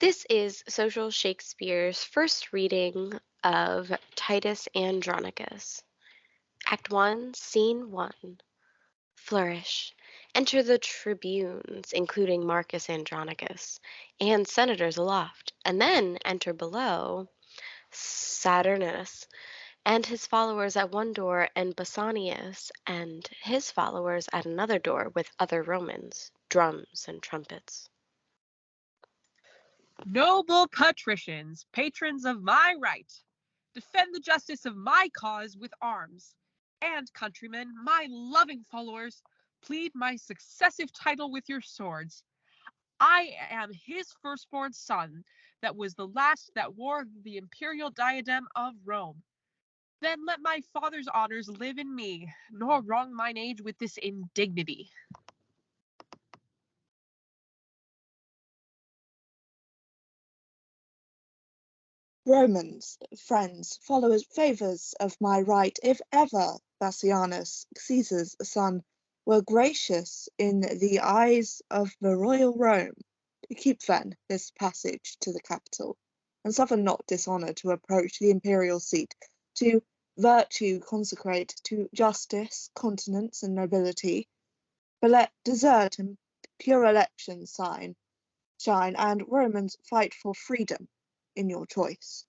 This is Social Shakespeare's first reading of Titus Andronicus. Act 1, Scene 1. Flourish. Enter the tribunes, including Marcus Andronicus, and senators aloft, and then enter below Saturninus and his followers at one door, and Basanius and his followers at another door, with other Romans, drums and trumpets. Noble patricians, patrons of my right, defend the justice of my cause with arms. And countrymen, my loving followers, plead my successive title with your swords. I am his firstborn son, that was the last that wore the imperial diadem of Rome. Then let my father's honors live in me, nor wrong mine age with this indignity. Romans, friends, followers, favours of my right, if ever Bassianus, Caesar's son, were gracious in the eyes of the royal Rome, keep then this passage to the capital, and suffer not dishonour to approach the imperial seat, to virtue consecrate, to justice, continence, and nobility, but let desert and pure election shine, and Romans fight for freedom in your choice.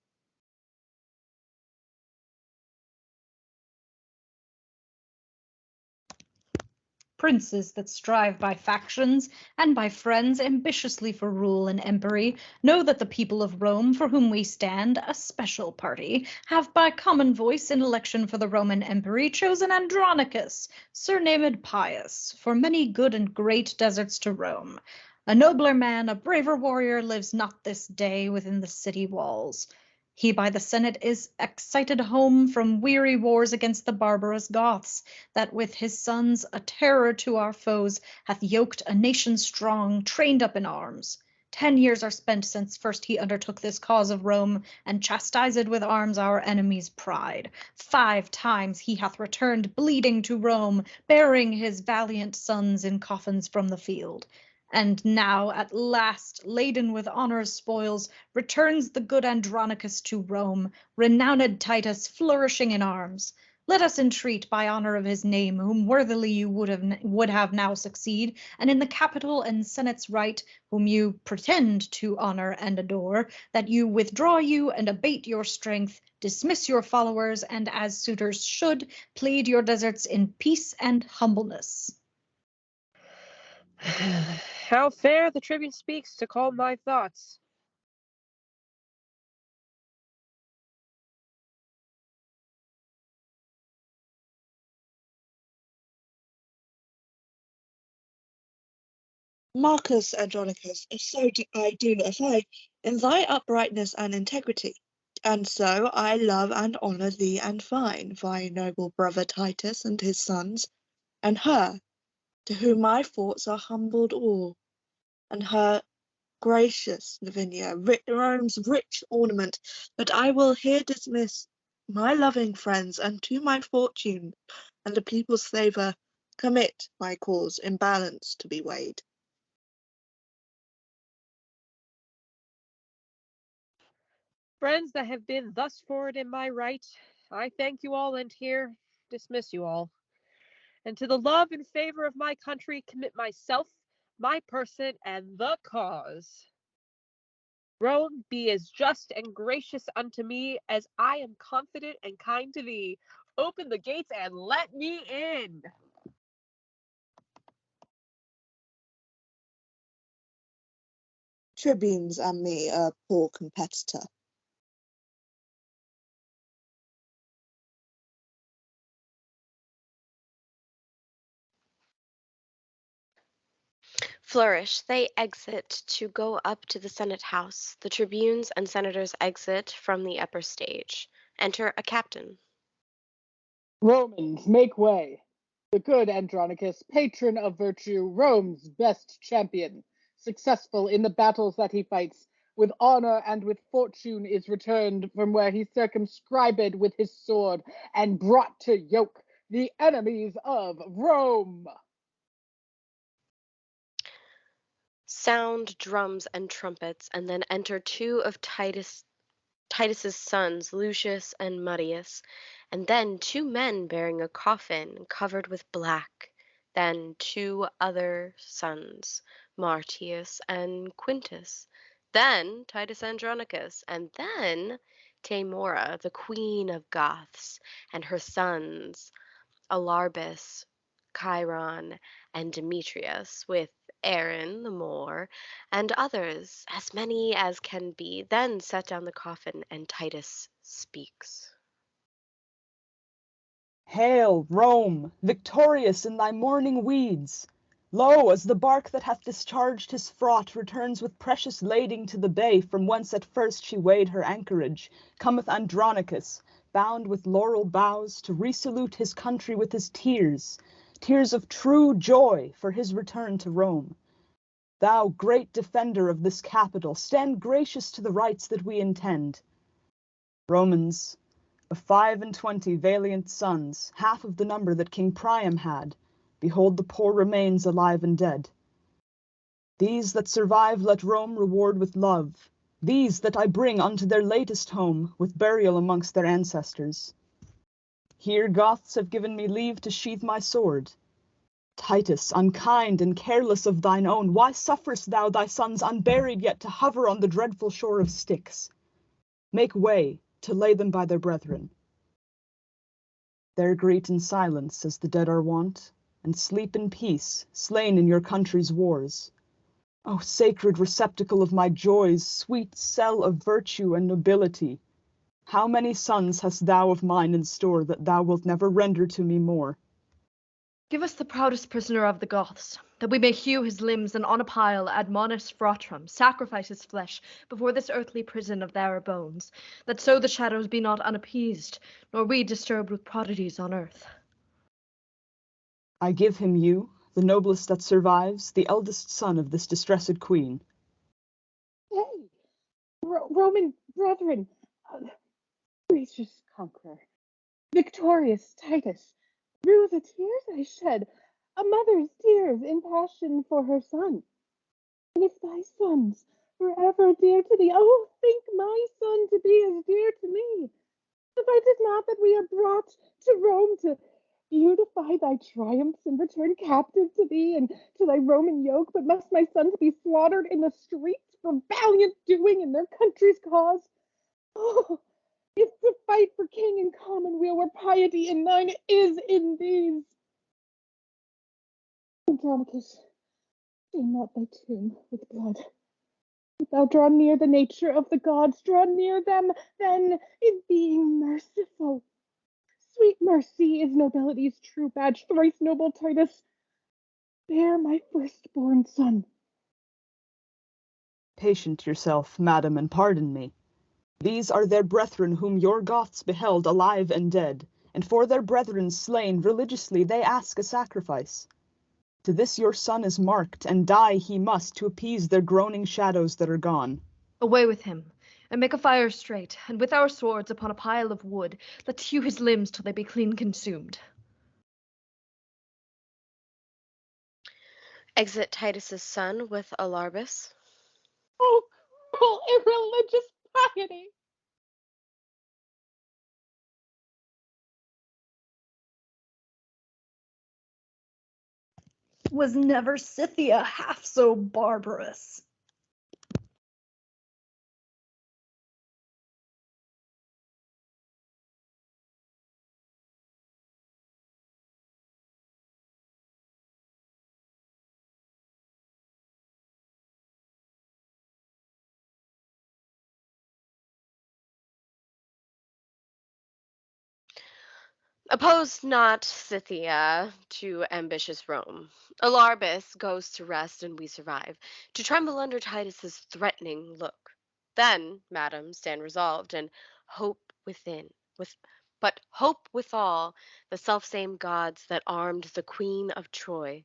Princes that strive by factions and by friends ambitiously for rule and empery, know that the people of Rome, for whom we stand, a special party, have by common voice in election for the Roman empery chosen Andronicus, surnamed Pius, for many good and great deserts to Rome. A nobler man, a braver warrior, lives not this day within the city walls. He by the Senate is excited home from weary wars against the barbarous Goths, that with his sons, a terror to our foes, hath yoked a nation strong, trained up in arms. 10 years are spent since first he undertook this cause of Rome, and chastised with arms our enemies' pride. 5 times he hath returned bleeding to Rome, bearing his valiant sons in coffins from the field. And now, at last, laden with honour's spoils, returns the good Andronicus to Rome, renowned Titus, flourishing in arms. Let us entreat, by honour of his name, whom worthily you would have now succeed, and in the Capitol and Senate's right, whom you pretend to honour and adore, that you withdraw you and abate your strength, dismiss your followers, and as suitors should, plead your deserts in peace and humbleness. How fair the tribune speaks to calm my thoughts. Marcus Andronicus, so do I in thy uprightness and integrity, and so I love and honour thee and thine, thy noble brother Titus and his sons, and her, to whom my thoughts are humbled all, and her gracious Lavinia, Rome's rich ornament, but I will here dismiss my loving friends, and to my fortune and the people's favour commit my cause in balance to be weighed. Friends that have been thus forward in my right, I thank you all and here dismiss you all. And to the love and favour of my country commit myself, my person, and the cause. Rome, be as just and gracious unto me as I am confident and kind to thee. Open the gates and let me in. Tribunes and me, a poor competitor. Flourish. They exit to go up to the Senate House. The tribunes and senators exit from the upper stage. Enter a captain. Romans, make way. The good Andronicus, patron of virtue, Rome's best champion, successful in the battles that he fights, with honour and with fortune is returned from where he circumscribed with his sword and brought to yoke the enemies of Rome. sound drums and trumpets, and then enter two of Titus's sons, Lucius and Muddius, and then two men bearing a coffin covered with black, then two other sons, Martius and Quintus, then Titus Andronicus, and then Tamora, the queen of Goths, and her sons, Alarbus, Chiron, and Demetrius, with Aaron the Moor, and others, as many as can be, then set down the coffin, and Titus speaks. Hail, Rome, victorious in thy morning weeds! Lo, as the bark that hath discharged his fraught returns with precious lading to the bay from whence at first she weighed her anchorage, cometh Andronicus, bound with laurel boughs, to resalute his country with his tears, tears of true joy for his return to Rome. Thou great defender of this capital, stand gracious to the rights that we intend. Romans, of 25 valiant sons, half of the number that King Priam had, behold the poor remains alive and dead. These that survive let Rome reward with love, these that I bring unto their latest home, with burial amongst their ancestors. Here Goths have given me leave to sheathe my sword. Titus, unkind and careless of thine own, why sufferest thou thy sons unburied yet to hover on the dreadful shore of Styx? Make way to lay them by their brethren. There greet in silence as the dead are wont, and sleep in peace, slain in your country's wars. O sacred receptacle of my joys, sweet cell of virtue and nobility! How many sons hast thou of mine in store that thou wilt never render to me more? Give us the proudest prisoner of the Goths, that we may hew his limbs and on a pile admonish Fratrum, sacrifice his flesh before this earthly prison of their bones, that so the shadows be not unappeased, nor we disturbed with prodigies on earth. I give him you, the noblest that survives, the eldest son of this distressed queen. Hey, Roman brethren, gracious conqueror, victorious Titus, through the tears I shed, a mother's tears in passion for her son. And if thy sons were ever dear to thee, oh, think my son to be as dear to me. Suffice it not that we are brought to Rome to beautify thy triumphs and return captive to thee and to thy Roman yoke, but must my sons be slaughtered in the streets for valiant doing in their country's cause? Oh, if to fight for king and commonweal were piety in thine is in these. Andronicus, stain not thy tomb with blood. If thou draw near the nature of the gods, draw near them, then, in being merciful. Sweet mercy is nobility's true badge. Thrice noble Titus, bear my firstborn son. Patient yourself, madam, and pardon me. These are their brethren whom your Goths beheld alive and dead, and for their brethren slain religiously they ask a sacrifice. To this your son is marked, and die he must to appease their groaning shadows that are gone. Away with him, and make a fire straight, and with our swords upon a pile of wood, let's hew his limbs till they be clean consumed. Exit Titus's son with Alarbus. Oh, cruel, irreligious piety! Was never Scythia half so barbarous? Oppose not Scythia to ambitious Rome. Alarbus goes to rest and we survive, to tremble under Titus's threatening look. Then, madam, stand resolved, and hope but hope withal the selfsame gods that armed the queen of Troy,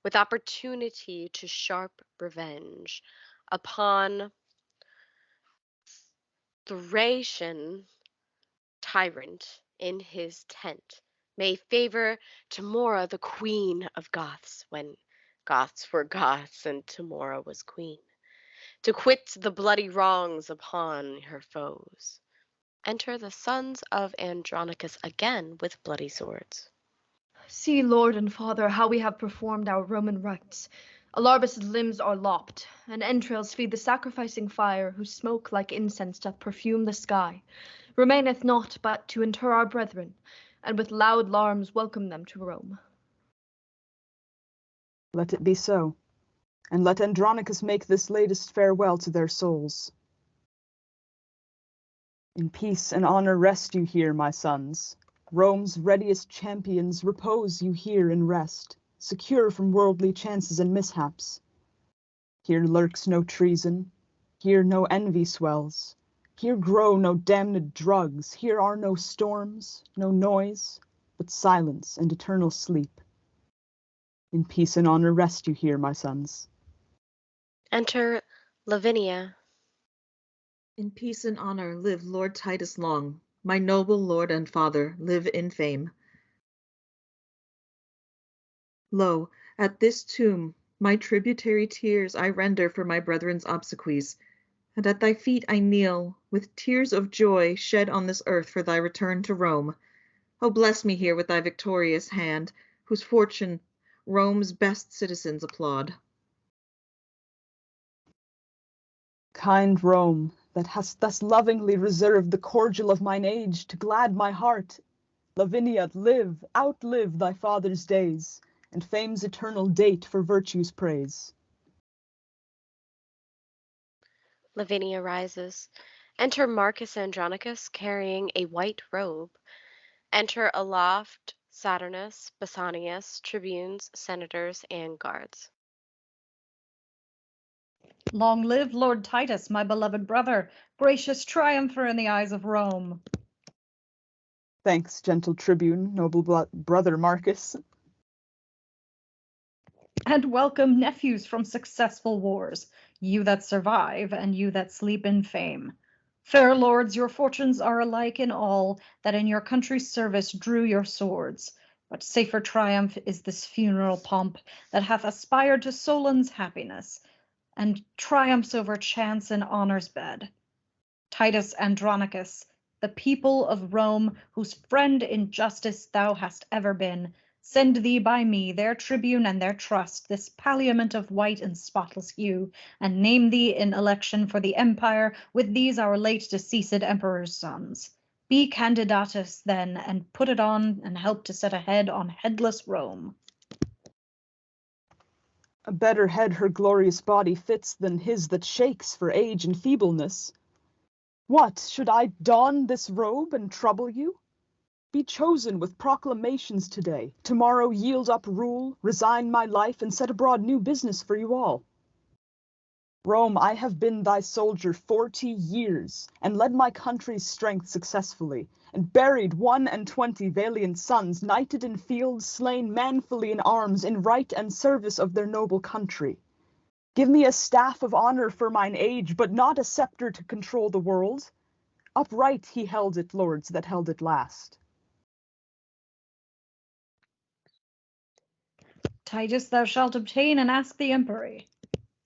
with opportunity to sharp revenge upon Thracian tyrant in his tent, may favor Tamora the queen of Goths when Goths were Goths, and tomorrow was queen, to quit the bloody wrongs upon her foes. Enter the sons of Andronicus again with bloody swords. See, Lord and Father, how we have performed our Roman rites. Alarbus' limbs are lopped, and entrails feed the sacrificing fire, whose smoke like incense doth perfume the sky. Remaineth naught but to inter our brethren, and with loud larums welcome them to Rome. Let it be so, and let Andronicus make this latest farewell to their souls. In peace and honor rest you here, my sons. Rome's readiest champions, repose you here in rest, secure from worldly chances and mishaps. Here lurks no treason, here no envy swells, here grow no damned drugs, here are no storms, no noise, but silence and eternal sleep. In peace and honor rest you here, my sons. Enter Lavinia. In peace and honor live Lord Titus long, my noble lord and father, live in fame. Lo, at this tomb my tributary tears I render for my brethren's obsequies, and at thy feet I kneel, with tears of joy shed on this earth for thy return to Rome. O bless me here with thy victorious hand, whose fortune Rome's best citizens applaud. Kind Rome, that hast thus lovingly reserved the cordial of mine age to glad my heart, Lavinia, live, outlive thy father's days, and fame's eternal date for virtue's praise. Lavinia rises. Enter Marcus Andronicus carrying a white robe. Enter aloft Saturnus, Basanius, tribunes, senators, and guards. Long live Lord Titus, my beloved brother, gracious triumpher in the eyes of Rome. Thanks, gentle tribune, noble brother Marcus. And welcome nephews from successful wars, you that survive and you that sleep in fame. Fair lords, your fortunes are alike in all that in your country's service drew your swords. But safer triumph is this funeral pomp that hath aspired to Solon's happiness, and triumphs over chance in honor's bed. Titus Andronicus, the people of Rome, whose friend in justice thou hast ever been, send thee by me their tribune and their trust, this palliament of white and spotless hue, and name thee in election for the empire with these our late deceased emperor's sons. Be candidatus then, and put it on, and help to set a head on headless Rome. A better head her glorious body fits than his that shakes for age and feebleness. What, should I don this robe and trouble you? Be chosen with proclamations today, tomorrow yield up rule, resign my life, and set abroad new business for you all. Rome, I have been thy soldier 40 years, and led my country's strength successfully, and buried 21 valiant sons, knighted in field, slain manfully in arms, in right and service of their noble country. Give me a staff of honor for mine age, but not a scepter to control the world. Upright he held it, lords, that held it last. Titus, thou shalt obtain and ask the empery.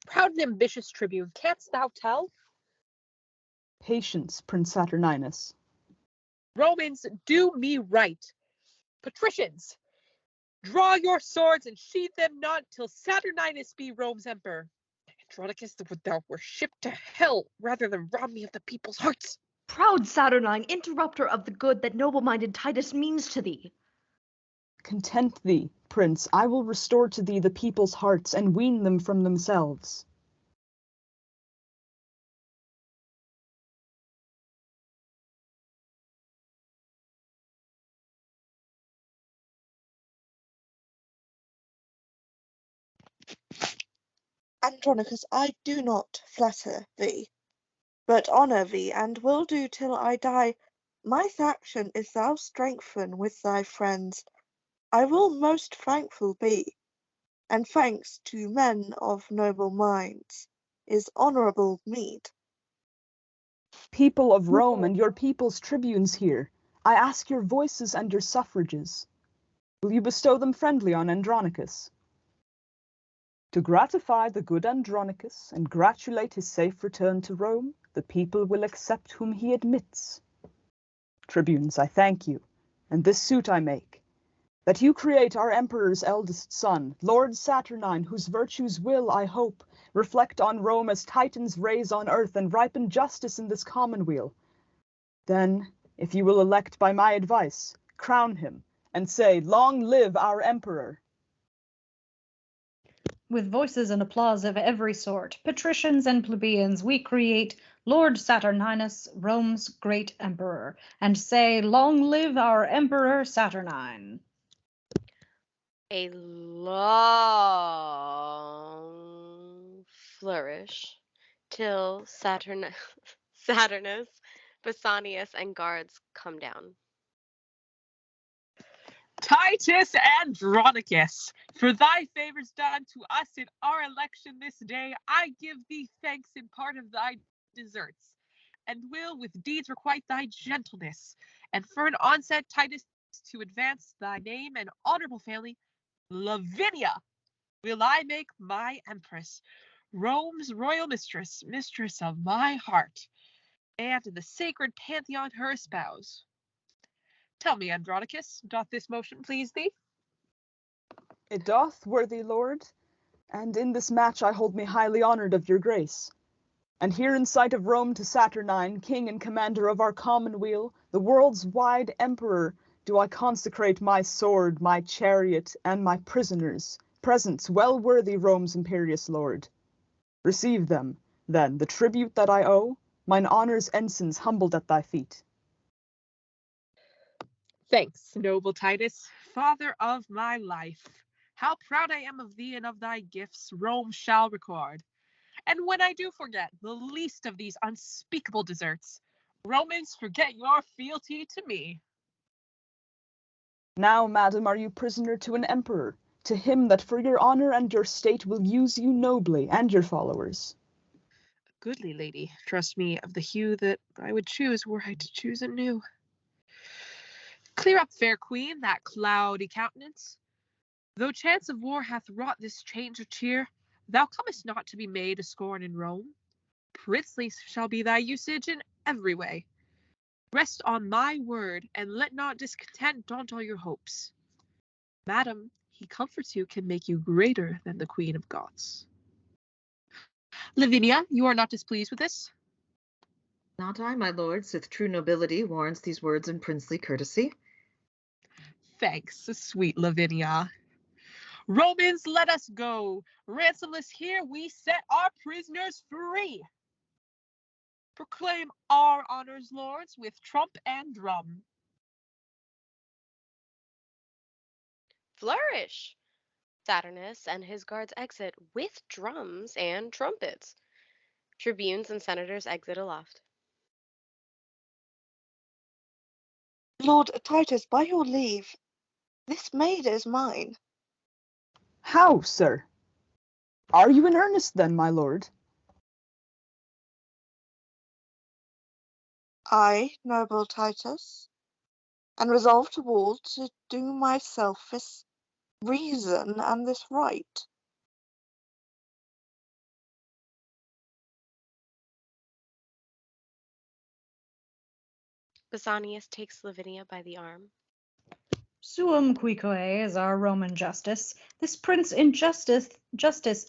Proud and ambitious tribune, canst thou tell? Patience, Prince Saturninus. Romans, do me right. Patricians, draw your swords and sheathe them not till Saturninus be Rome's emperor. Andronicus, would thou were shipped to hell rather than rob me of the people's hearts. Proud Saturnine, interrupter of the good that noble-minded Titus means to thee. Content thee, Prince, I will restore to thee the people's hearts and wean them from themselves. Andronicus, I do not flatter thee, but honour thee, and will do till I die. My faction, if thou strengthen with thy friends, I will most thankful be, and thanks to men of noble minds is honourable meed. People of Rome and your people's tribunes here, I ask your voices and your suffrages. Will you bestow them friendly on Andronicus? To gratify the good Andronicus and gratulate his safe return to Rome, the people will accept whom he admits. Tribunes, I thank you, and this suit I make, that you create our emperor's eldest son, Lord Saturnine, whose virtues will, I hope, reflect on Rome as Titans' rays on earth and ripen justice in this commonweal. Then, if you will elect by my advice, crown him, and say, Long live our emperor! With voices and applause of every sort, patricians and plebeians, we create Lord Saturninus, Rome's great emperor, and say, Long live our Emperor Saturnine. A long flourish till Saturnus, Basanius, and guards come down. Titus Andronicus, for thy favors done to us in our election this day, I give thee thanks in part of thy deserts, and will with deeds requite thy gentleness. And for an onset, Titus, to advance thy name and honorable family, Lavinia will I make my empress, Rome's royal mistress, mistress of my heart, and in the sacred pantheon her espouse. Tell me, Andronicus, doth this motion please thee? It doth, worthy lord, and in this match I hold me highly honoured of your grace. And here in sight of Rome to Saturnine, king and commander of our commonweal, the world's wide emperor, do I consecrate my sword, my chariot, and my prisoners, presents well worthy Rome's imperious lord. Receive them, then, the tribute that I owe, mine honour's ensigns humbled at thy feet. Thanks, noble Titus, father of my life. How proud I am of thee and of thy gifts, Rome shall record. And when I do forget the least of these unspeakable deserts, Romans, forget your fealty to me. Now, madam, are you prisoner to an emperor, to him that for your honour and your state will use you nobly, and your followers. Goodly lady, trust me, of the hue that I would choose were I to choose anew. Clear up, fair queen, that cloudy countenance. Though chance of war hath wrought this change of cheer, thou comest not to be made a scorn in Rome. Princely shall be thy usage in every way. Rest on my word, and let not discontent daunt all your hopes. Madam, he comforts you can make you greater than the Queen of Goths. Lavinia, you are not displeased with this? Not I, my lord, sith true nobility warrants these words in princely courtesy. Thanks, sweet Lavinia. Romans, let us go. Ransomless here we set our prisoners free. Proclaim our honors, lords, with trump and drum. Flourish! Saturnus and his guards exit with drums and trumpets. Tribunes and senators exit aloft. Lord Titus, by your leave, this maid is mine. How, sir? Are you in earnest then, my lord? I, noble Titus, and resolve toward to do myself this reason and this right. Basanius takes Lavinia by the arm. Suum cuique is our Roman justice. This prince in justice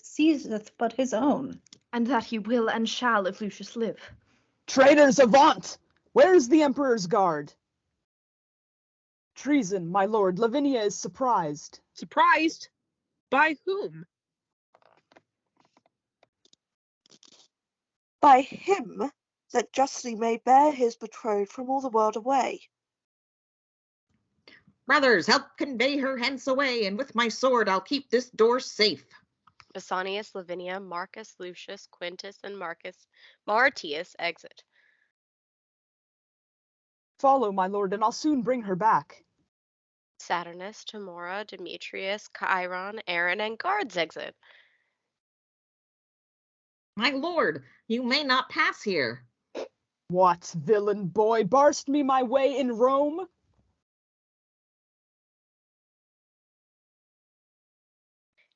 seizeth but his own. And that he will and shall if Lucius live. Traitors, avaunt! Where is the emperor's guard? Treason, my lord, Lavinia is surprised. Surprised? By whom? By him that justly may bear his betrothed from all the world away. Brothers, help convey her hence away, and with my sword I'll keep this door safe. Basanius, Lavinia, Marcus, Lucius, Quintus, and Martius exit. Follow, my lord, and I'll soon bring her back. Saturnus, Timora, Demetrius, Chiron, Aaron, and guards exit. My lord, you may not pass here. What, villain boy, barst me my way in Rome?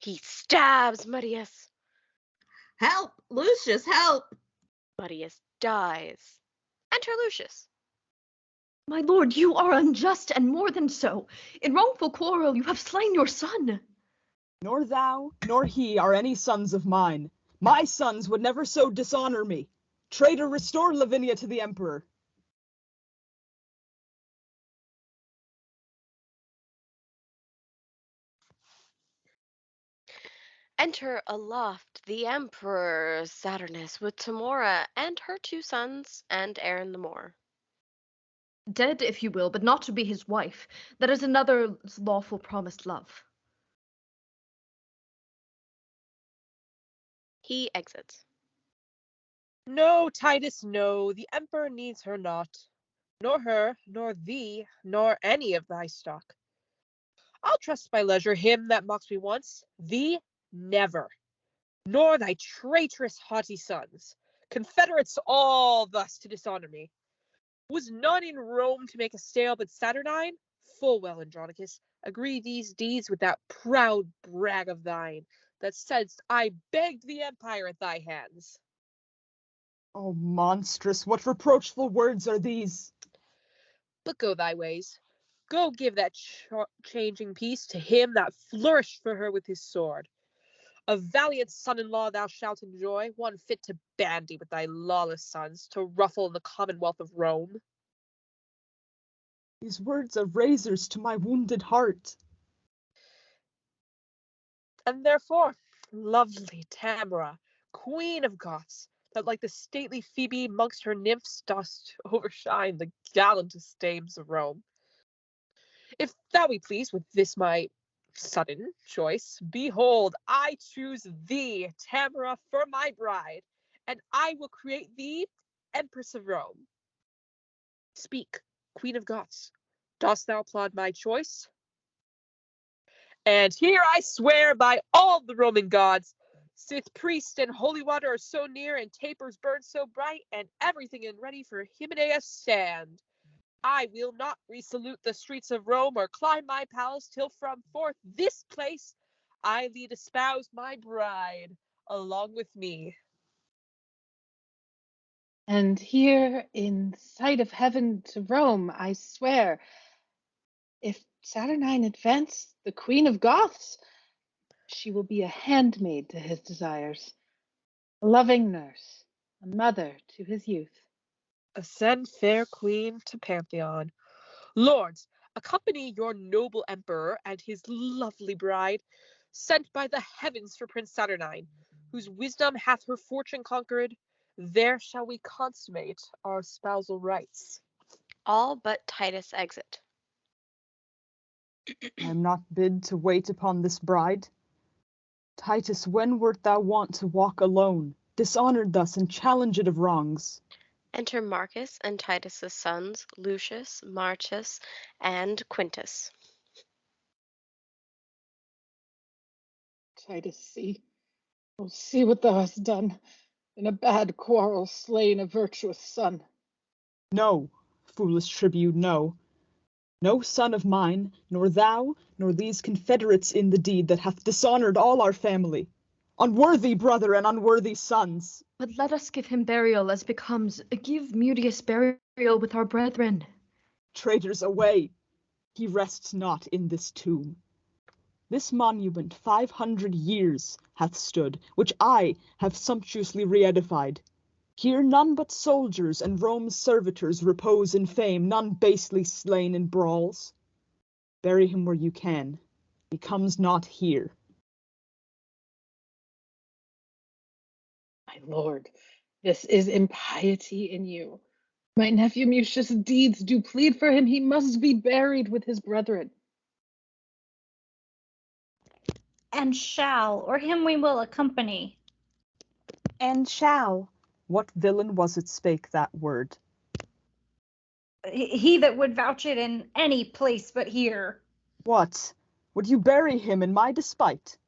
He stabs Muddius. Help! Lucius, help! Muddius dies. Enter Lucius. My lord, you are unjust, and more than so. In wrongful quarrel you have slain your son. Nor thou, nor he are any sons of mine. My sons would never so dishonor me. Traitor, restore Lavinia to the emperor. Enter aloft the Emperor Saturnus with Timora and her 2 sons and Aaron the Moor. Dead, if you will, but not to be his wife. That is another's lawful promised love. He exits. No, Titus, no, the emperor needs her not, nor her, nor thee, nor any of thy stock. I'll trust by leisure him that mocked me once, thee never, nor thy traitorous haughty sons, confederates all thus to dishonor me. Was none in Rome to make a sale but Saturnine? Full well, Andronicus, agree these deeds with that proud brag of thine, that saidst I begged the empire at thy hands. Oh, monstrous, what reproachful words are these? But go thy ways. Go give that changing piece to him that flourished for her with his sword. A valiant son-in-law thou shalt enjoy, one fit to bandy with thy lawless sons, to ruffle in the commonwealth of Rome. These words are razors to my wounded heart. And therefore, lovely Tamora, queen of Goths, that like the stately Phoebe mongst her nymphs dost overshine the gallantest dames of Rome. If thou be pleased with this my sudden choice, behold, I choose thee, Tamora, for my bride, and I will create thee Empress of Rome. Speak, Queen of Goths, dost thou applaud my choice? And here I swear by all the Roman gods, sith priest and holy water are so near, and tapers burn so bright, and everything in ready for Hymenaeus stand, I will not resalute the streets of Rome, or climb my palace, till from forth this place I lead espouse my bride along with me. And here in sight of heaven to Rome, I swear, if Saturnine advance the Queen of Goths, she will be a handmaid to his desires, a loving nurse, a mother to his youth. Ascend, fair queen, to Pantheon. Lords, accompany your noble emperor and his lovely bride, sent by the heavens for Prince Saturnine, whose wisdom hath her fortune conquered. There shall we consummate our spousal rites. All but Titus exit. I am not bid to wait upon this bride. Titus, when wert thou wont to walk alone, dishonored thus and challenged of wrongs? Enter Marcus and Titus's sons, Lucius, Marcus, and Quintus. Titus, see, oh, see what thou hast done. In a bad quarrel slain a virtuous son. No, foolish tribune, no. No son of mine, nor thou, nor these confederates in the deed that hath dishonored all our family. Unworthy brother and unworthy sons. But let us give him burial as becomes. Give Mutius burial with our brethren. Traitors, away! He rests not in this tomb. This monument 500 years hath stood, which I have sumptuously re-edified. Here none but soldiers and Rome's servitors repose in fame, none basely slain in brawls. Bury him where you can. He comes not here. My lord, this is impiety in you. My nephew Mutius' deeds do plead for him. He must be buried with his brethren. And shall, or him we will accompany. And shall. What villain was it spake that word? He that would vouch it in any place but here. What? Would you bury him in my despite?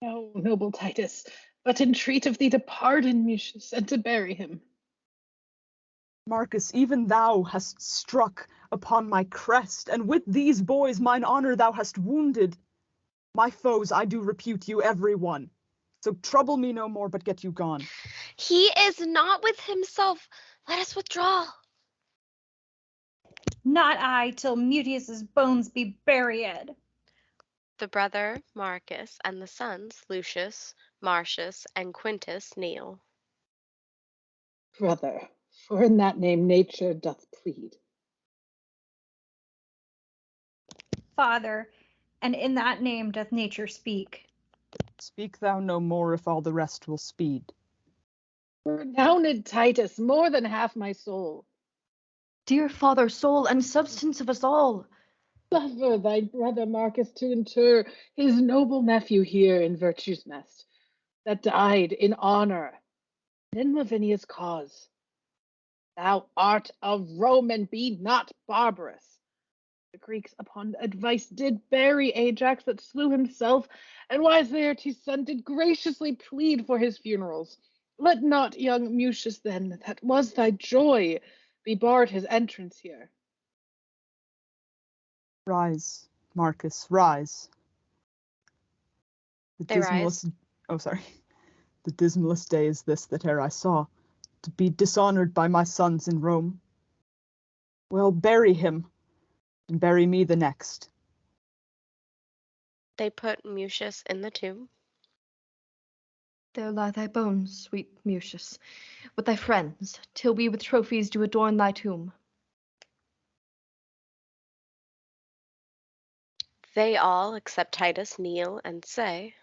No, noble Titus, but entreat of thee to pardon Mutius and to bury him. Marcus, even thou hast struck upon my crest, and with these boys mine honour thou hast wounded. My foes, I do repute you every one. So trouble me no more, but get you gone. He is not with himself. Let us withdraw. Not I, till Mutius's bones be buried. The brother Marcus and the sons Lucius, Marcius, and Quintus kneel. Brother, for in that name nature doth plead. Father, and in that name doth nature speak. Speak thou no more, if all the rest will speed. Renowned Titus, more than half my soul. Dear father, soul and substance of us all, Suffer thy brother Marcus to inter his noble nephew here in virtue's nest, that died in honour and in Lavinia's cause. Thou art of Rome, and be not barbarous. The Greeks upon advice did bury Ajax that slew himself, and wise Laertes' son did graciously plead for his funerals. Let not young Mutius then, that was thy joy, be barred his entrance here. Rise, Marcus, rise. The They rise. The dismalest day is this that e'er I saw, to be dishonoured by my sons in Rome. Well, bury him, and bury me the next. They put Mutius in the tomb. there lie thy bones, sweet Mutius, with thy friends, till we with trophies do adorn thy tomb. They all, except Titus, kneel and say,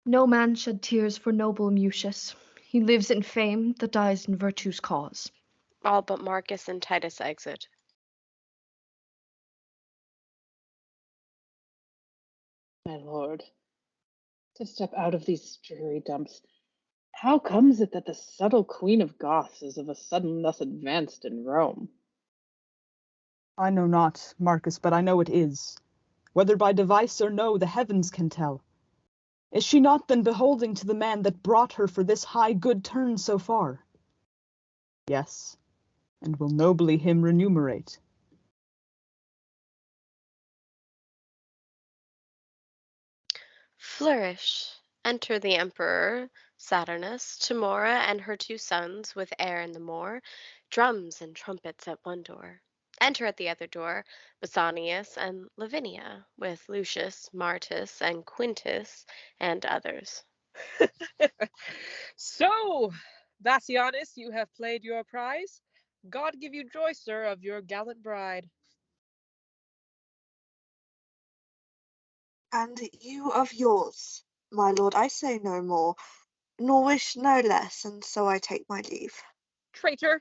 No man shed tears for noble Mutius. He lives in fame that dies in virtue's cause. all but Marcus and Titus exit. My lord, to step out of these dreary dumps, how comes it that the subtle queen of Goths is of a sudden thus advanced in Rome? I know not, Marcus, but I know it is. Whether by device or no, the heavens can tell. Is she not then beholding to the man that brought her for this high good turn so far? Yes, and will nobly him remunerate. Flourish. Enter the Emperor Saturnus, Timora and her two sons, with air in the moor, drums and trumpets at one door. Enter at the other door Basanius and Lavinia, with Lucius, Martus, and Quintus, and others. So, Bassianus, you have played your prize. God give you joy, sir, of your gallant bride. And you of yours, my lord, I say no more, nor wish no less, and so I take my leave. Traitor,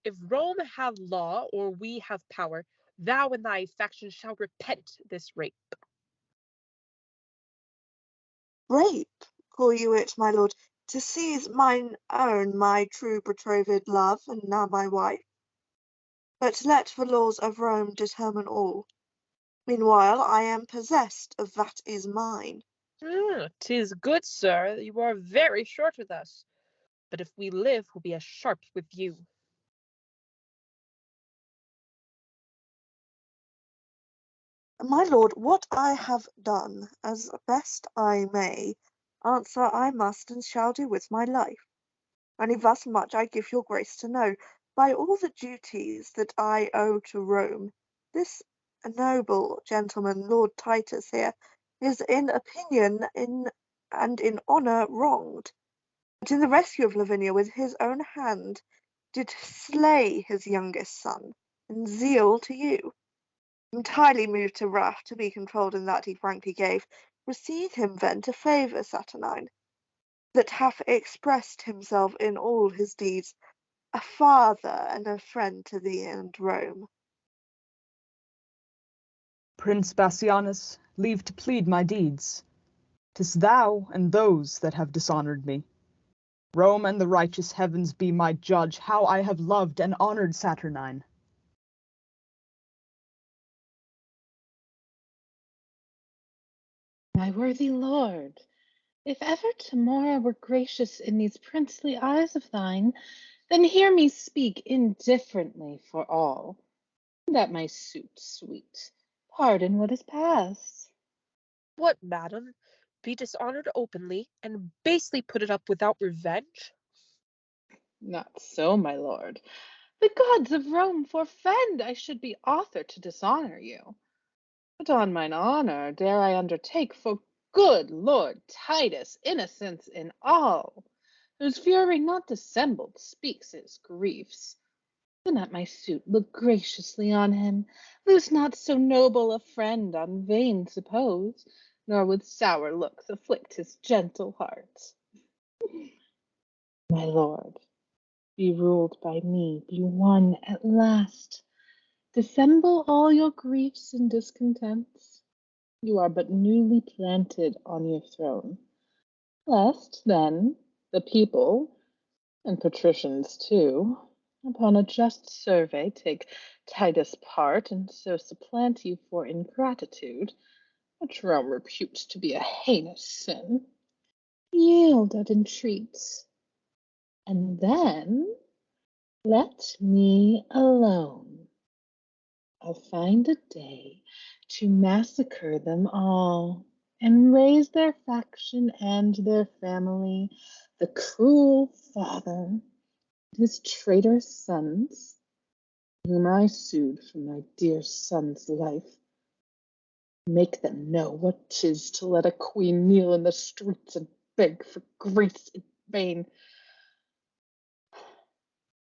if Rome have law or we have power, thou and thy faction shall repent this rape. Rape, call you it, my lord, to seize mine own, my true betrothed love, and now my wife? But let the laws of Rome determine all. Meanwhile I am possessed of that is mine. 'Tis good, sir, you are very short with us. But if we live, we'll be as sharp with you. My lord, what I have done, as best I may, answer I must and shall do with my life. Only thus much I give your grace to know, by all the duties that I owe to Rome, this noble gentleman, Lord Titus here, is in opinion and in honour wronged, but in the rescue of Lavinia with his own hand did slay his youngest son, in zeal to you. Entirely moved to wrath to be controlled in that he frankly gave, receive him then to favour Saturnine, that hath expressed himself in all his deeds, a father and a friend to thee and Rome. Prince Bassianus, leave to plead my deeds. 'Tis thou and those that have dishonoured me. Rome and the righteous heavens be my judge, how I have loved and honoured Saturnine. My worthy lord, if ever Timora were gracious in these princely eyes of thine, Then hear me speak indifferently for all, that my suit sweet. Pardon what is past. What, madam? Be dishonored openly, and basely put it up without revenge? Not so, my lord. The gods of Rome forfend I should be author to dishonor you. But on mine honor dare I undertake, for good Lord Titus, innocence in all, whose fury not dissembled speaks his griefs. Then at my suit look graciously on him, lose not so noble a friend on vain suppose, nor with sour looks afflict his gentle heart. My lord, be ruled by me, be won at last. Dissemble all your griefs and discontents. You are but newly planted on your throne. Lest, then, the people, and patricians too, upon a just survey take Titus' part, and so supplant you for ingratitude, which Rome reputes to be a heinous sin. Yield at entreats, and then let me alone. I'll find a day to massacre them all, and raise their faction and their family, the cruel father and his traitorous sons, whom I sued for my dear son's life. Make them know what 'tis to let a queen kneel in the streets and beg for grace in vain.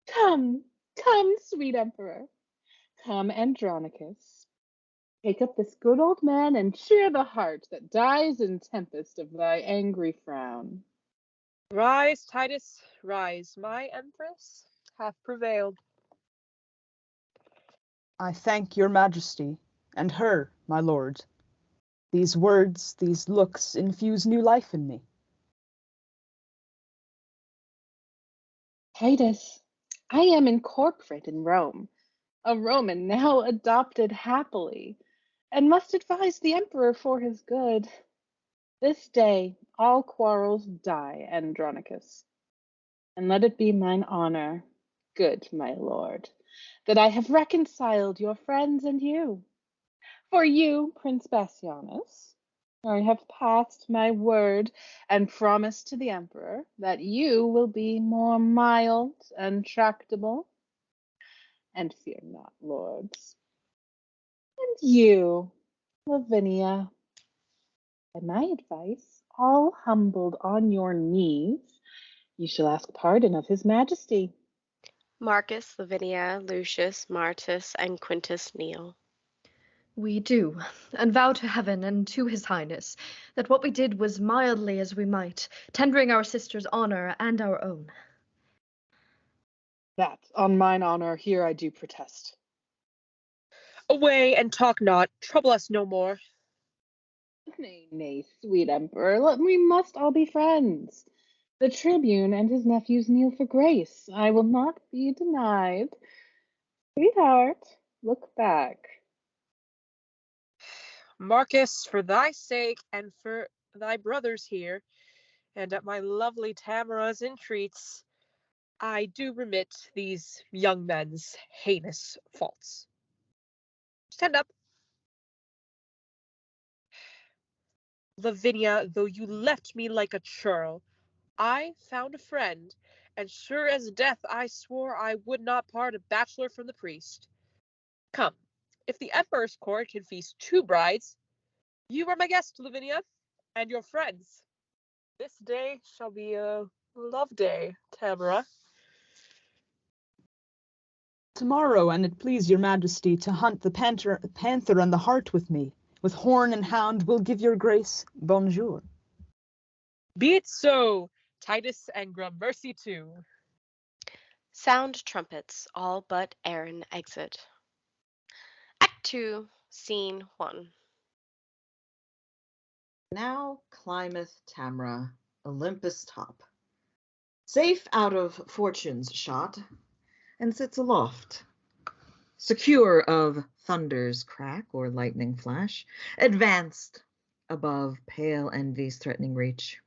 Come, come, sweet emperor, come, Andronicus. Take up this good old man and cheer the heart that dies in tempest of thy angry frown. Rise, Titus, rise. My empress hath prevailed. I thank your majesty, and her, my lord. These words, these looks infuse new life in me. Titus, I am incorporate in Rome, a Roman now adopted happily, and must advise the emperor for his good. This day all quarrels die, Andronicus, and let it be mine honor, good my lord, that I have reconciled your friends and you. For you, Prince Bassianus, I have passed my word and promised to the emperor that you will be more mild and tractable. And fear not, lords. And you, Lavinia, by my advice, all humbled on your knees, you shall ask pardon of his majesty. Marcus, Lavinia, Lucius, Martus, and Quintus kneel. We do, and vow to heaven and to his highness that what we did was mildly as we might, tendering our sister's honor and our own. That, on mine honor, here I do protest. Away, and talk not. Trouble us no more. Nay, nay, sweet emperor, we must all be friends. The tribune and his nephews kneel for grace. I will not be denied. Sweetheart, look back. Marcus, for thy sake, and for thy brothers here, and at my lovely Tamara's entreats, I do remit these young men's heinous faults. Stand up. Lavinia, though you left me like a churl, I found a friend, and sure as death I swore I would not part a bachelor from the priest. Come, if the emperor's court can feast 2 brides, you are my guest, Lavinia, and your friends. This day shall be a love day, Tamara. Tomorrow, an it please your majesty, to hunt the panther and the hart with me, with horn and hound, will give your grace bonjour. Be it so, Titus and gramercy too. Sound trumpets, all but Aaron exit. Act 2, Scene 1. Now climbeth Tamra, Olympus' top, safe out of fortune's shot, and sits aloft, secure of thunder's crack or lightning flash, advanced above pale envy's threatening reach.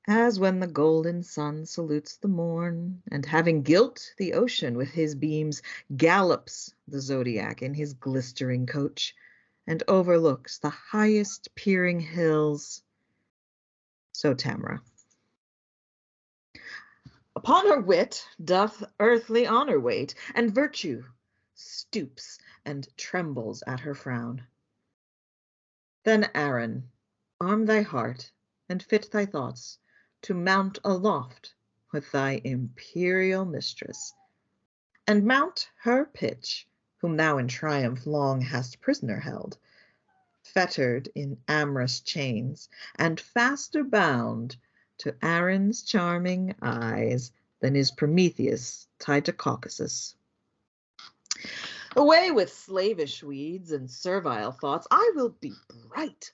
As when the golden sun salutes the morn, and having gilt the ocean with his beams, gallops the zodiac in his glistering coach, and overlooks the highest peering hills. So Tamra. Upon her wit doth earthly honor wait, and virtue stoops and trembles at her frown. Then, Aaron, arm thy heart, and fit thy thoughts to mount aloft with thy imperial mistress, and mount her pitch, whom thou in triumph long hast prisoner held, fettered in amorous chains, and faster bound to Aaron's charming eyes than is Prometheus tied to Caucasus. Away with slavish weeds and servile thoughts, I will be bright,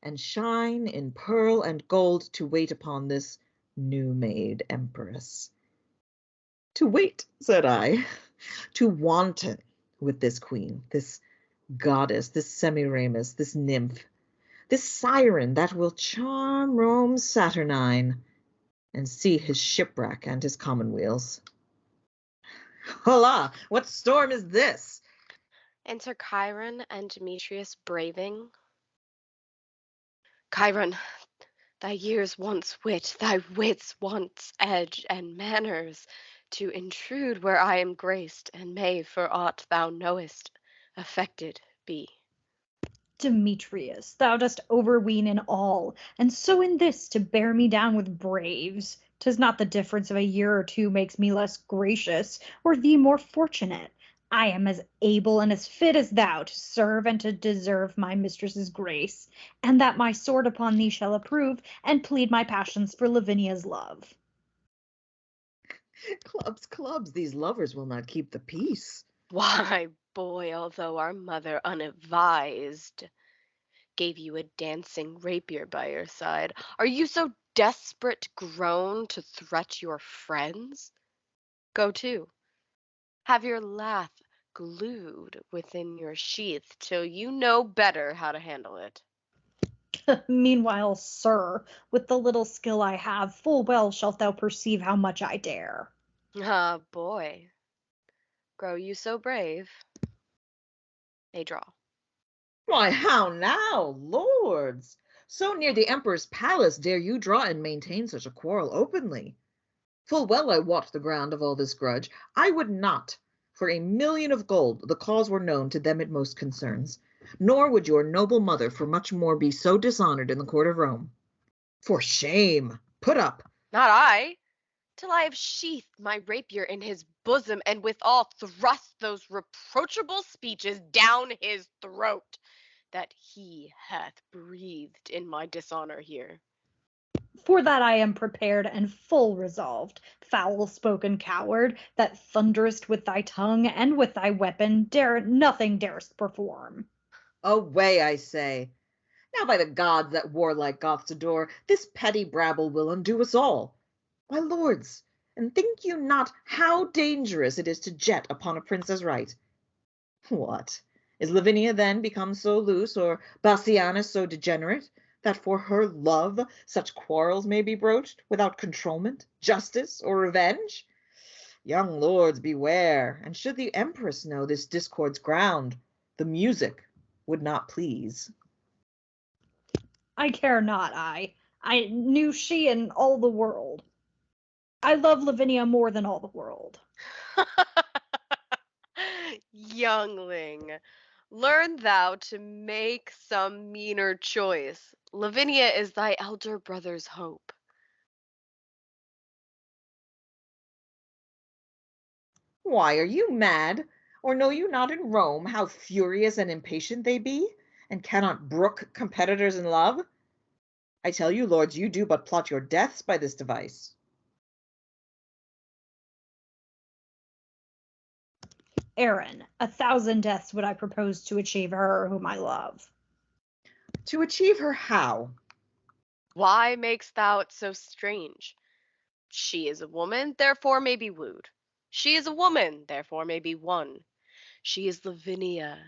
and shine in pearl and gold to wait upon this new-made empress. To wait, said I, to wanton with this queen, this goddess, this Semiramis, this nymph, this siren that will charm Rome's Saturnine, and see his shipwreck and his commonweals. Holla! What storm is this? Enter Chiron and Demetrius braving. Chiron, thy years wants wit, thy wits wants edge and manners, to intrude where I am graced, and may, for aught thou knowest, affected be. Demetrius, thou dost overween in all, and so in this to bear me down with braves. 'Tis not the difference of a year or two makes me less gracious, or thee more fortunate. I am as able and as fit as thou to serve and to deserve my mistress's grace, and that my sword upon thee shall approve, and plead my passions for Lavinia's love. Clubs, clubs, these lovers will not keep the peace. Why, boy, although our mother unadvised gave you a dancing rapier by your side, are you so desperate grown to threat your friends? Go to, have your lath glued within your sheath till you know better how to handle it. Meanwhile, sir, with the little skill I have, full well shalt thou perceive how much I dare. Ah, boy, grow you so brave? They draw. Why, how now, lords? So near the emperor's palace dare you draw and maintain such a quarrel openly? Full well I wot the ground of all this grudge. I would not, for 1,000,000 of gold, the cause were known to them it most concerns. Nor would your noble mother for much more be so dishonored in the court of Rome. For shame! Put up! Not I, till I have sheathed my rapier in his bosom, and withal thrust those reproachable speeches down his throat, that he hath breathed in my dishonor here. For that I am prepared and full resolved, foul-spoken coward, that thunderest with thy tongue, and with thy weapon nothing darest perform. Away, I say! Now by the gods that warlike Goths adore, this petty brabble will undo us all. My lords, and think you not how dangerous it is to jet upon a prince's right? What? Is Lavinia then become so loose, or Bassianus so degenerate, that for her love such quarrels may be broached without controlment, justice, or revenge? Young lords, beware, and should the empress know this discord's ground, the music would not please. I care not, I knew she and all the world. I love Lavinia more than all the world. Youngling, learn thou to make some meaner choice. Lavinia is thy elder brother's hope. Why, are you mad? Or know you not in Rome how furious and impatient they be, and cannot brook competitors in love? I tell you, lords, you do but plot your deaths by this device. Aaron, 1,000 deaths would I propose to achieve her whom I love. To achieve her how? Why makest thou it so strange? She is a woman, therefore may be wooed. She is a woman, therefore may be won. She is Lavinia,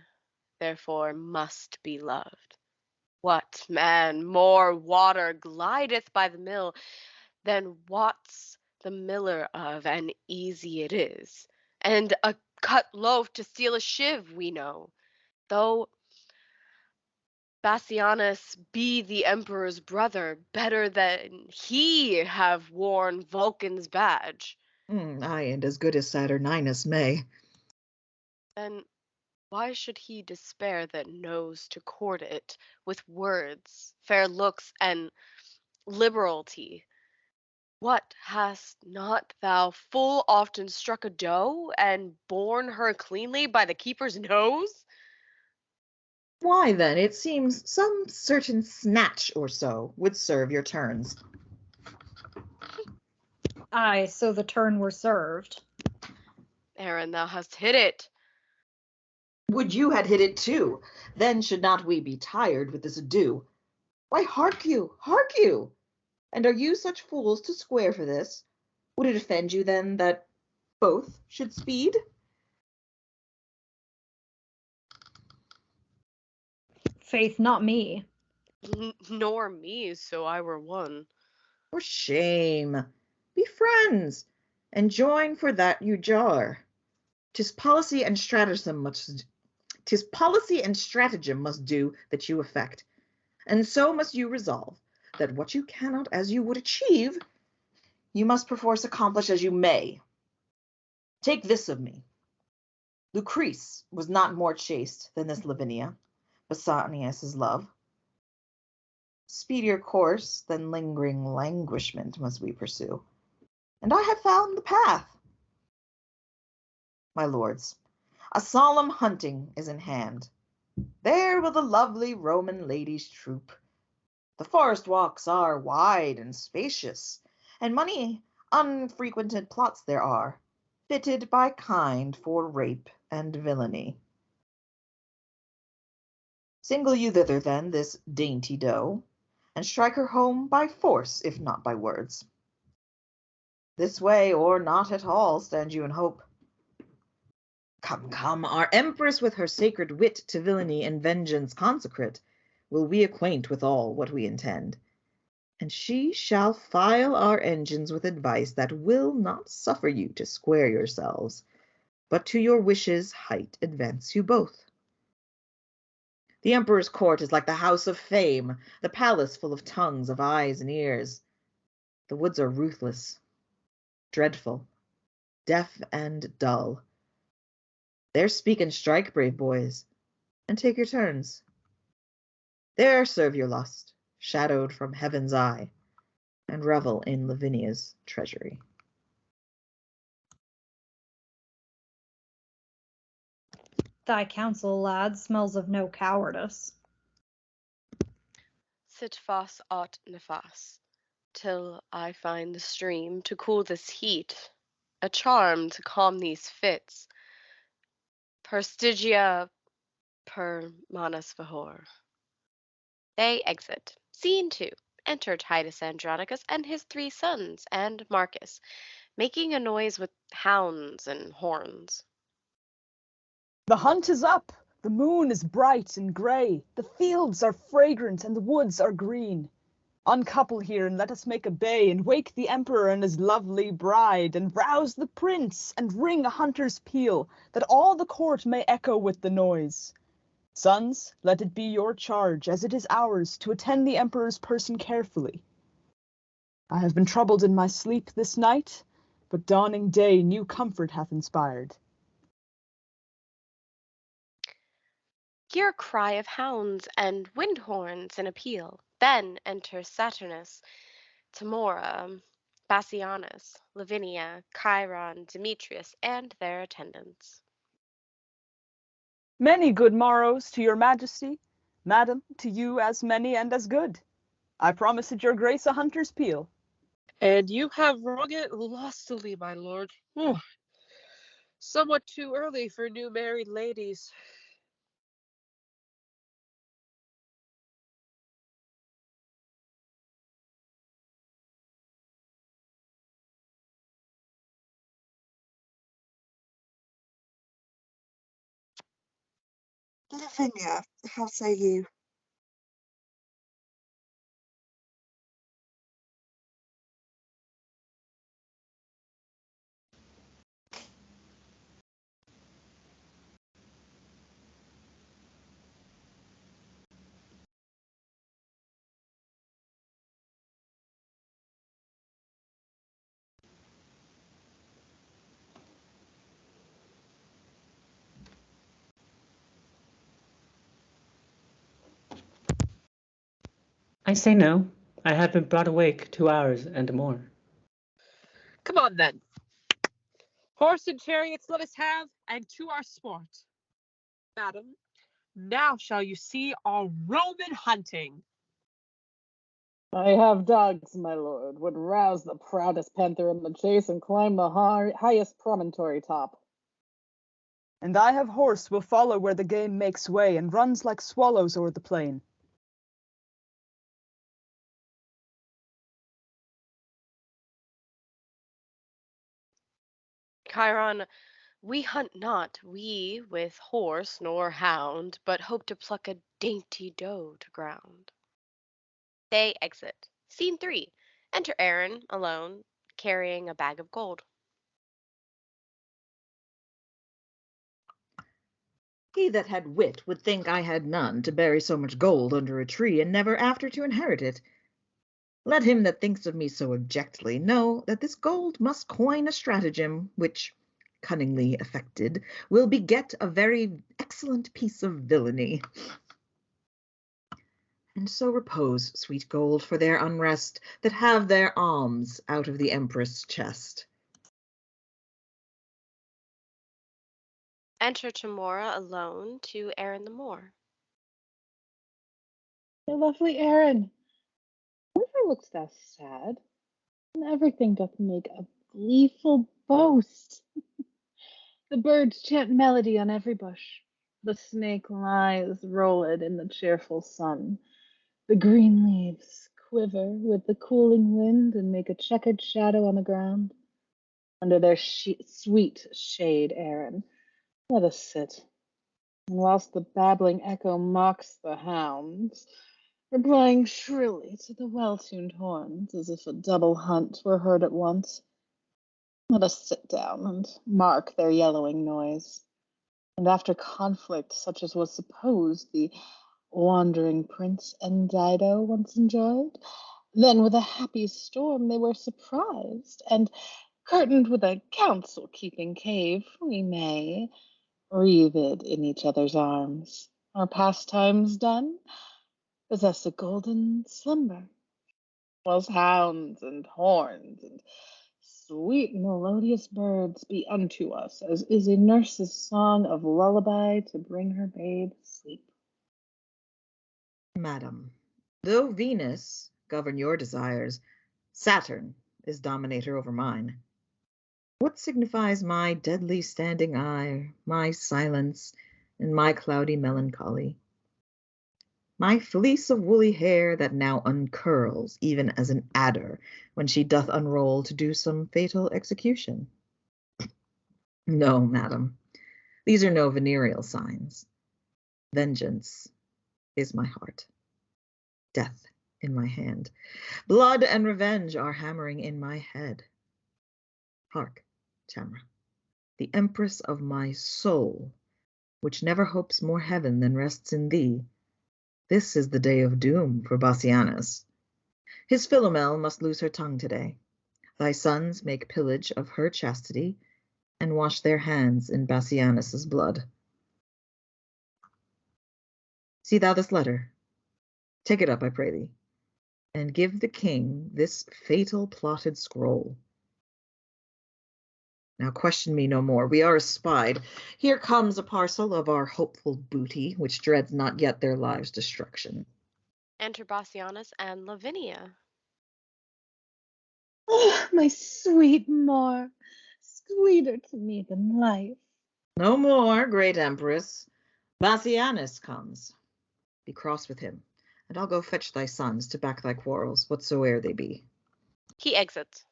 therefore must be loved. What man more water glideth by the mill Then wot's the miller of, and easy it is, and a cut loaf to steal a shiv, we know, though Bassianus be the emperor's brother, better than he have worn Vulcan's badge. Aye, and as good as Saturninus may. Then why should he despair that knows to court it with words, fair looks, and liberality? What, hast not thou full often struck a doe, and borne her cleanly by the keeper's nose? Why then, it seems some certain snatch or so would serve your turns. Aye, so the turn were served. Aaron, thou hast hit it. Would you had hit it too, then should not we be tired with this ado. Why, hark you, hark you! And are you such fools to square for this? Would it offend you then that both should speed? Faith, not me. Nor me, so I were one. For shame! Be friends, and join for that you jar. 'Tis policy and stratagem must do that you effect, and so must you resolve that what you cannot as you would achieve, you must perforce accomplish as you may. Take this of me. Lucrece was not more chaste than this Lavinia, Bassanio's love. Speedier course than lingering languishment must we pursue, and I have found the path. My lords, a solemn hunting is in hand. There will the lovely Roman ladies troop. The forest walks are wide and spacious, and many unfrequented plots there are, fitted by kind for rape and villainy. Single you thither then this dainty doe, and strike her home by force, if not by words. This way, or not at all, stand you in hope. Come, come, our empress with her sacred wit to villainy and vengeance consecrate, will we acquaint with all what we intend. And she shall file our engines with advice that will not suffer you to square yourselves, but to your wishes' height advance you both. The emperor's court is like the house of fame, the palace full of tongues, of eyes and ears. The woods are ruthless, dreadful, deaf and dull. There speak and strike, brave boys, and take your turns. There serve your lust, shadowed from heaven's eye, and revel in Lavinia's treasury. Thy counsel, lad, smells of no cowardice. Sit fas aut nefas, till I find the stream to cool this heat, a charm to calm these fits. Per stygia, per manus vehor. They exit. Scene 2. Enter Titus Andronicus and his 3 sons, and Marcus, making a noise with hounds and horns. The hunt is up, the moon is bright and grey, the fields are fragrant and the woods are green. Uncouple here and let us make a bay, and wake the emperor and his lovely bride, and rouse the prince, and ring a hunter's peal, that all the court may echo with the noise. Sons, let it be your charge, as it is ours, to attend the emperor's person carefully. I have been troubled in my sleep this night, but dawning day new comfort hath inspired. Hear cry of hounds and wind horns in appeal. Then enter Saturnus, Timora, Bassianus, Lavinia, Chiron, Demetrius, and their attendants. Many good morrows to your majesty, madam, to you as many and as good. I promise it your grace a hunter's peal. And you have rung it lustily, my lord. Somewhat too early for new married ladies. Lavinia, how say you? I say no. I have been brought awake 2 hours and more. Come on then. Horse and chariots let us have, and to our sport. Madam, now shall you see our Roman hunting. I have dogs, my lord, would rouse the proudest panther in the chase and climb the highest promontory top. And I have horse will follow where the game makes way and runs like swallows o'er the plain. Chiron, we hunt not, we with horse nor hound, but hope to pluck a dainty doe to ground. They exit. Scene 3. Enter Aaron, alone, carrying a bag of gold. He that had wit would think I had none to bury so much gold under a tree, and never after to inherit it. Let him that thinks of me so abjectly know that this gold must coin a stratagem, which, cunningly effected, will beget a very excellent piece of villainy. And so repose, sweet gold, for their unrest, that have their alms out of the empress' chest. Enter Tamora alone to Aaron the Moor. My lovely Aaron, wherefore look'st thou sad? And everything doth make a gleeful boast. The birds chant melody on every bush. The snake lies rolled in the cheerful sun. The green leaves quiver with the cooling wind and make a checkered shadow on the ground. Under their sweet shade, Aaron, let us sit. And whilst the babbling echo mocks the hounds, replying shrilly to the well-tuned horns, as if a double hunt were heard at once, let us sit down and mark their yellowing noise. And after conflict such as was supposed the wandering prince and Dido once enjoyed, then with a happy storm they were surprised, and curtained with a counsel-keeping cave, we may, wreathed in each other's arms, our pastimes done, possess a golden slumber, whilst hounds and horns and sweet melodious birds be unto us as is a nurse's song of lullaby to bring her babe sleep. Madam, though Venus govern your desires, Saturn is dominator over mine. What signifies my deadly standing eye, my silence, and my cloudy melancholy? My fleece of woolly hair that now uncurls, even as an adder when she doth unroll to do some fatal execution? No, madam, these are no venereal signs. Vengeance is my heart, death in my hand, blood and revenge are hammering in my head. Hark, Tamra, the empress of my soul, which never hopes more heaven than rests in thee, this is the day of doom for Bassianus. His Philomel must lose her tongue today. Thy sons make pillage of her chastity, and wash their hands in Bassianus's blood. See thou this letter. Take it up, I pray thee, and give the king this fatal plotted scroll. Now question me no more. We are espied. Here comes a parcel of our hopeful booty, which dreads not yet their lives' destruction. Enter Bassianus and Lavinia. Oh, my sweet Moor, sweeter to me than life. No more, great empress. Bassianus comes. Be cross with him, and I'll go fetch thy sons to back thy quarrels, whatsoe'er they be. He exits.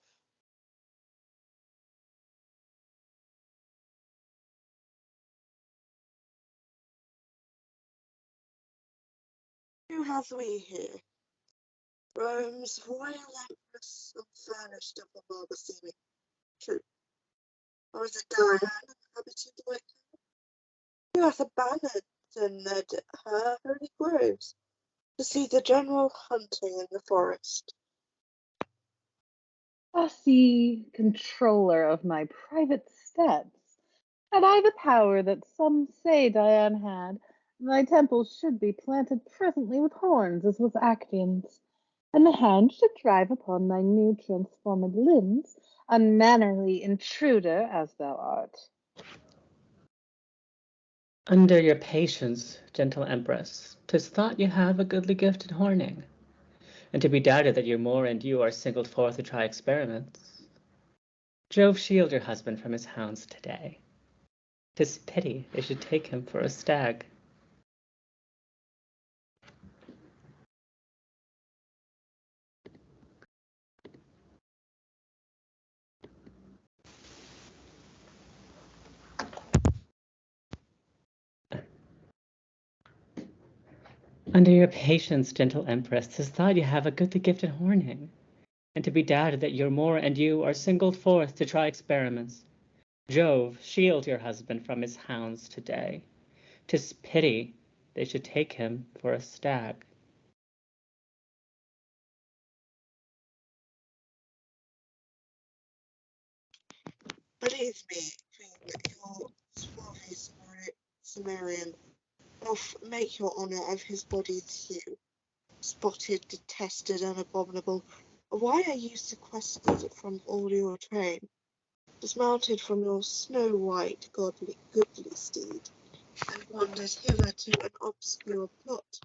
Who have we here? Rome's royal empress, unfurnished of the vulgar seeming. True. Or is it Diane, inhabited like her? Who hath abandoned her holy groves to see the general hunting in the forest? Fussy controller of my private steps, had I the power that some say Diane had, thy temples should be planted presently with horns, as was Actaeon's. and the hand should thrive upon thy new transformed limbs, unmannerly intruder as thou art. Under your patience, gentle Empress, 'tis thought you have a goodly gift in horning, and to be doubted that your moor and you are singled forth to try experiments. Jove shield your husband from his hounds today. 'Tis pity they should take him for a stag. Under your patience, gentle Empress, 'tis thought you have a goodly gift in horning, and to be doubted that your moor and you are singled forth to try experiments. Jove shield your husband from his hounds today. 'Tis pity they should take him for a stag. Believe me, Queen, your swarthy Cimmerian doth make your honour of his body's hue, spotted, detested, and abominable. Why are you sequestered from all your train, dismounted from your snow-white goodly steed, and wandered hither to an obscure plot,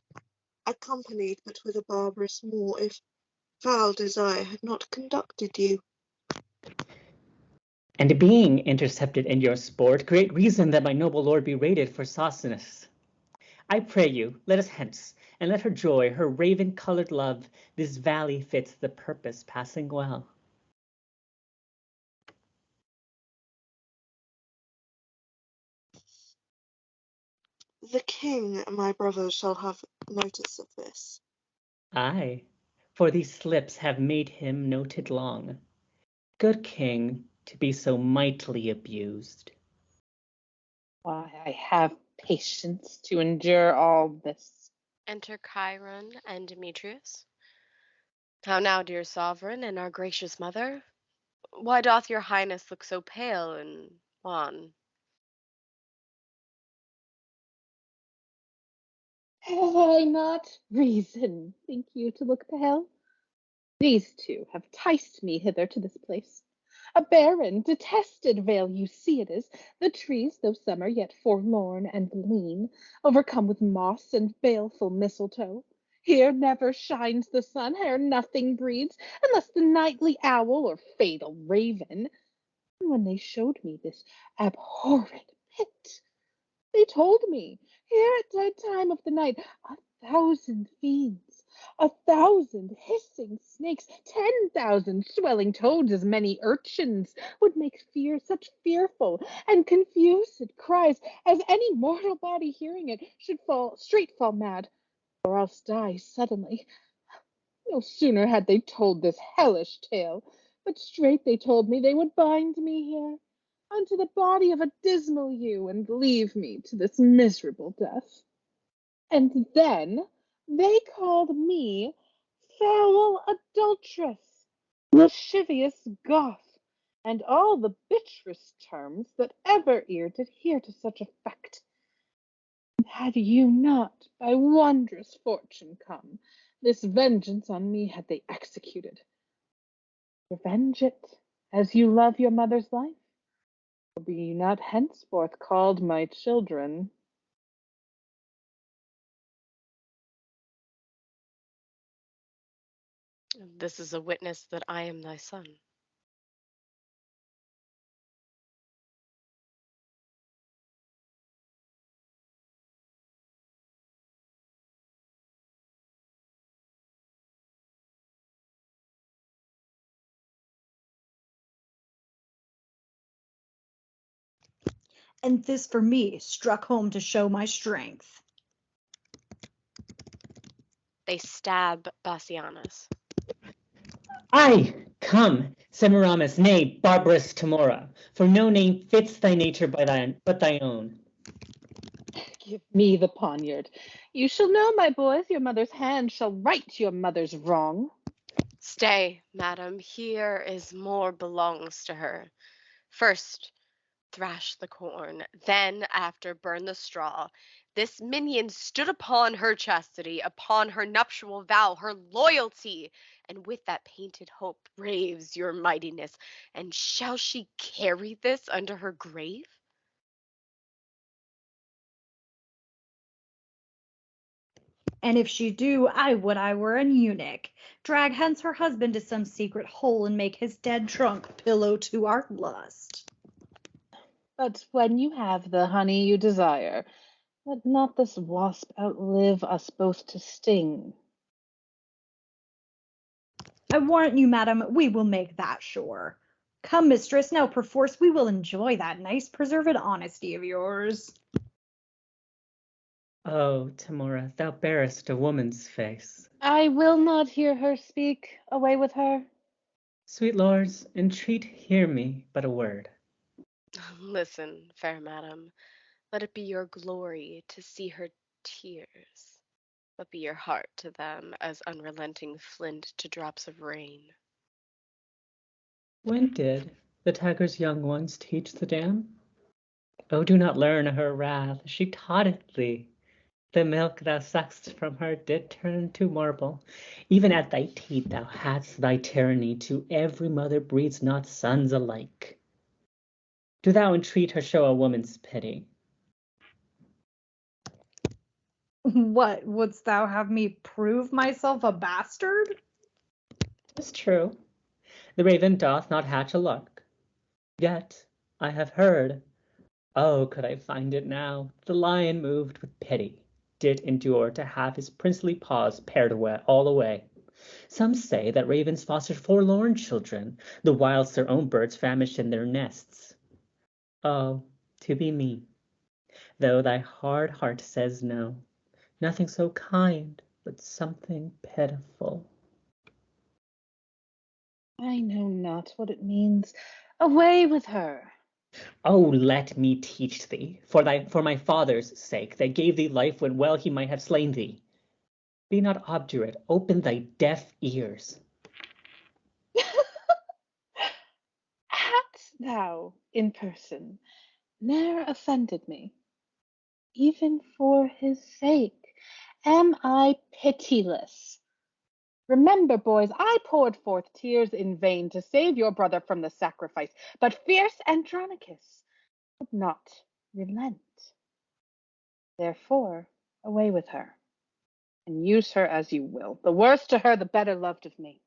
accompanied but with a barbarous Moor, if foul desire had not conducted you? And being intercepted in your sport, great reason that my noble lord be rated for sauciness. I pray you, let us hence, and let her joy, her raven-colored love, this valley fits the purpose passing well. The king, my brother, shall have notice of this. Aye, for these slips have made him noted long. Good king, to be so mightily abused. Why, I have patience to endure all this. Enter Chiron and Demetrius. How now, dear sovereign and our gracious mother? Why doth your highness look so pale and wan? Have I not reason, think you, to look pale? These two have ticed me hither to this place. A barren, detested vale you see it is, the trees, though summer, yet forlorn and lean, overcome with moss and baleful mistletoe. Here never shines the sun, here nothing breeds, unless the nightly owl or fatal raven. And when they showed me this abhorred pit, they told me, here at dead time of the night, 1,000 fiends, 1,000 hissing snakes, 10,000 swelling toads, as many urchins, would make fear such fearful and confused cries, as any mortal body hearing it should fall mad, or else die suddenly. No sooner had they told this hellish tale, but straight they told me they would bind me here, unto the body of a dismal yew, and leave me to this miserable death. And then they called me foul adulteress, lascivious Goth, and all the bitterest terms that ever ear did hear to such effect. And had you not by wondrous fortune come, this vengeance on me had they executed. Revenge it, as you love your mother's life, or be ye not henceforth called my children. This is a witness that I am thy son. And this for me struck home to show my strength. They stab Bassianus. Aye, come, Semiramis, nay, barbarous Timora, for no name fits thy nature but thy own. Give me the poniard. You shall know, my boys, your mother's hand shall right your mother's wrong. Stay, madam, here is more belongs to her. First thrash the corn, then after burn the straw, This minion stood upon her chastity, upon her nuptial vow, her loyalty, and with that painted hope braves your mightiness. And shall she carry this under her grave? And if she do, I would I were an eunuch. Drag hence her husband to some secret hole and make his dead trunk pillow to our lust. But when you have the honey you desire, let not this wasp outlive us both to sting. I warrant you, madam, we will make that sure. Come, mistress, now perforce we will enjoy that nice preserved honesty of yours. Oh, Tamora, thou bearest a woman's face. I will not hear her speak. Away with her. Sweet lords, entreat hear me but a word. Listen, fair madam, let it be your glory to see her tears, but be your heart to them as unrelenting flint to drops of rain. When did the tiger's young ones teach the dam? Oh, do not learn her wrath, she taught it thee. The milk thou suck'st from her did turn to marble. Even at thy teat thou hadst thy tyranny, to every mother breeds not sons alike. Do thou entreat her show a woman's pity? What, wouldst thou have me prove myself a bastard? 'Tis true, the raven doth not hatch a lark. Yet I have heard, oh, could I find it now, the lion moved with pity did endure to have his princely paws pared away all away. Some say that ravens foster forlorn children, the whilst their own birds famished in their nests. Oh, to be me, though thy hard heart says no, nothing so kind, but something pitiful. I know not what it means. Away with her. Oh, let me teach thee, for my father's sake, that gave thee life when well he might have slain thee. Be not obdurate, open thy deaf ears. Hadst thou, in person, ne'er offended me, even for his sake, am I pitiless. Remember, boys, I poured forth tears in vain to save your brother from the sacrifice, but fierce Andronicus would not relent. Therefore, away with her, and use her as you will. The worse to her, the better loved of me.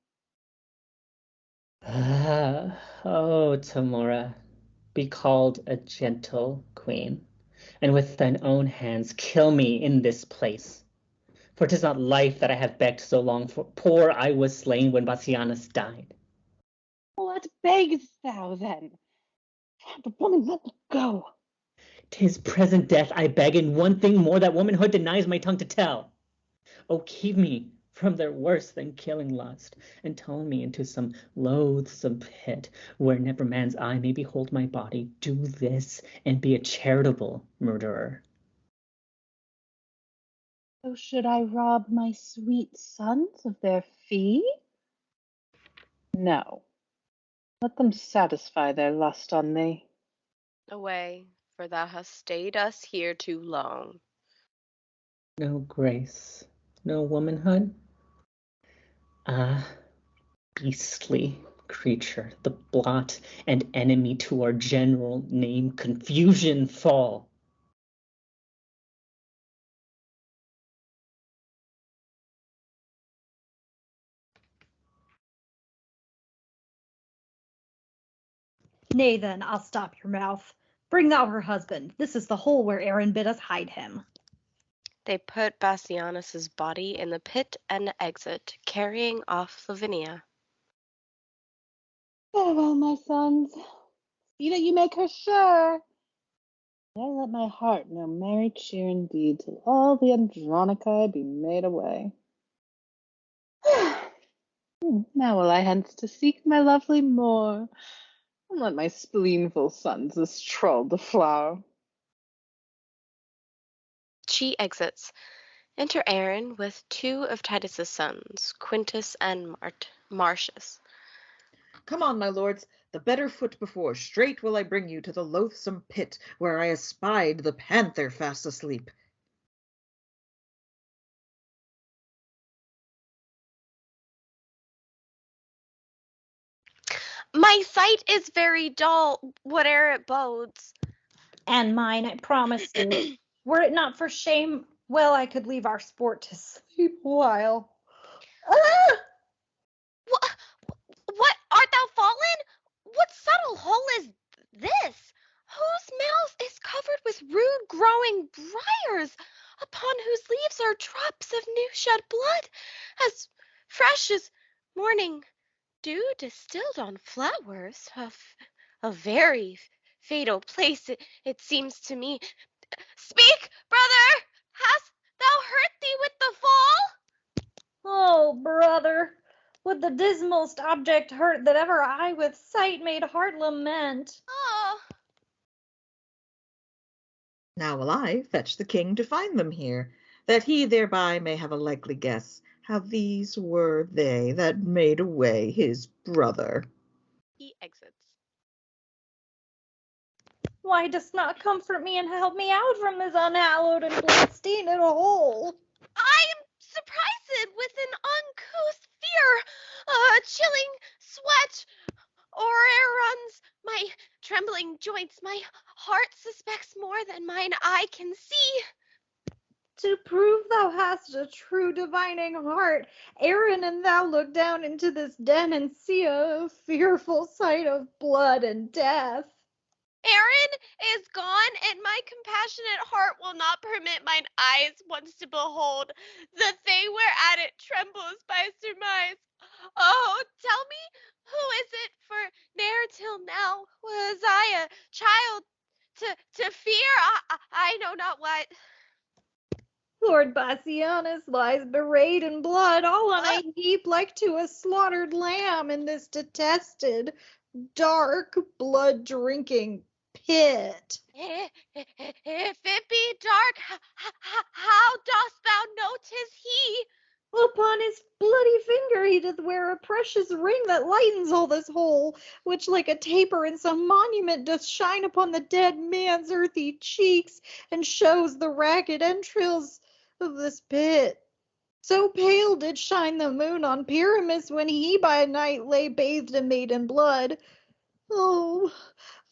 Oh, Tamora, be called a gentle queen, and with thine own hands kill me in this place. For 'tis not life that I have begged so long for. Poor I was slain when Bassianus died. What beggest thou then? But woman, let me go. 'Tis present death I beg, and one thing more that womanhood denies my tongue to tell. Oh, keep me from their worse than killing lust, and turn me into some loathsome pit, where never man's eye may behold my body. Do this, and be a charitable murderer. So should I rob my sweet sons of their fee? No. Let them satisfy their lust on thee. Away, for thou hast stayed us here too long. No grace, no womanhood? Ah, beastly creature, the blot and enemy to our general name, confusion fall. Nay then, I'll stop your mouth. Bring thou her husband. This is the hole where Aaron bid us hide him. They put Bassianus's body in the pit and exit, carrying off Lavinia. Farewell, my sons. See that you make her sure. I let my heart know merry cheer indeed, till all the Andronici be made away. Now will I hence to seek my lovely Moor, and let my spleenful sons this troll deflower. She exits. Enter Aaron with two of Titus's sons, Quintus and Marcius. Come on, my lords, the better foot before. Straight will I bring you to the loathsome pit where I espied the panther fast asleep. My sight is very dull, whate'er it bodes. And mine, I promise you. Were it not for shame, well, I could leave our sport to sleep a while. Ah! What, art thou fallen? What subtle hole is this? Whose mouth is covered with rude growing briars, upon whose leaves are drops of new shed blood, as fresh as morning dew distilled on flowers? A very fatal place, it seems to me. Speak, brother! Hast thou hurt thee with the fall? Oh, brother, would the dismalst object hurt that ever I with sight made heart lament? Oh, Now will I fetch the king to find them here, that he thereby may have a likely guess how these were they that made away his brother. he exits. Why dost not comfort me and help me out from this unhallowed and blood-stained hole? I am surprised with an uncouth fear, a chilling sweat o'erruns my trembling joints. My heart suspects more than mine eye can see. To prove thou hast a true divining heart, Aaron and thou look down into this den and see a fearful sight of blood and death. Aaron is gone, and my compassionate heart will not permit mine eyes once to behold the thing whereat it trembles by surmise. Oh, tell me, who is it? For ne'er till now was I a child to fear I know not what. Lord Bassianus lies bewrayed in blood, all on a heap like to a slaughtered lamb in this detested, dark, blood-drinking pit. If it be dark, how dost thou know 'tis he? Upon his bloody finger he doth wear a precious ring that lightens all this whole, which like a taper in some monument doth shine upon the dead man's earthy cheeks, and shows the ragged entrails of this pit. So pale did shine the moon on Pyramus when he by night lay bathed and made in blood. Oh,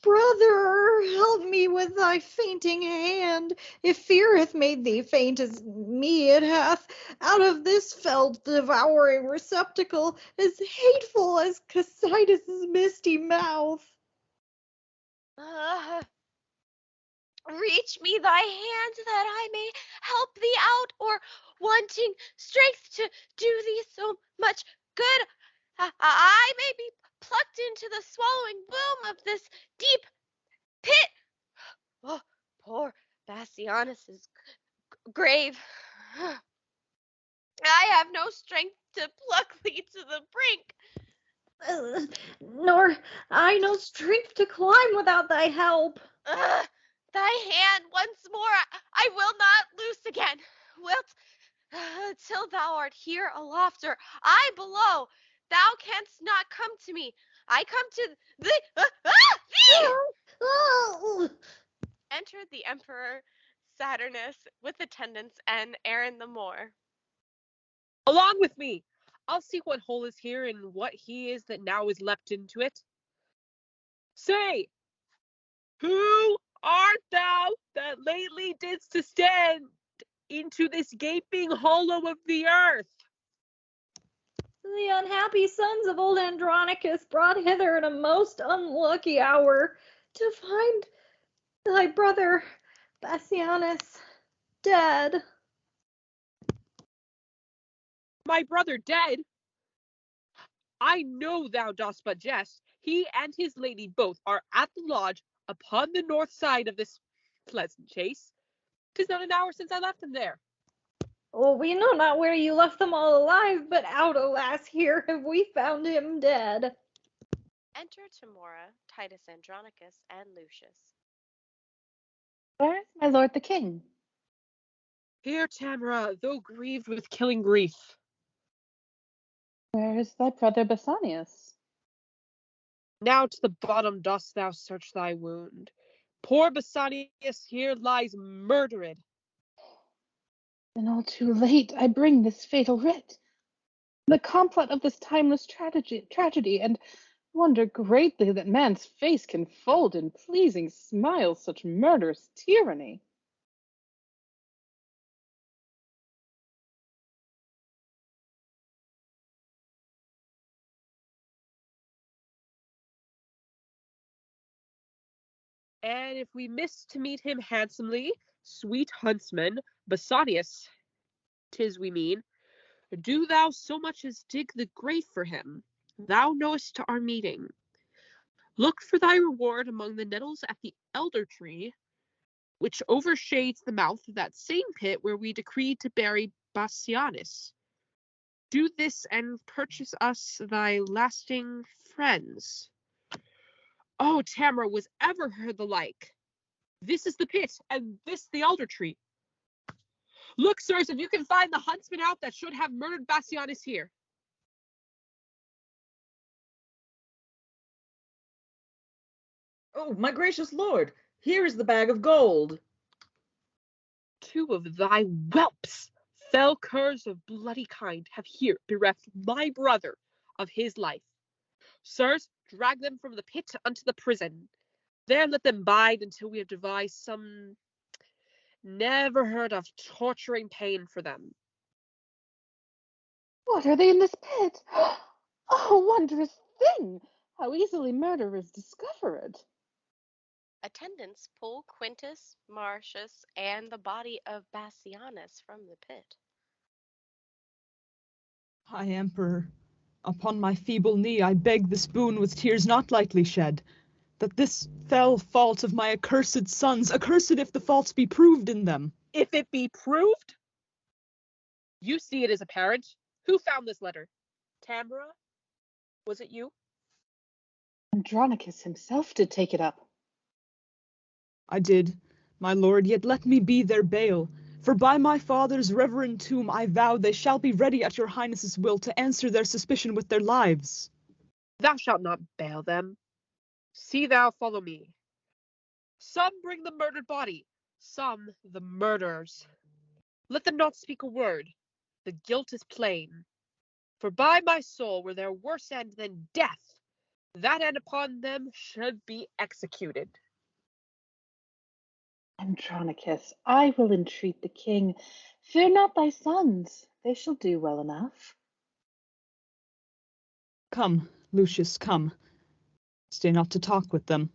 brother, help me with thy fainting hand. If fear hath made thee faint as me it hath, out of this fell devouring receptacle, as hateful as Titus's misty mouth. Reach me thy hand that I may help thee out, or wanting strength to do thee so much good, I may be plucked into the swallowing boom of this deep pit. Oh, poor Bassianus's grave. I have no strength to pluck thee to the brink. Nor I no strength to climb without thy help. Thy hand once more I will not loose again. Wilt, till thou art here aloft, or I below, thou canst not come to me. I come to thee. Oh. Entered the Emperor Saturnus with attendants and Aaron the Moor. Along with me. I'll see what hole is here and what he is that now is leapt into it. Say, who art thou that lately didst descend into this gaping hollow of the earth? The unhappy sons of old Andronicus brought hither in a most unlucky hour to find thy brother Bassianus dead. My brother dead? I know thou dost but jest. He and his lady both are at the lodge upon the north side of this pleasant chase. 'Tis not an hour since I left them there. Oh, we know not where you left them all alive, but out, alas, here have we found him dead. Enter Tamora, Titus Andronicus, and Lucius. Where is my lord the king? Here, Tamara, though grieved with killing grief. Where is thy brother Bassanius? Now to the bottom dost thou search thy wound. Poor Bassanius here lies murdered. And all too late I bring this fatal writ. The complot of this timeless tragedy, and Wonder greatly that man's face can fold in pleasing smiles such murderous tyranny. And if we miss to meet him handsomely, sweet huntsman, Basanius, 'tis we mean, do thou so much as dig the grave for him. Thou knowest our meeting. Look for thy reward among the nettles at the elder tree, which overshades the mouth of that same pit where we decreed to bury Bassianus. Do this and purchase us thy lasting friends. Oh, Tamara, was ever heard the like? This is the pit, and this the elder tree. Look, sirs, if you can find the huntsman out that should have murdered Bassianus here. Oh, my gracious lord, here is the bag of gold. 2 of thy whelps, fell curs of bloody kind, have here bereft my brother of his life. Sirs, drag them from the pit unto the prison. There let them bide until we have devised some never heard of torturing pain for them. What, are they in this pit? Oh, wondrous thing! How easily murder is discovered. Attendants pull Quintus, Marcius, and the body of Bassianus from the pit. High Emperor, upon my feeble knee I beg this boon with tears not lightly shed, that this fell fault of my accursed sons, accursed if the faults be proved in them. If it be proved, you see it is apparent. Who found this letter? Tamara? Was it you? Andronicus himself did take it up. I did, my lord, yet let me be their bail. For by my father's reverend tomb I vow they shall be ready at your highness's will to answer their suspicion with their lives. Thou shalt not bail them. See thou follow me. Some bring the murdered body, some the murderers. Let them not speak a word. The guilt is plain. For by my soul, were there worse end than death, that end upon them should be executed. Andronicus, I will entreat the king. Fear not thy sons, they shall do well enough. Come, Lucius, come. Stay not to talk with them.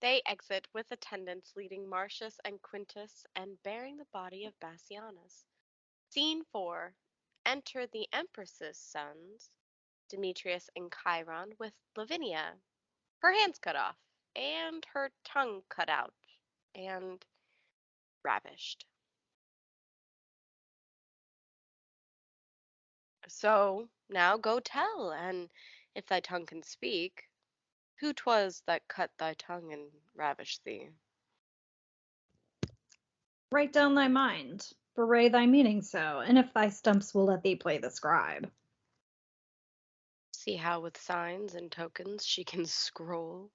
They exit with attendants leading Marcius and Quintus and bearing the body of Bassianus. Scene 4. Enter the Empress's sons, Demetrius and Chiron, with Lavinia, her hands cut off, and her tongue cut out, and ravished. So now go tell, and if thy tongue can speak, who 'twas that cut thy tongue and ravished thee. Write down thy mind, bewray thy meaning so, and if thy stumps will let thee play the scribe. See how with signs and tokens she can scroll.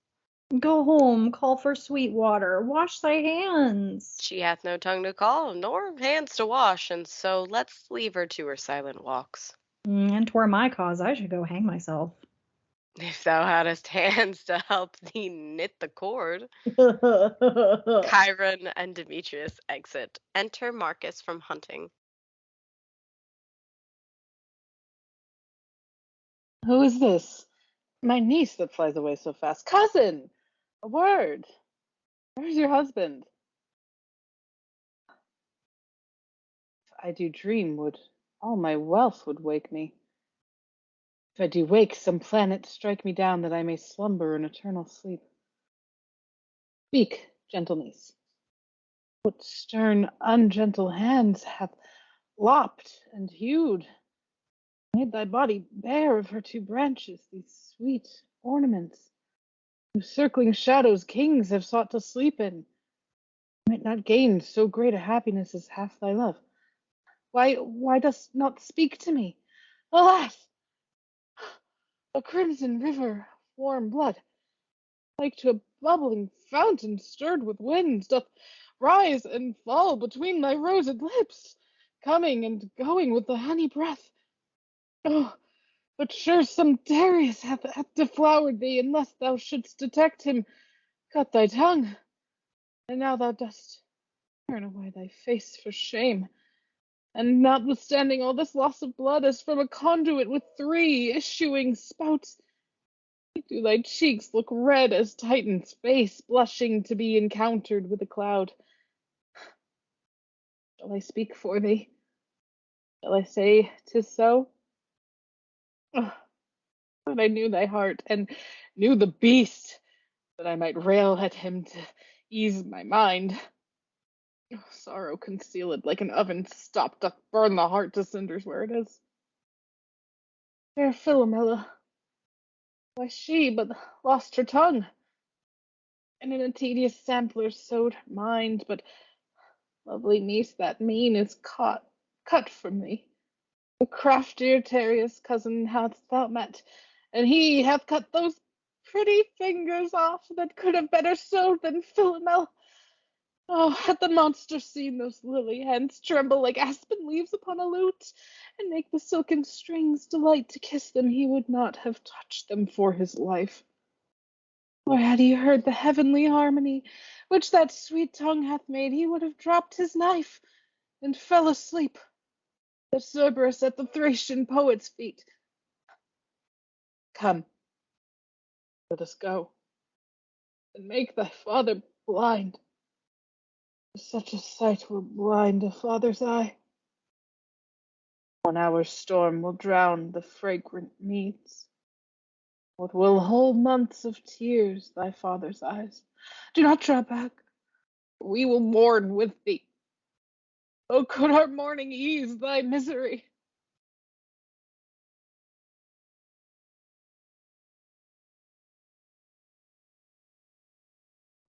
Go home, call for sweet water, wash thy hands. She hath no tongue to call, nor hands to wash, and so let's leave her to her silent walks. And 'twere my cause I should go hang myself. If thou hadst hands to help thee knit the cord. Chiron and Demetrius exit. Enter Marcus from hunting. Who is this? My niece that flies away so fast. Cousin! A word! Where's your husband? If I do dream, would all my wealth would wake me. If I do wake, some planet strike me down that I may slumber in eternal sleep. Speak, gentle niece. What stern, ungentle hands hath lopped and hewed, made thy body bare of her 2 branches, these sweet ornaments, whose circling shadows kings have sought to sleep in, might not gain so great a happiness as half thy love. Why dost not speak to me? Alas! A crimson river, warm blood, like to a bubbling fountain stirred with winds, doth rise and fall between thy rosed lips, coming and going with the honey breath. Oh, But sure some Darius hath deflowered thee, unless thou shouldst detect him. Cut thy tongue, and now thou dost turn away thy face for shame. And notwithstanding all this loss of blood, as from a conduit with 3 issuing spouts, do thy cheeks look red as Titan's face, blushing to be encountered with a cloud. Shall I speak for thee? Shall I say 'tis so? Oh, but I knew thy heart, and knew the beast, that I might rail at him to ease my mind. Oh, sorrow concealed like an oven stopped doth burn the heart to cinders where it is. Fair Philomela, why she but lost her tongue, and in a tedious sampler sowed her mind, but lovely niece, that mean is cut from me. The craftier Darius' cousin hast thou met, and he hath cut those pretty fingers off that could have better sewed than Philomel. Oh, had the monster seen those lily hands tremble like aspen leaves upon a lute, and make the silken strings delight to kiss them, he would not have touched them for his life. Or had he heard the heavenly harmony which that sweet tongue hath made, he would have dropped his knife and fell asleep, the Cerberus at the Thracian poet's feet. Come, let us go, and make thy father blind. Such a sight will blind a father's eye. 1 hour's storm will drown the fragrant meads. What will whole months of tears thy father's eyes? Do not draw back, we will mourn with thee. Oh, could our mourning ease thy misery?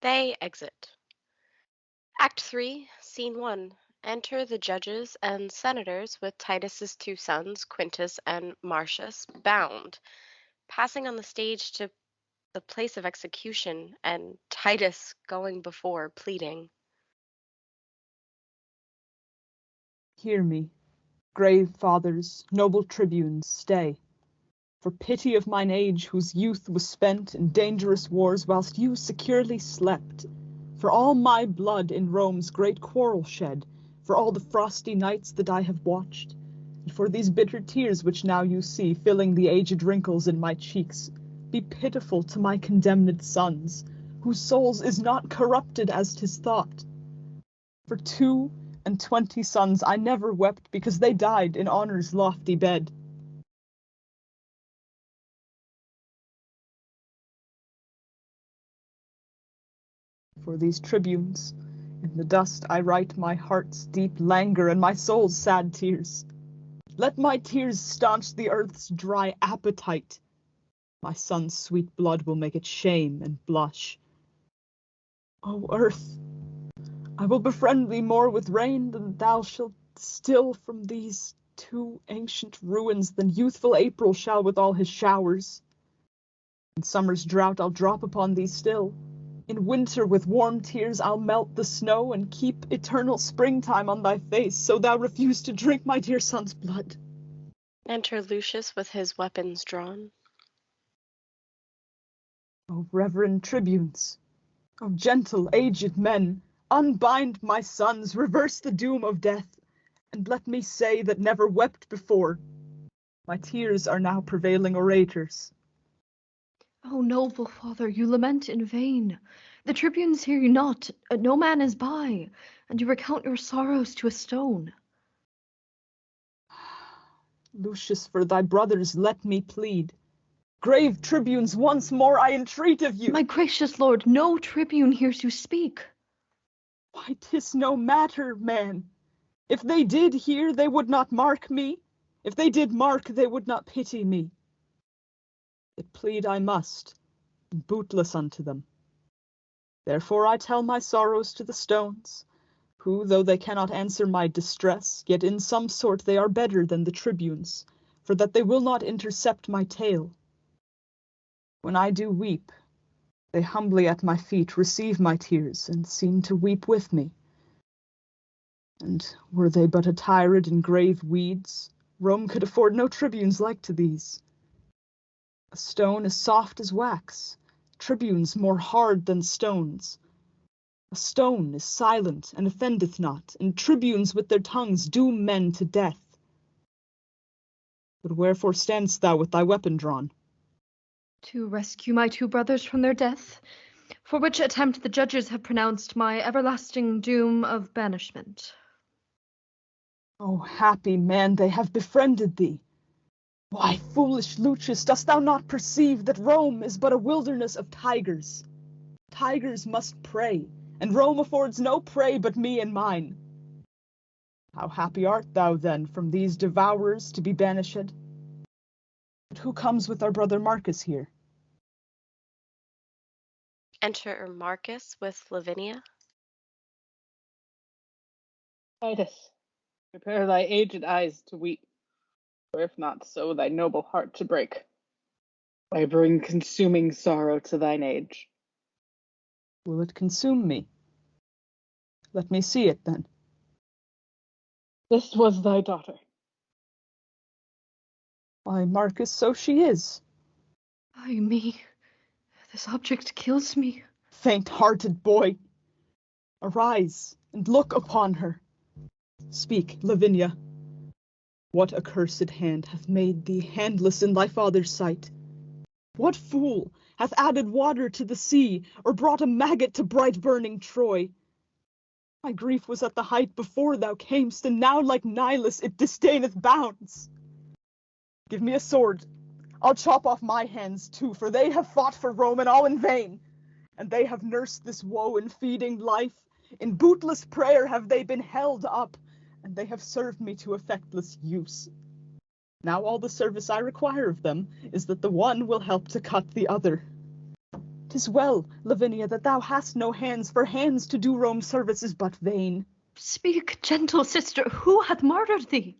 They exit. Act 3, Scene 1. Enter the judges and senators with Titus's 2 sons, Quintus and Marcius, bound, passing on the stage to the place of execution, and Titus going before, pleading. Hear me, grave fathers, noble tribunes, stay. For pity of mine age, whose youth was spent in dangerous wars, whilst you securely slept. For all my blood in Rome's great quarrel shed, for all the frosty nights that I have watched, and for these bitter tears which now you see filling the aged wrinkles in my cheeks, be pitiful to my condemned sons, whose souls is not corrupted as 'tis thought. For 22 sons I never wept, because they died in honor's lofty bed. For these tribunes, in the dust I write my heart's deep languor and my soul's sad tears. Let my tears staunch the earth's dry appetite. My son's sweet blood will make it shame and blush. O earth, I will befriend thee more with rain than thou shalt distill from these 2 ancient ruins than youthful April shall with all his showers. In summer's drought I'll drop upon thee still. In winter with warm tears I'll melt the snow, and keep eternal springtime on thy face, so thou refuse to drink my dear son's blood. Enter Lucius with his weapons drawn. O reverend tribunes, O gentle aged men, unbind my sons, reverse the doom of death, and let me say that never wept before. My tears are now prevailing orators. O noble father, you lament in vain. The tribunes hear you not, no man is by, and you recount your sorrows to a stone. Lucius, for thy brothers let me plead. Grave tribunes, once more I entreat of you. My gracious lord, no tribune hears you speak. Why, 'tis no matter, man. If they did hear, they would not mark me. If they did mark, they would not pity me. Yet plead I must, and bootless unto them. Therefore I tell my sorrows to the stones, who, though they cannot answer my distress, yet in some sort they are better than the tribunes, for that they will not intercept my tale. When I do weep, they humbly at my feet receive my tears, and seem to weep with me. And were they but attired in grave weeds, Rome could afford no tribunes like to these. A stone is soft as wax, tribunes more hard than stones. A stone is silent and offendeth not, and tribunes with their tongues doom men to death. But wherefore standst thou with thy weapon drawn? To rescue my two brothers from their death, for which attempt the judges have pronounced my everlasting doom of banishment. O happy man, they have befriended thee. Why, foolish Lucius, dost thou not perceive that Rome is but a wilderness of tigers? Tigers must prey, and Rome affords no prey but me and mine. How happy art thou, then, from these devourers to be banished? But who comes with our brother Marcus here? Enter Marcus with Lavinia. Titus, prepare thy aged eyes to weep, or if not so, thy noble heart to break. I bring consuming sorrow to thine age. Will it consume me? Let me see it, then. This was thy daughter. Why, Marcus, so she is. Ay me, this object kills me. Faint-hearted boy, arise and look upon her. Speak, Lavinia. What accursed hand hath made thee handless in thy father's sight? What fool hath added water to the sea, or brought a maggot to bright burning Troy? My grief was at the height before thou camest, and now like Nilus it disdaineth bounds. Give me a sword. I'll chop off my hands too, for they have fought for Rome, and all in vain. And they have nursed this woe in feeding life. In bootless prayer have they been held up, and they have served me to effectless use. Now all the service I require of them is that the one will help to cut the other. 'Tis well, Lavinia, that thou hast no hands, for hands to do Rome's service is but vain. Speak, gentle sister, who hath martyred thee?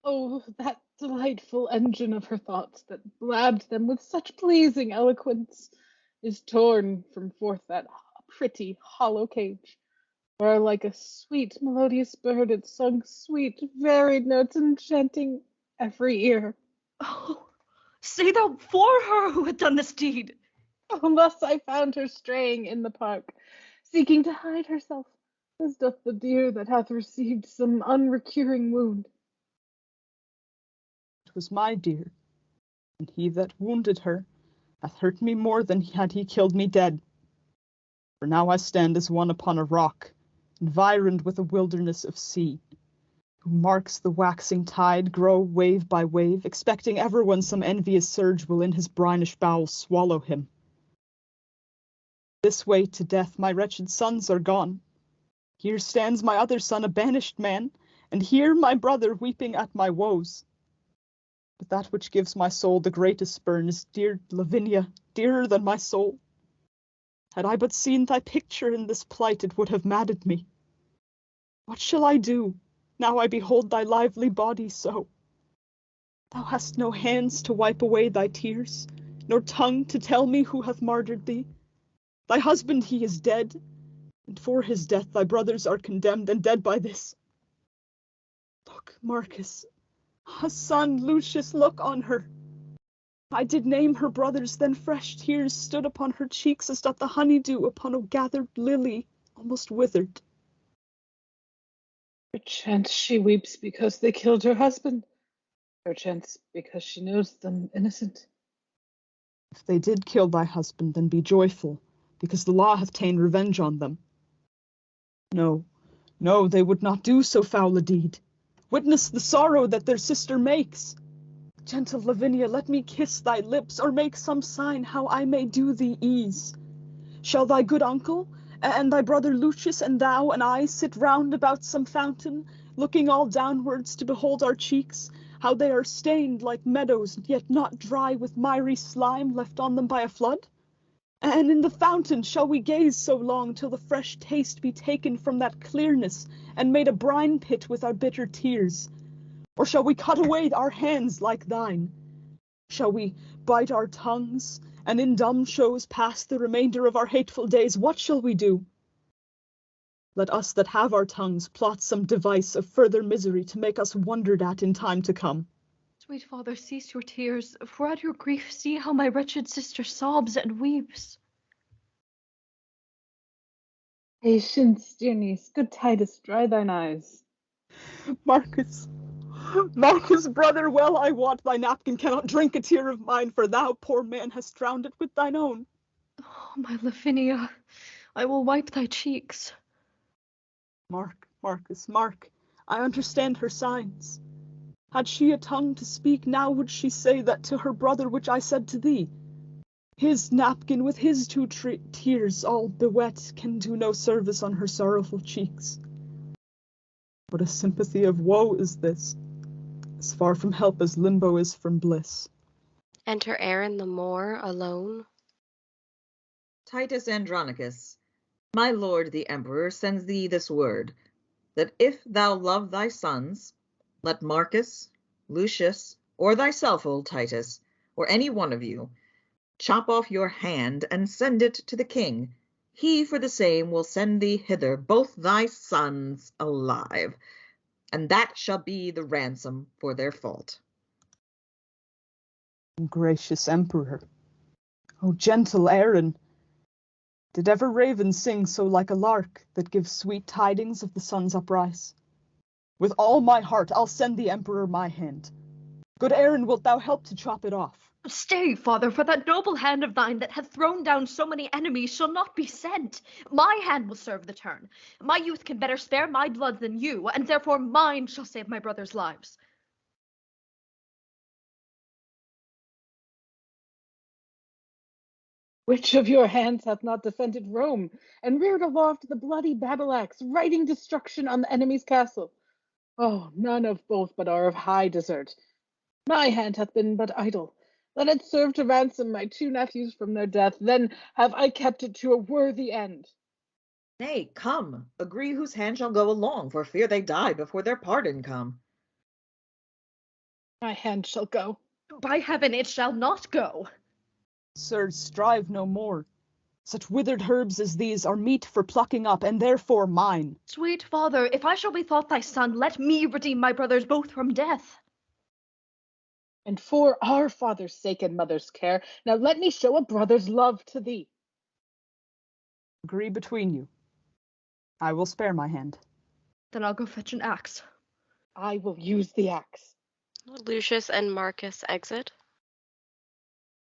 Oh, that delightful engine of her thoughts that blabbed them with such pleasing eloquence is torn from forth that pretty hollow cage, where like a sweet melodious bird it sung sweet varied notes enchanting every ear. Oh, say thou for her who hath done this deed. Oh, thus I found her straying in the park, seeking to hide herself, as doth the deer that hath received some unrecuring wound. It was my dear, and he that wounded her hath hurt me more than had he killed me dead. For now I stand as one upon a rock, environed with a wilderness of sea, who marks the waxing tide grow wave by wave, expecting ever when some envious surge will in his brinish bowels swallow him. This way to death my wretched sons are gone. Here stands my other son a banished man, and here my brother weeping at my woes. But that which gives my soul the greatest spurn is dear Lavinia, dearer than my soul. Had I but seen thy picture in this plight, it would have madded me. What shall I do, now I behold thy lively body so? Thou hast no hands to wipe away thy tears, nor tongue to tell me who hath martyred thee. Thy husband he is dead, and for his death thy brothers are condemned, and dead by this. Look, Marcus, ah, son Lucius, look on her. I did name her brothers, then fresh tears stood upon her cheeks, as doth the honeydew upon a gathered lily, almost withered. Perchance she weeps because they killed her husband, perchance because she knows them innocent. If they did kill thy husband, then be joyful, because the law hath ta'en revenge on them. No, no, they would not do so foul a deed. Witness the sorrow that their sister makes. Gentle Lavinia, let me kiss thy lips, or make some sign how I may do thee ease. Shall thy good uncle, and thy brother Lucius, and thou and I sit round about some fountain, looking all downwards to behold our cheeks, how they are stained like meadows, yet not dry with miry slime left on them by a flood? And in the fountain shall we gaze so long till the fresh taste be taken from that clearness, and made a brine pit with our bitter tears? Or shall we cut away our hands like thine? Shall we bite our tongues, and in dumb shows pass the remainder of our hateful days? What shall we do? Let us that have our tongues plot some device of further misery to make us wondered at in time to come. Sweet father, cease your tears, for at your grief see how my wretched sister sobs and weeps. Patience, dear niece. Good Titus, dry thine eyes. Marcus, Marcus, brother, well I wot thy napkin cannot drink a tear of mine, for thou, poor man, hast drowned it with thine own. Oh, my Lavinia, I will wipe thy cheeks. Marcus, mark, I understand her signs. Had she a tongue to speak, now would she say that to her brother which I said to thee. His napkin with his two tears all bewet can do no service on her sorrowful cheeks. What a sympathy of woe is this, as far from help as limbo is from bliss. Enter Aaron the Moor alone. Titus Andronicus, my lord the emperor sends thee this word, that if thou love thy sons, let Marcus, Lucius, or thyself, old Titus, or any one of you, chop off your hand and send it to the king. He for the same will send thee hither both thy sons alive, and that shall be the ransom for their fault. Gracious emperor, O gentle Aaron, did ever raven sing so like a lark, that gives sweet tidings of the sun's uprise? With all my heart I'll send the emperor my hand. Good Aaron, wilt thou help to chop it off? Stay, father, for that noble hand of thine that hath thrown down so many enemies shall not be sent. My hand will serve the turn. My youth can better spare my blood than you, and therefore mine shall save my brothers' lives. Which of your hands hath not defended Rome, and reared aloft the bloody battle-axe, writing destruction on the enemy's castle? Oh, none of both but are of high desert. My hand hath been but idle. Let it serve to ransom my two nephews from their death, then have I kept it to a worthy end. Nay, come, agree whose hand shall go along, for fear they die before their pardon come. My hand shall go. By heaven, it shall not go. Sirs, strive no more. Such withered herbs as these are meet for plucking up, and therefore mine. Sweet father, if I shall be thought thy son, let me redeem my brothers both from death. And for our father's sake and mother's care, now let me show a brother's love to thee. Agree between you. I will spare my hand. Then I'll go fetch an axe. I will use the axe. Lucius and Marcus exit.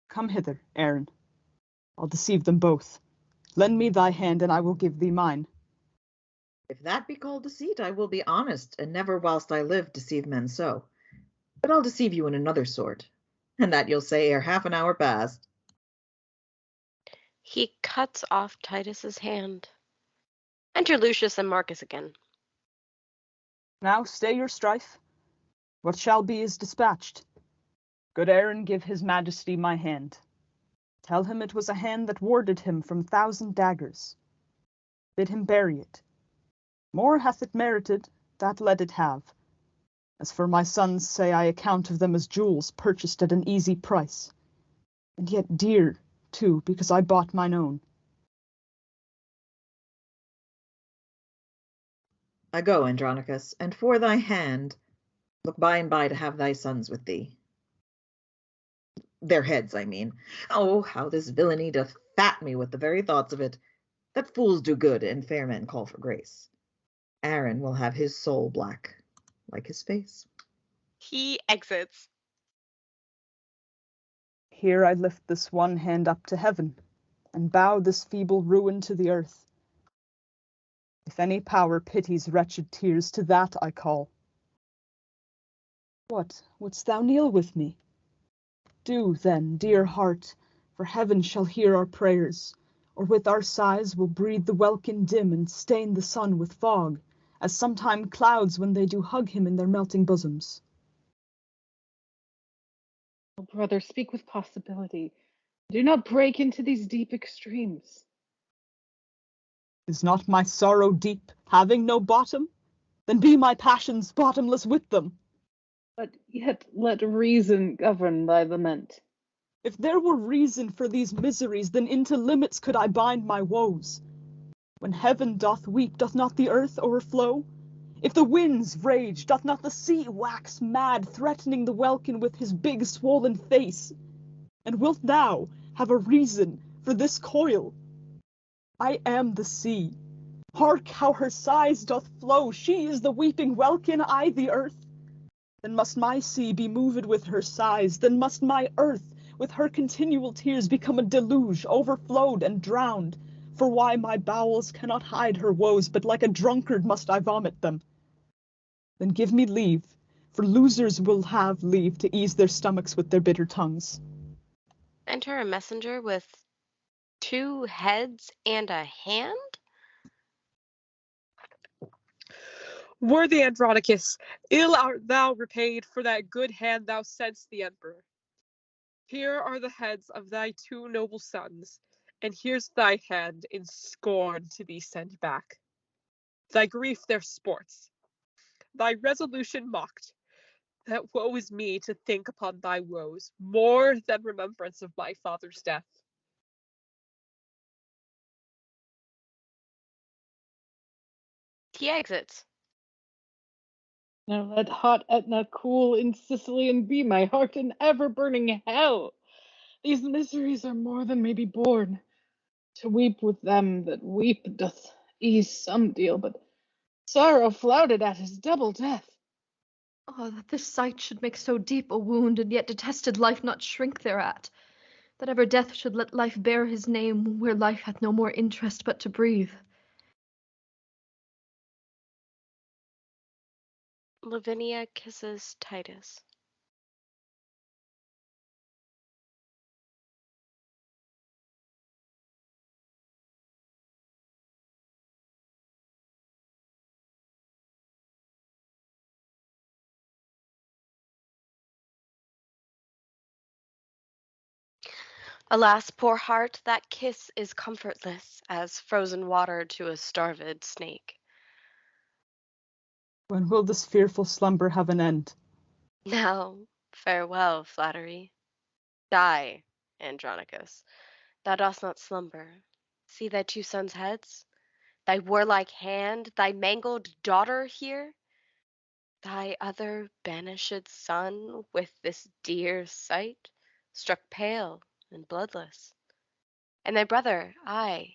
Come hither, Aaron. I'll deceive them both. Lend me thy hand, and I will give thee mine. If that be called deceit, I will be honest, and never whilst I live deceive men so. But I'll deceive you in another sort, and that you'll say ere half an hour past. He cuts off Titus's hand. Enter Lucius and Marcus again. Now stay your strife. What shall be is dispatched. Good Aaron, give his majesty my hand. Tell him it was a hand that warded him from 1,000 daggers. Bid him bury it. More hath it merited, that let it have. As for my sons, say I account of them as jewels purchased at an easy price, and yet dear, too, because I bought mine own. I go, Andronicus, and for thy hand, look by and by to have thy sons with thee. Their heads, I mean. Oh, how this villainy doth fat me with the very thoughts of it, that fools do good and fair men call for grace. Aaron will have his soul black, like his face. He exits. Here I lift this one hand up to heaven, and bow this feeble ruin to the earth. If any power pities wretched tears, to that I call. What, wouldst thou kneel with me? Do, then, dear heart, for heaven shall hear our prayers, or with our sighs will breathe the welkin dim, and stain the sun with fog, as sometime clouds when they do hug him in their melting bosoms. Oh, brother, speak with possibility. Do not break into these deep extremes. Is not my sorrow deep, having no bottom? Then be my passions bottomless with them. But yet let reason govern thy lament. If there were reason for these miseries, then into limits could I bind my woes. When heaven doth weep, doth not the earth o'erflow? If the winds rage, doth not the sea wax mad, threatening the welkin with his big swollen face? And wilt thou have a reason for this coil? I am the sea. Hark how her sighs doth flow. She is the weeping welkin, I the earth. Then must my sea be moved with her sighs, then must my earth with her continual tears become a deluge, overflowed and drowned. For why my bowels cannot hide her woes, but like a drunkard must I vomit them. Then give me leave, for losers will have leave to ease their stomachs with their bitter tongues. Enter a messenger with 2 heads and a hand? Worthy Andronicus, ill art thou repaid for that good hand thou sent'st the emperor. Here are the heads of thy 2 noble sons, and here's thy hand in scorn to be sent back. Thy grief their sports, thy resolution mocked. That woe is me to think upon thy woes, more than remembrance of my father's death. He exits. Now let hot Etna cool in Sicily and be my heart an ever-burning hell. These miseries are more than may be borne. To weep with them that weep doth ease some deal, but sorrow flouted at is double death. Oh, that this sight should make so deep a wound, and yet detested life not shrink thereat. That ever death should let life bear his name, where life hath no more interest but to breathe. Lavinia kisses Titus. Alas, poor heart, that kiss is comfortless as frozen water to a starved snake. When will this fearful slumber have an end? Now, farewell, flattery. Die, Andronicus. Thou dost not slumber. See thy 2 sons' heads, thy warlike hand, thy mangled daughter here, thy other banished son with this dear sight, struck pale and bloodless, and thy brother, I,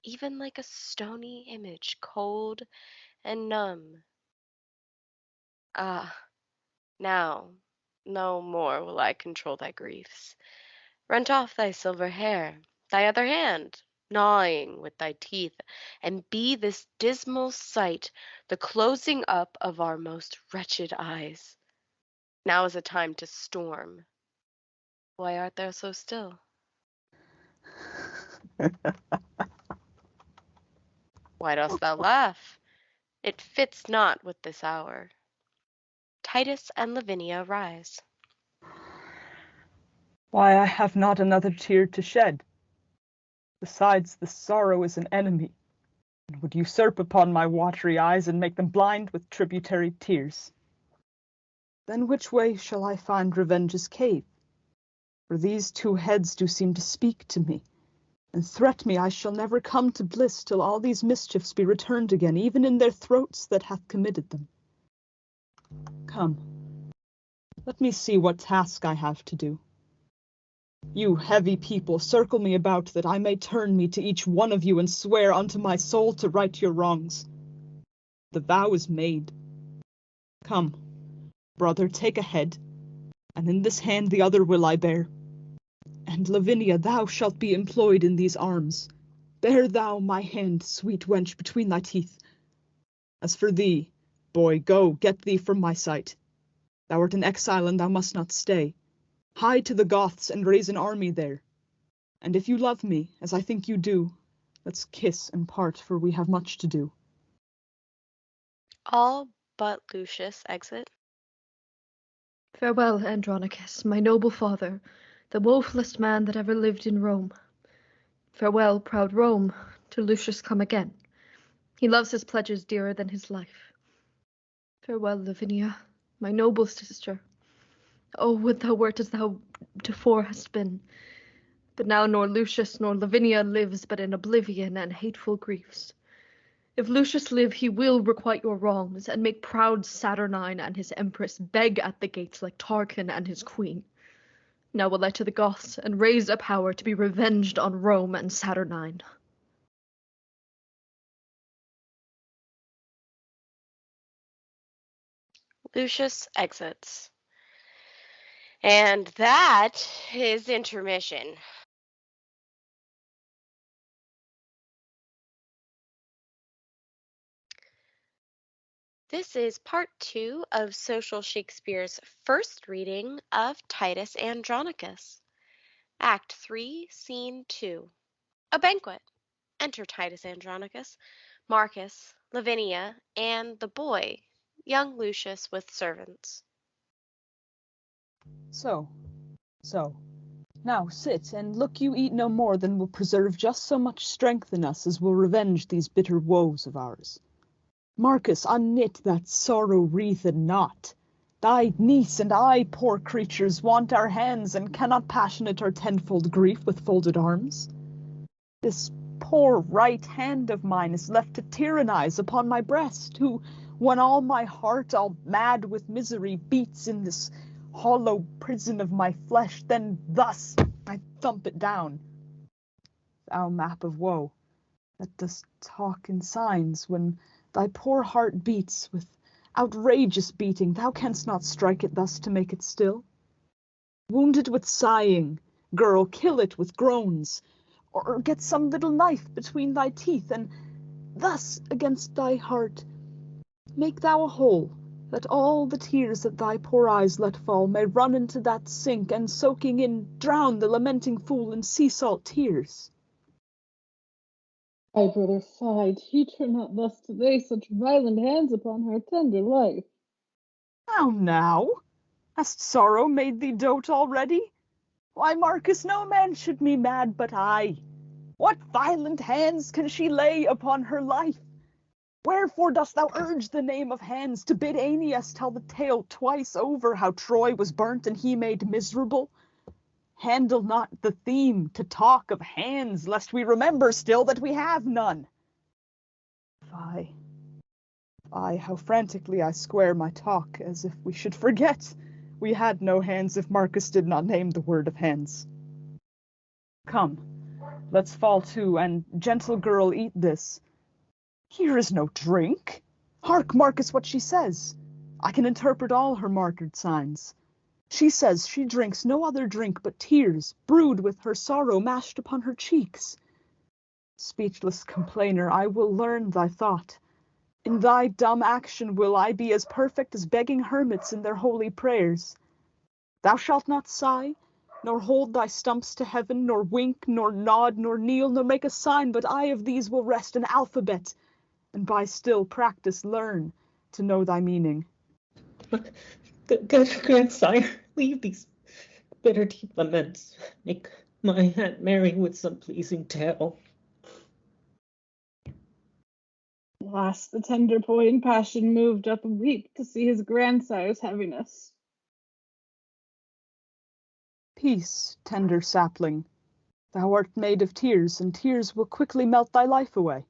even like a stony image, cold and numb. Ah, now no more will I control thy griefs. Rent off thy silver hair, thy other hand, gnawing with thy teeth, and be this dismal sight the closing up of our most wretched eyes. Now is a time to storm. Why art thou so still? Why dost thou laugh? It fits not with this hour. Titus and Lavinia rise. Why, I have not another tear to shed. Besides, the sorrow is an enemy, and would usurp upon my watery eyes and make them blind with tributary tears. Then which way shall I find revenge's cave? For these 2 heads do seem to speak to me, and threat me I shall never come to bliss till all these mischiefs be returned again, even in their throats that hath committed them. Come, let me see what task I have to do. You heavy people, circle me about, that I may turn me to each one of you and swear unto my soul to right your wrongs. The vow is made. Come, brother, take a head, and in this hand the other will I bear. And Lavinia, thou shalt be employed in these arms. Bear thou my hand, sweet wench, between thy teeth. As for thee, boy, go, get thee from my sight. Thou art an exile, and thou must not stay. Hie to the Goths and raise an army there. And if you love me, as I think you do, let's kiss and part, for we have much to do. All but Lucius exit. Farewell, Andronicus, my noble father, the woefulest man that ever lived in Rome. Farewell, proud Rome, till Lucius come again. He loves his pledges dearer than his life. Farewell, Lavinia, my noble sister. Oh, would thou wert as thou tofore hast been. But now nor Lucius nor Lavinia lives but in oblivion and hateful griefs. If Lucius live, he will requite your wrongs, and make proud Saturnine and his empress beg at the gates like Tarquin and his queen. Now will I to the Goths, and raise a power to be revenged on Rome and Saturnine. Lucius exits. And that is intermission. This is part 2 of Social Shakespeare's first reading of Titus Andronicus. Act 3, Scene 2. A banquet. Enter Titus Andronicus, Marcus, Lavinia, and the boy, young Lucius with servants. So. Now sit, and look you eat no more than will preserve just so much strength in us as will revenge these bitter woes of ours. Marcus, unknit that sorrow-wreathed knot. Thy niece and I, poor creatures, want our hands, and cannot passionate our tenfold grief with folded arms. This poor right hand of mine is left to tyrannize upon my breast, who, when all my heart, all mad with misery, beats in this hollow prison of my flesh, then thus I thump it down. Thou map of woe, that dost talk in signs, when thy poor heart beats with outrageous beating, thou canst not strike it thus to make it still. Wound it with sighing, girl, kill it with groans, or get some little knife between thy teeth, and thus against thy heart make thou a hole, that all the tears that thy poor eyes let fall may run into that sink, and soaking in, drown the lamenting fool in sea-salt tears. My brother, fie, teach her not thus to lay such violent hands upon her tender life. How now? Hast sorrow made thee dote already? Why, Marcus, no man should me mad but I. What violent hands can she lay upon her life? Wherefore dost thou urge the name of hands, to bid Aeneas tell the tale twice over, how Troy was burnt and he made miserable? Handle not the theme to talk of hands, lest we remember still that we have none. Fie, how frantically I square my talk, as if we should forget we had no hands if Marcus did not name the word of hands. Come, let's fall to, and, gentle girl, eat this. Here is no drink. Hark, Marcus, what she says. I can interpret all her martyred signs. She says she drinks no other drink but tears, brewed with her sorrow mashed upon her cheeks. Speechless complainer, I will learn thy thought. In thy dumb action will I be as perfect as begging hermits in their holy prayers. Thou shalt not sigh, nor hold thy stumps to heaven, nor wink, nor nod, nor kneel, nor make a sign, but I of these will wrest an alphabet, and by still practice learn to know thy meaning. Good grandsire, leave these bitter deep laments. Make my Aunt merry with some pleasing tale. Alas, the tender boy in passion moved doth weep to see his grandsire's heaviness. Peace, tender sapling. Thou art made of tears, and tears will quickly melt thy life away.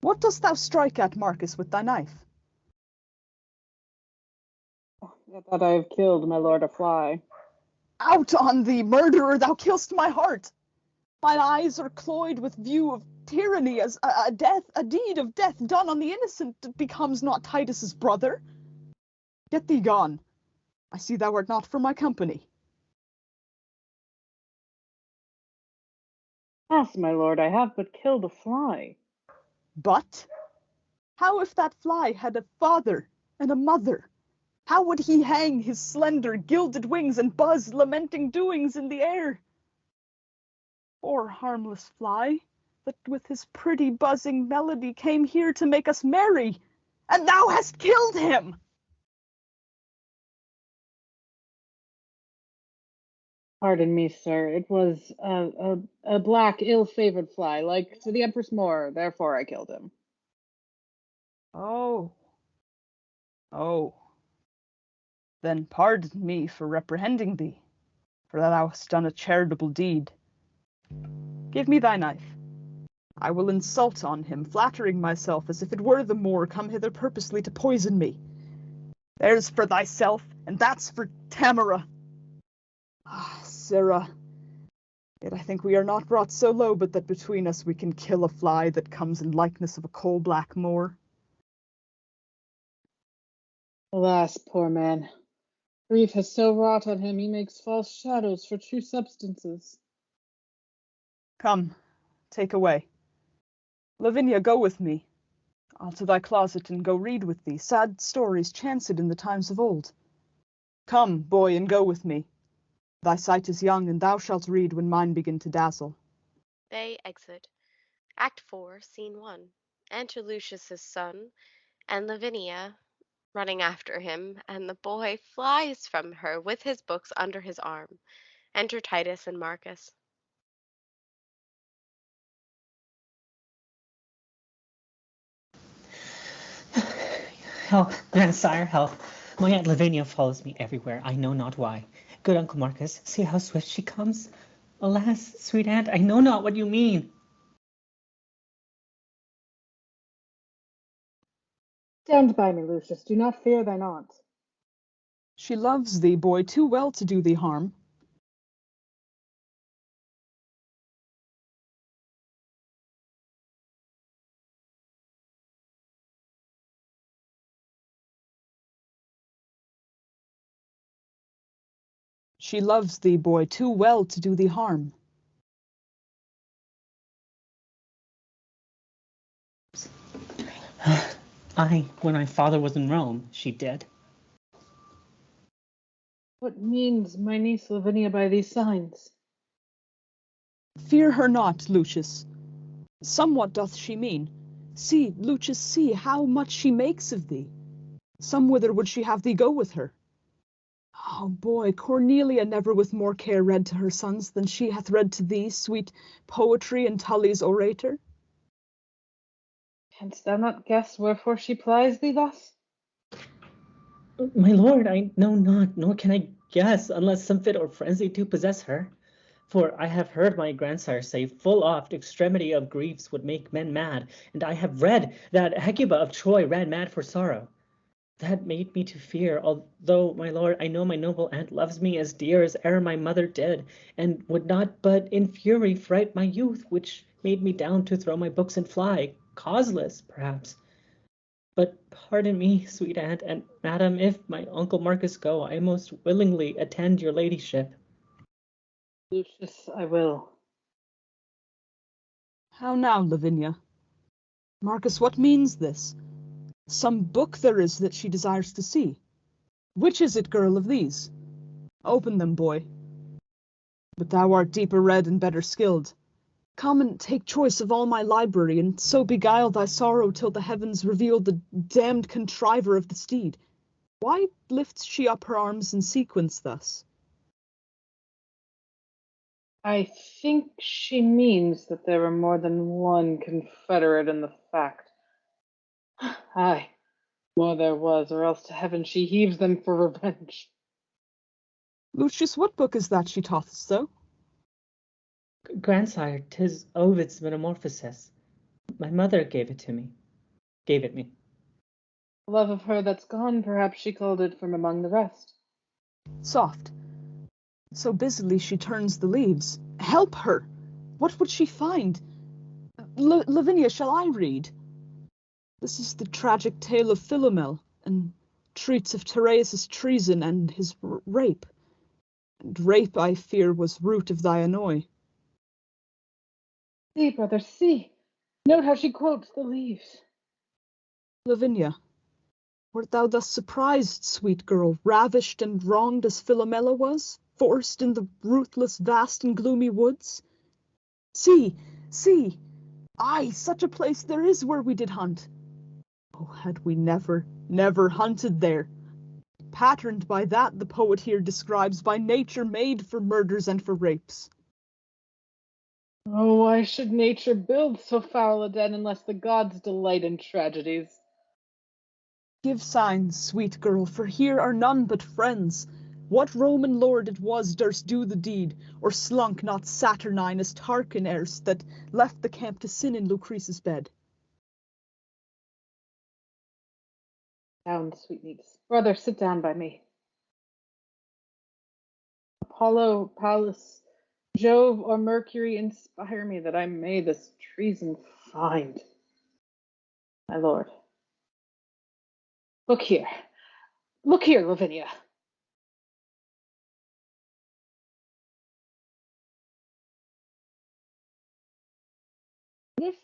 What dost thou strike at, Marcus, with thy knife? At that I have killed my lord a fly. Out on thee, murderer! Thou kill'st my heart. Mine eyes are cloyed with view of tyranny, as a deed of death done on the innocent becomes not Titus's brother. Get thee gone. I see thou art not for my company. Alas, my lord, I have but killed a fly. But how if that fly had a father and a mother? How would he hang his slender gilded wings and buzz lamenting doings in the air? Poor harmless fly, that with his pretty buzzing melody came here to make us merry, and thou hast killed him! Pardon me, sir. It was a black, ill-favored fly, like to the Empress Moore. Therefore, I killed him. Oh. Then pardon me for reprehending thee. for thou hast done a charitable deed. Give me thy knife. I will insult on him, flattering myself as if it were the Moor come hither purposely to poison me. There's for thyself, and that's for Tamara. Ah, sirrah, yet I think we are not brought so low but that between us we can kill a fly that comes in likeness of a coal-black Moor. Alas, poor man. Grief has so wrought on him he makes false shadows for true substances. Come, take away. Lavinia, go with me. I'll to thy closet and go read with thee sad stories chanced in the times of old. Come, boy, and go with me. Thy sight is young, and thou shalt read when mine begin to dazzle. They exit. Act 4, Scene 1. Enter Lucius's son, and Lavinia running after him, and the boy flies from her with his books under his arm. Enter Titus and Marcus. Help, grandsire, help. My Aunt Lavinia follows me everywhere, I know not why. Good Uncle Marcus, see how swift she comes. Alas, sweet aunt, I know not what you mean. Stand by me, Lucius. Do not fear thine aunt. She loves thee, boy, too well to do thee harm. She loves thee, boy, too well to do thee harm. When my father was in Rome, she did. What means my niece Lavinia by these signs? Fear her not, Lucius. Somewhat doth she mean. See, Lucius, see how much she makes of thee. Somewhither would she have thee go with her. Oh, boy, Cornelia never with more care read to her sons than she hath read to thee, sweet poetry and Tully's orator. Canst thou not guess wherefore she plies thee thus? My lord, I know not, nor can I guess, unless some fit or frenzy do possess her. For I have heard my grandsire say full oft extremity of griefs would make men mad, and I have read that Hecuba of Troy ran mad for sorrow. That made me to fear, although, my lord, I know my noble aunt loves me as dear as e'er my mother did, and would not but in fury fright my youth, which made me down to throw my books and fly, causeless, perhaps. But pardon me, sweet aunt, and madam, if my uncle Marcus go, I most willingly attend your ladyship. Lucius, I will. How now, Lavinia? Marcus, what means this? Some book there is that she desires to see. Which is it, girl, of these? Open them, boy. But thou art deeper read and better skilled. Come and take choice of all my library, and so beguile thy sorrow till the heavens reveal the damned contriver of the steed. Why lifts she up her arms in sequence thus? I think she means that there are more than one confederate in the fact. Aye, more there was, or else to heaven she heaves them for revenge. Lucius, what book is that she doth so? Grandsire, 'tis Ovid's Metamorphoses. My mother gave it me. Love of her that's gone, perhaps she called it from among the rest. Soft. So busily she turns the leaves. Help her! What would she find? Lavinia, shall I read? This is the tragic tale of Philomel, and treats of Tereus' treason and his rape. And rape, I fear, was root of thy annoy. See, brother, see. Note how she quotes the leaves. Lavinia, wert thou thus surprised, sweet girl, ravished and wronged as Philomela was, forced in the ruthless, vast and gloomy woods? See, see! Aye, such a place there is where we did hunt. Oh, had we never, never hunted there! Patterned by that the poet here describes, by nature made for murders and for rapes. Oh, why should nature build so foul a den unless the gods delight in tragedies? Give signs, sweet girl, for here are none but friends. What Roman lord it was durst do the deed, or slunk not saturnine as Tarquin erst, that left the camp to sin in Lucrece's bed? Down, sweetmeats. Brother, sit down by me. Apollo, Pallas, Jove, or Mercury, inspire me that I may this treason find. My lord. Look here. Look here, Lavinia. This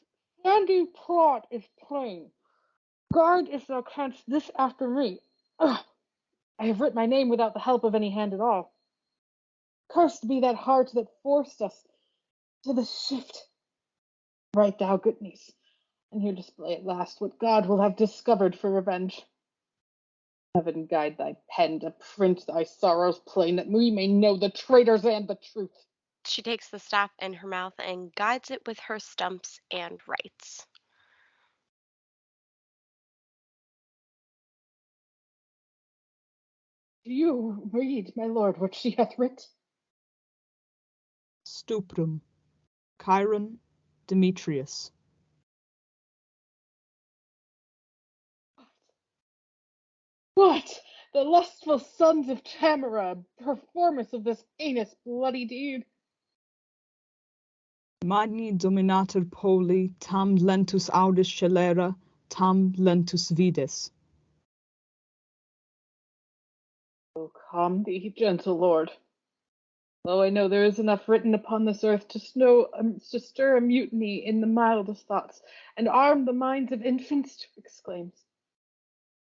handy plot is plain. Guard if thou canst this after me. Ugh, I have writ my name without the help of any hand at all. Cursed be that heart that forced us to the shift. Write thou, good niece, and here display at last what God will have discovered for revenge. Heaven guide thy pen to print thy sorrows plain, that we may know the traitors and the truth. She takes the staff in her mouth and guides it with her stumps and writes. Do you read, my lord, what she hath writ? Stuprum. Chiron, Demetrius. What? The lustful sons of Tamara, performers of this heinous bloody deed. Magni dominator poli, tam lentus audis scelera, tam lentus vides. Oh, calm thee, gentle lord. Though I know there is enough written upon this earth to stir a mutiny in the mildest thoughts, and arm the minds of infants to exclaims.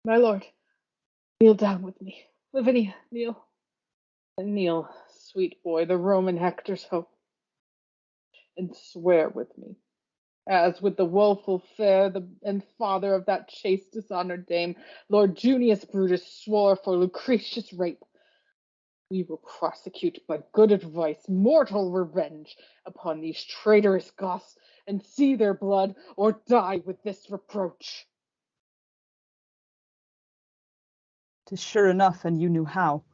My lord, kneel down with me. Lavinia, kneel. And kneel, sweet boy, the Roman Hector's hope. And swear with me, as with the woeful fair and father of that chaste dishonored dame, Lord Junius Brutus swore for Lucretius' rape. We will prosecute by good advice mortal revenge upon these traitorous Goths, and see their blood, or die with this reproach. 'Tis sure enough, and you knew how.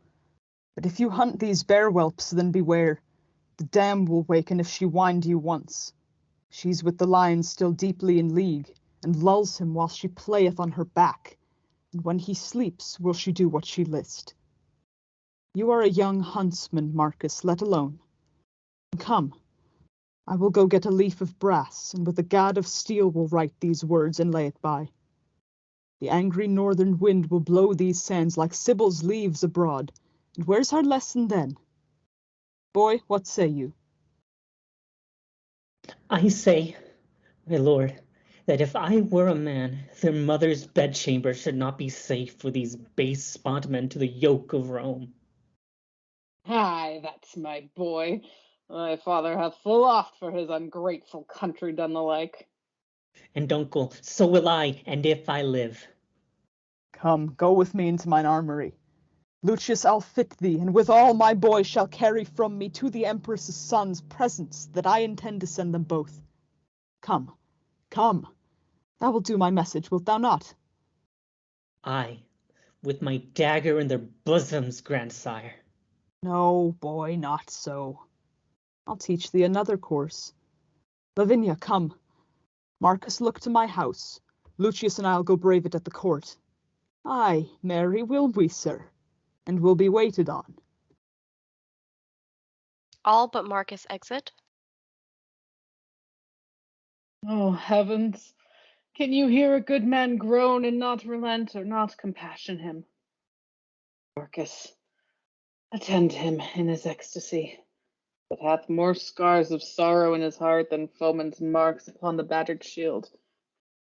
But if you hunt these bear whelps, then beware. The dam will waken if she wind you once. She's with the lion still deeply in league, and lulls him while she playeth on her back, and when he sleeps will she do what she list. You are a young huntsman, Marcus, let alone. Come, I will go get a leaf of brass, and with a gad of steel will write these words and lay it by. The angry northern wind will blow these sands like Sibyl's leaves abroad, and where's our lesson then? Boy, what say you? I say, my lord, that if I were a man, their mother's bedchamber should not be safe for these base bondmen to the yoke of Rome. Aye, that's my boy. My father hath full oft for his ungrateful country done the like. And uncle, so will I, and if I live. Come, go with me into mine armory. Lucius, I'll fit thee, and with all my boys shall carry from me to the empress' sons presents that I intend to send them both. Come, come, thou wilt do my message, wilt thou not? I, with my dagger in their bosoms, grandsire. No, boy, not so. I'll teach thee another course. Lavinia, come. Marcus, look to my house. Lucius and I'll go brave it at the court. Aye, marry, will we, sir? And will be waited on. All but Marcus exit. Oh, heavens! Can you hear a good man groan and not relent, or not compassion him? Marcus, attend him in his ecstasy, that hath more scars of sorrow in his heart than foeman's marks upon the battered shield,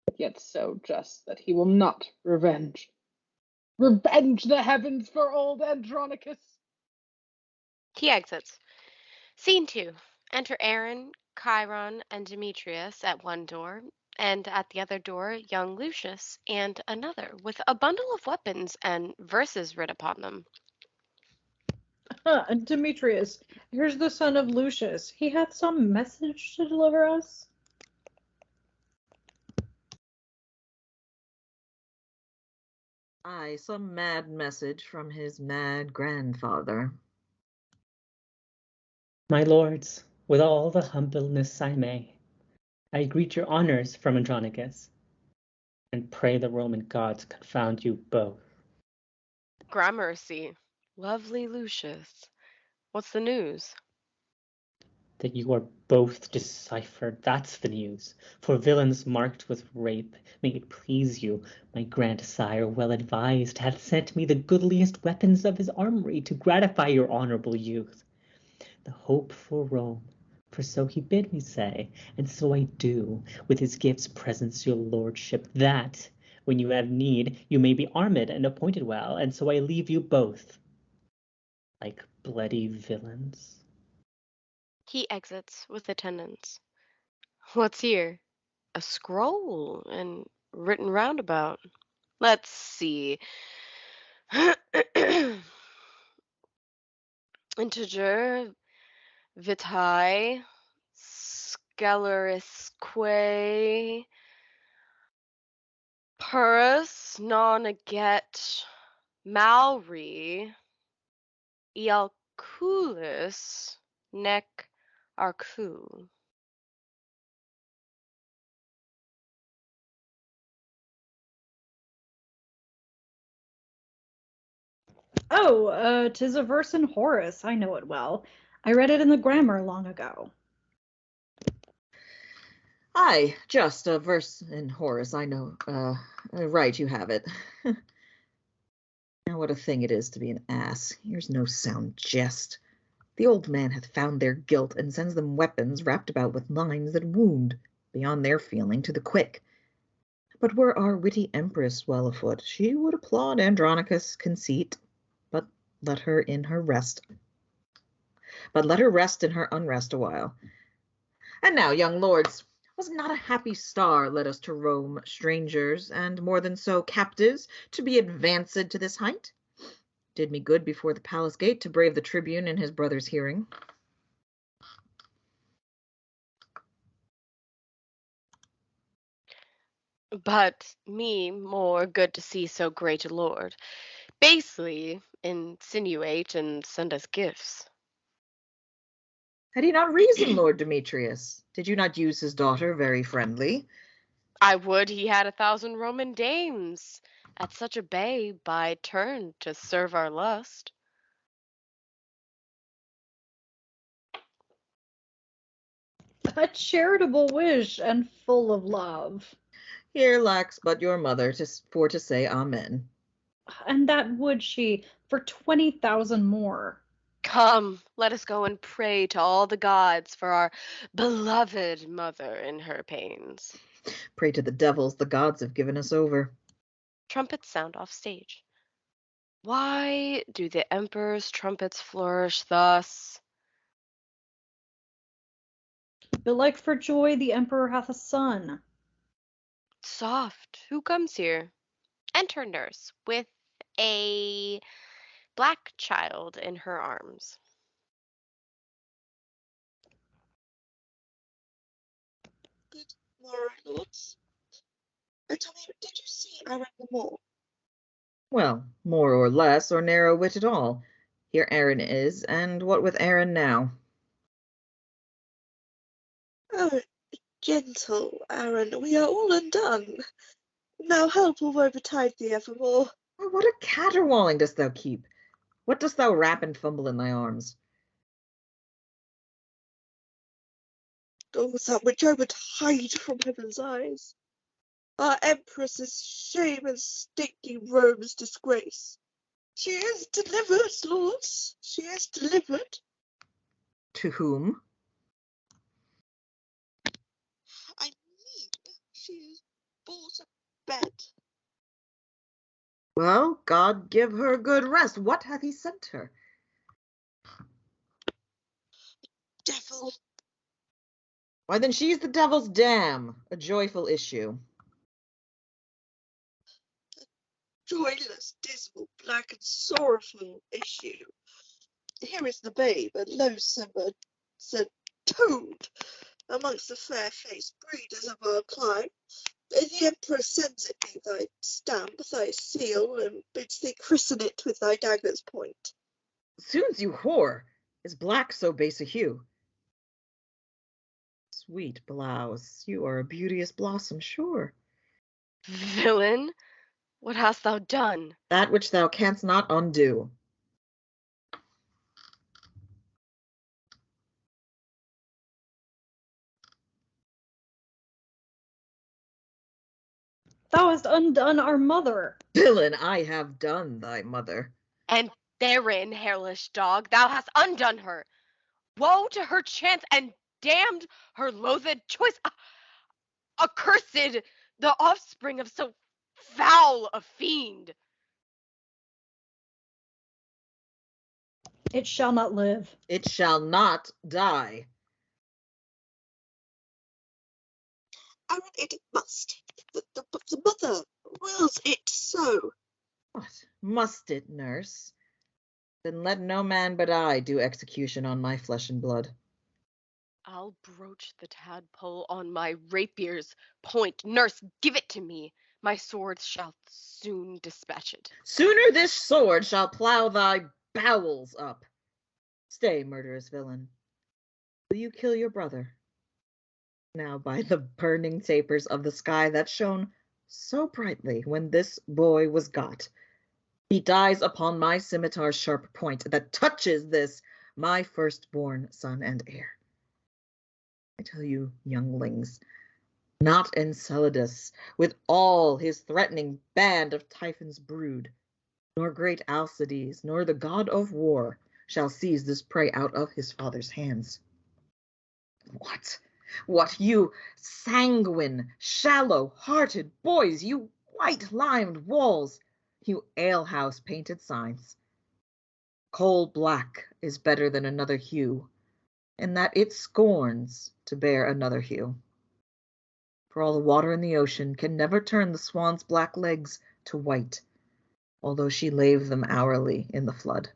but yet so just that he will not revenge. Revenge the heavens for old Andronicus! He exits. Scene 2. Enter Aaron, Chiron, and Demetrius at one door, and at the other door young Lucius and another, with a bundle of weapons and verses writ upon them. Demetrius, here's the son of Lucius. He hath some message to deliver us. Aye, some mad message from his mad grandfather. My lords, with all the humbleness I may, I greet your honors from Andronicus, and pray the Roman gods confound you both. Gramercy. Lovely Lucius. What's the news? That you are both deciphered, that's the news. For villains marked with rape, may it please you, my grandsire, well advised, hath sent me the goodliest weapons of his armory to gratify your honourable youth. The hope for Rome, for so he bid me say, and so I do, with his gifts presents your lordship, that, when you have need, you may be armed and appointed well, and so I leave you both, like bloody villains. He exits with attendants. What's here? A scroll and written roundabout. Let's see. Integer vitae scelerisque purus non aget malri ialculus nec arcu. Oh, 'tis a verse in Horace. I know it well. I read it in the grammar long ago. Aye, just a verse in Horace, I know. Right, you have it. Now what a thing it is to be an ass. Here's no sound jest. The old man hath found their guilt, and sends them weapons wrapped about with lines that wound, beyond their feeling, to the quick. But were our witty empress well afoot, she would applaud Andronicus' conceit, but let her in her rest. But let her rest in her unrest awhile. And now, young lords, was not a happy star led us to Rome, strangers, and more than so, captives, to be advanced to this height? Did me good before the palace gate to brave the tribune in his brother's hearing. But me more good to see so great a lord basely insinuate and send us gifts. Had he not reason, Lord Demetrius? Did you not use his daughter very friendly? I would he had 1,000 Roman dames at such a bay by turn to serve our lust. A charitable wish and full of love. Here lacks but your mother for to say amen. And that would she for 20,000 more. Come, let us go and pray to all the gods for our beloved mother in her pains. Pray to the devils the gods have given us over. Trumpets sound off stage. Why do the emperor's trumpets flourish thus? Belike for joy the emperor hath a son. Soft, who comes here? Enter nurse with a black child in her arms. Good morrow, lords. Tell me, did you see Aaron the Moor? Well, more or less, or narrow wit at all. Here Aaron is, and what with Aaron now? Oh, gentle Aaron, we are all undone. Now help or woe betide thee evermore. Oh, what a caterwauling dost thou keep? What dost thou rap and fumble in thy arms? Oh, that which I would hide from heaven's eyes. Our empress's shame and stately Rome's disgrace. She is delivered, lords, she is delivered. To whom? I mean, she is bought a bed. Well, God give her good rest. What hath he sent her? Devil. Why, then she's the devil's dam, a joyful issue. Joyless, dismal, black, and sorrowful issue. Here is the babe, a loathsome, a toad, amongst the fair-faced breeders of our clime. The Emperor sends it me thy stamp, thy seal, and bids thee christen it with thy dagger's point. Soon's you whore, is black so base a hue? Sweet blouse, you are a beauteous blossom, sure. Villain, what hast thou done? That which thou canst not undo. Thou hast undone our mother. Villain, I have done thy mother. And therein, hairless dog, thou hast undone her. Woe to her chance, and damned her loathed choice. Accursed, the offspring of so foul a fiend. It shall not live. It shall not die. And it must. The mother wills it so. What, must it, nurse? Then let no man but I do execution on my flesh and blood. I'll broach the tadpole on my rapier's point. Nurse, give it to me. My sword shall soon dispatch it. Sooner this sword shall plough thy bowels up. Stay, murderous villain. Will you kill your brother? Now by the burning tapers of the sky that shone so brightly when this boy was got, he dies upon my scimitar's sharp point that touches this, my firstborn son and heir. I tell you, younglings, not Enceladus, with all his threatening band of Typhon's brood, nor great Alcides, nor the god of war, shall seize this prey out of his father's hands. What, you sanguine, shallow-hearted boys, you white-limed walls, you alehouse-painted signs. Coal black is better than another hue, in that it scorns to bear another hue. For all the water in the ocean can never turn the swan's black legs to white, although she lave them hourly in the flood.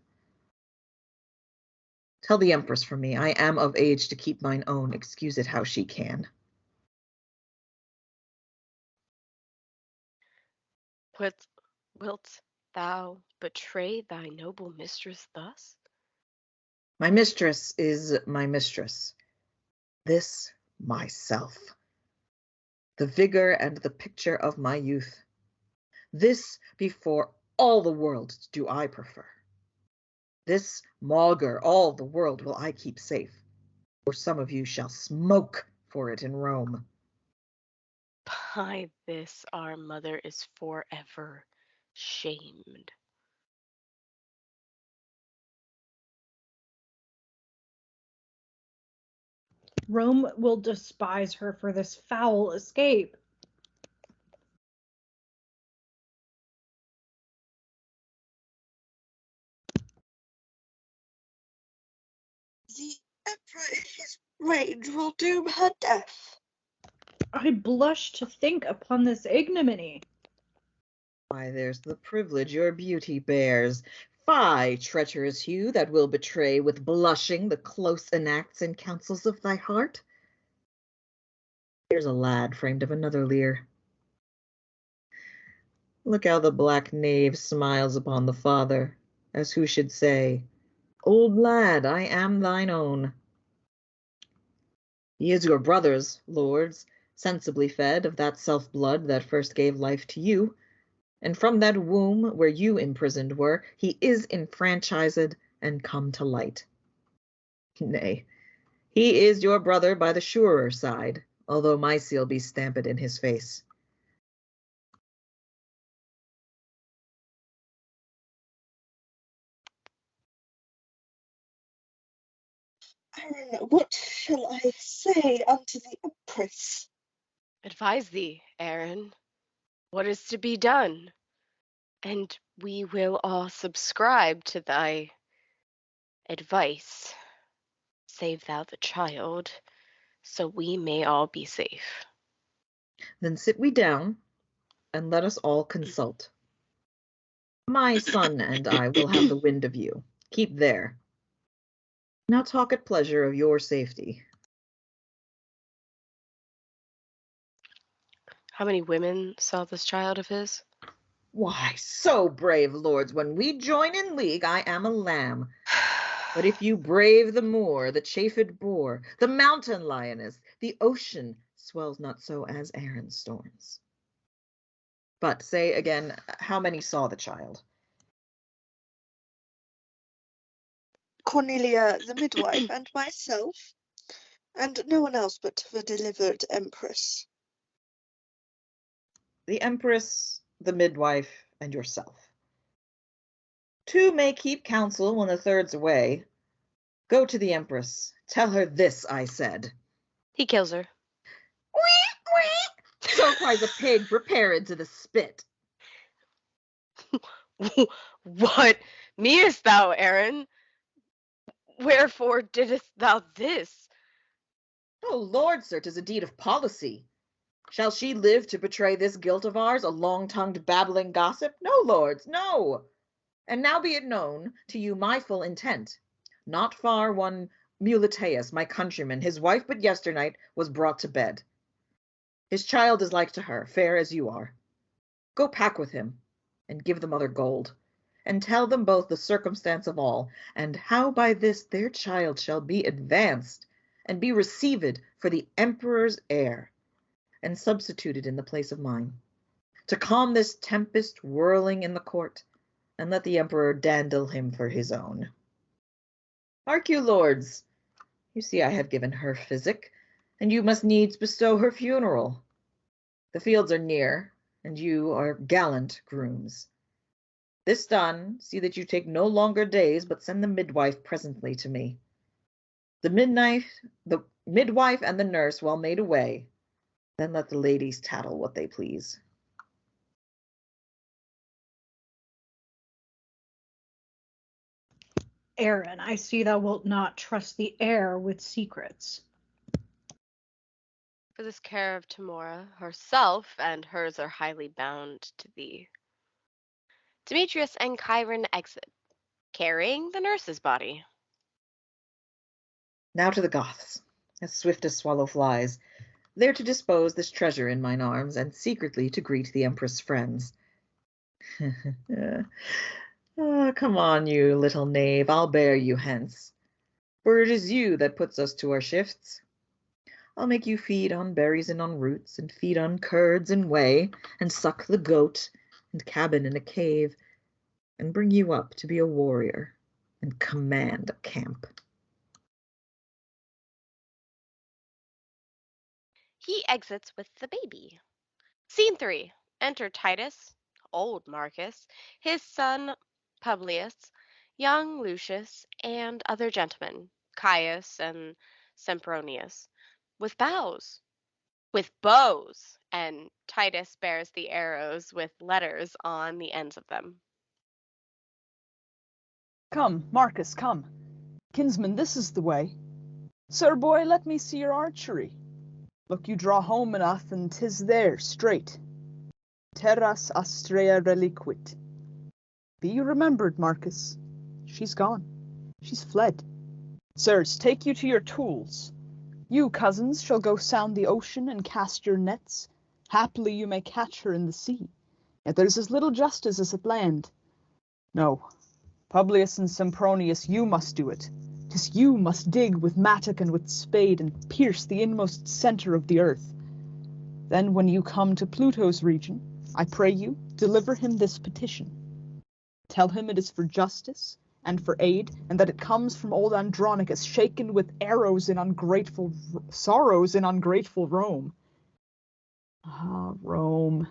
Tell the Empress from me, I am of age to keep mine own, excuse it how she can. Wilt thou betray thy noble mistress thus? My mistress is my mistress. This myself. The vigor and the picture of my youth. This before all the world do I prefer. This maugre all the world will I keep safe, or some of you shall smoke for it in Rome. By this our mother is forever shamed. Rome will despise her for this foul escape. The Emperor in his rage will doom her death. I blush to think upon this ignominy. Why, there's the privilege your beauty bears. Fie, treacherous Hugh, that will betray with blushing the close enacts and counsels of thy heart. Here's a lad framed of another leer. Look how the black knave smiles upon the father, as who should say, Old lad, I am thine own. He is your brother's, lords, sensibly fed of that self-blood that first gave life to you, and from that womb where you imprisoned were, he is enfranchised and come to light. Nay, he is your brother by the surer side, although my seal be stamped in his face. Aaron, what shall I say unto the Empress? Advise thee, Aaron, what is to be done, and we will all subscribe to thy advice. Save thou the child, so we may all be safe. Then sit we down, and let us all consult. My son and I will have the wind of you. Keep there. Now talk at pleasure of your safety. How many women saw this child of his? Why, so brave lords, when we join in league, I am a lamb. But if you brave the moor, the chafed boar, the mountain lioness, the ocean swells not so as Erin's storms. But say again, how many saw the child? Cornelia, the midwife, and myself, and no one else but the delivered empress. The empress, the midwife, and yourself. Two may keep counsel when the third's away. Go to the empress. Tell her this I said. He kills her. Wee, wee. So cries a pig prepared to the spit. What meanest thou, Aaron? Wherefore didst thou this? Oh, Lord, sir, 'tis a deed of policy. Shall she live to betray this guilt of ours, a long-tongued babbling gossip? No, lords, no. And now be it known to you my full intent. Not far one Muleteus, my countryman, his wife but yesternight was brought to bed. His child is like to her, fair as you are. Go pack with him, and give the mother gold, and tell them both the circumstance of all, and how by this their child shall be advanced, and be received for the emperor's heir, and substituted in the place of mine, to calm this tempest whirling in the court, and let the emperor dandle him for his own. Hark you, lords, you see I have given her physic, and you must needs bestow her funeral. The fields are near, and you are gallant grooms. This done, see that you take no longer days, but send the midwife presently to me. The midwife and the nurse well made away, then let the ladies tattle what they please. Aaron, I see thou wilt not trust the heir with secrets. For this care of Timora, herself and hers are highly bound to thee. Demetrius and Chiron exit, carrying the nurse's body. Now to the Goths, as swift as swallow flies, there to dispose this treasure in mine arms, and secretly to greet the empress' friends. Oh, come on, you little knave, I'll bear you hence, for it is you that puts us to our shifts. I'll make you feed on berries and on roots, and feed on curds and whey, and suck the goat, and cabin in a cave, and bring you up to be a warrior, and command a camp. He exits with the baby. Scene 3. Enter Titus, old Marcus, his son Publius, young Lucius, and other gentlemen, Caius and Sempronius, with bows, with bows, and Titus bears the arrows with letters on the ends of them. Come, Marcus, come. Kinsman, this is the way. Sir boy, let me see your archery. Look, you draw home enough, and 'tis there, straight. Terras astrea reliquit. Be you remembered, Marcus. She's gone. She's fled. Sirs, take you to your tools. You, cousins, shall go sound the ocean and cast your nets. Haply you may catch her in the sea. Yet there's as little justice as at land. No, Publius and Sempronius, you must do it. 'Tis you must dig with mattock and with spade, and pierce the inmost centre of the earth. Then when you come to Pluto's region, I pray you, deliver him this petition. Tell him it is for justice and for aid, and that it comes from old Andronicus, shaken with sorrows in ungrateful Rome. Ah, Rome.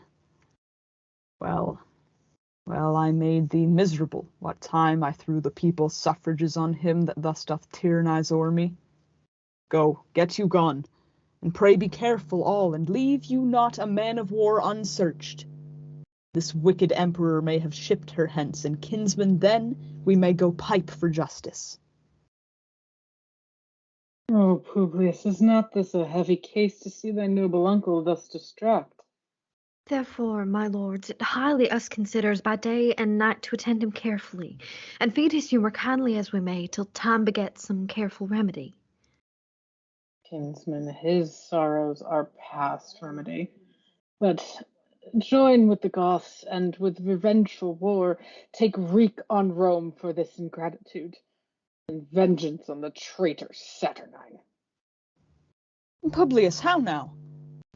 Well, I made thee miserable, what time I threw the people's suffrages on him that thus doth tyrannize o'er me. Go, get you gone, and pray be careful all, and leave you not a man of war unsearched. This wicked emperor may have shipped her hence, and kinsman, then we may go pipe for justice. Oh, Publius, is not this a heavy case to see thy noble uncle thus distract? Therefore, my lords, it highly us considers by day and night to attend him carefully, and feed his humour kindly as we may, till time begets some careful remedy. Kinsman, his sorrows are past remedy. But join with the Goths, and with revengeful war take wreak on Rome for this ingratitude, and vengeance on the traitor Saturnine. Publius, how now?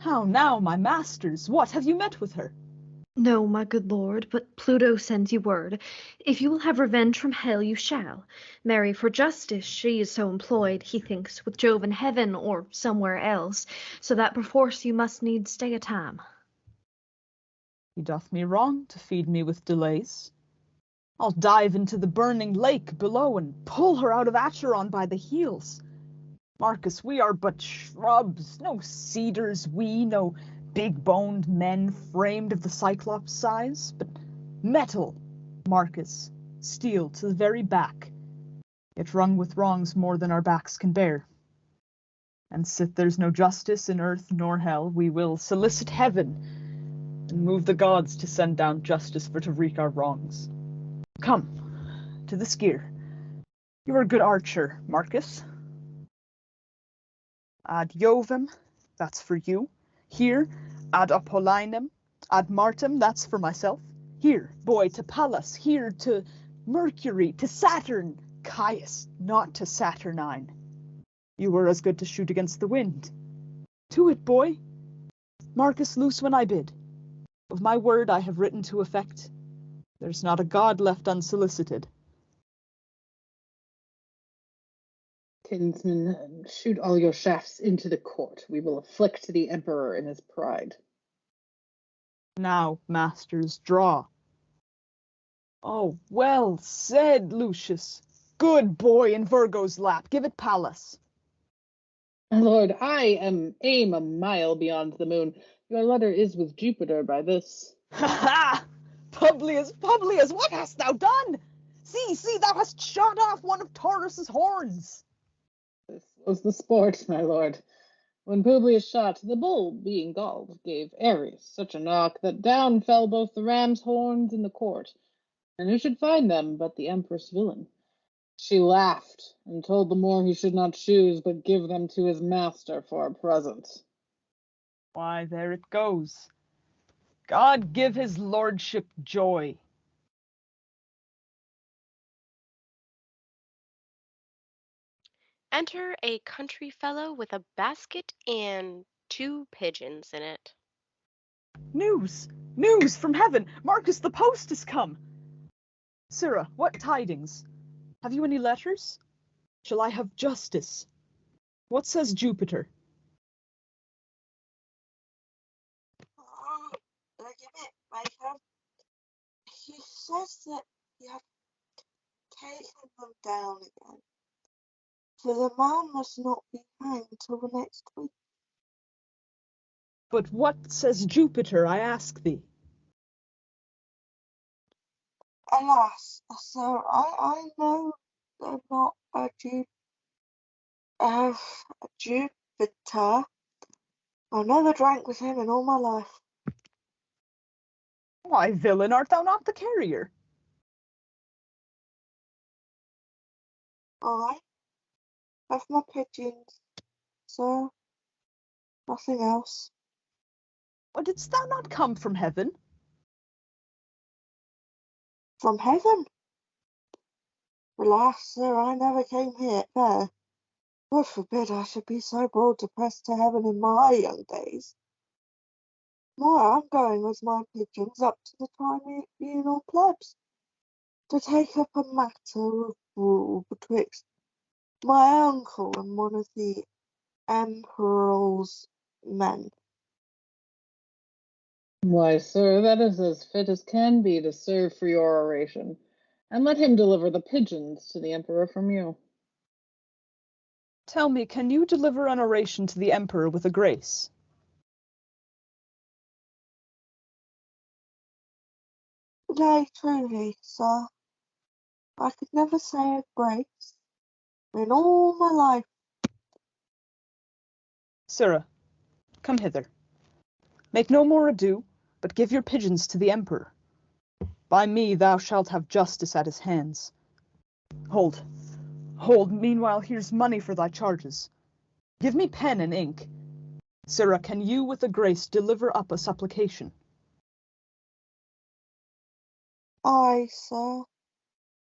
How now, my masters? What, have you met with her? No, my good lord, but Pluto sends you word. If you will have revenge from hell, you shall. Marry, for justice she is so employed, he thinks, with Jove in heaven or somewhere else, so that perforce you must needs stay a time. He doth me wrong to feed me with delays. I'll dive into the burning lake below and pull her out of Acheron by the heels. Marcus, we are but shrubs, no cedars we, no big-boned men framed of the Cyclops size, but metal, Marcus, steel to the very back, yet wrung with wrongs more than our backs can bear. And sith there's no justice in earth nor hell, we will solicit heaven, and move the gods to send down justice for to wreak our wrongs. Come, to the skier. You're a good archer, Marcus. Ad Jovem, that's for you. Here, ad Apollinem, ad Martem, that's for myself. Here, boy, to Pallas, here to Mercury, to Saturn, Caius, not to Saturnine. You were as good to shoot against the wind. To it, boy. Marcus, loose when I bid. Of my word I have written to effect. There's not a god left unsolicited. Kinsmen, shoot all your shafts into the court. We will afflict the emperor in his pride. Now, masters, draw. Oh, well said, Lucius. Good boy in Virgo's lap. Give it Pallas. My lord, I aim a mile beyond the moon. Your letter is with Jupiter by this. Ha ha! Publius, Publius, what hast thou done? See, thou hast shot off one of Taurus's horns. This was the sport, my lord. When Publius shot, the bull, being galled, gave Ares such a knock that down fell both the ram's horns in the court. And who should find them but the empress villain? She laughed, and told the Moor he should not choose, but give them to his master for a present. Why, there it goes. God give his lordship joy. Enter a country fellow with a basket and 2 pigeons in it. News! News from heaven! Marcus, the post is come! Sirrah, what tidings? Have you any letters? Shall I have justice? What says Jupiter? He says that you have taken them down again, for the man must not be hanged till the next week. But what says Jupiter, I ask thee? Alas, sir, I know they're not a Jupiter. I never drank with him in all my life. Why, villain, art thou not the carrier? I have my pigeons, sir, nothing else. Or didst thou not come from heaven? From heaven? Alas, sir, I never came here there. God forbid I should be so bold to press to heaven in my young days. More, I'm going with my pigeons up to the tribunal plebs, to take up a matter of rule betwixt my uncle and one of the emperor's men. Why, sir, that is as fit as can be to serve for your oration, and let him deliver the pigeons to the emperor from you. Tell me, can you deliver an oration to the emperor with a grace? Nay, truly, sir, I could never say a grace in all my life. Sirrah, come hither. Make no more ado, but give your pigeons to the emperor. By me thou shalt have justice at his hands. Hold, meanwhile here's money for thy charges. Give me pen and ink. Sirrah, can you with a grace deliver up a supplication? Aye, sir.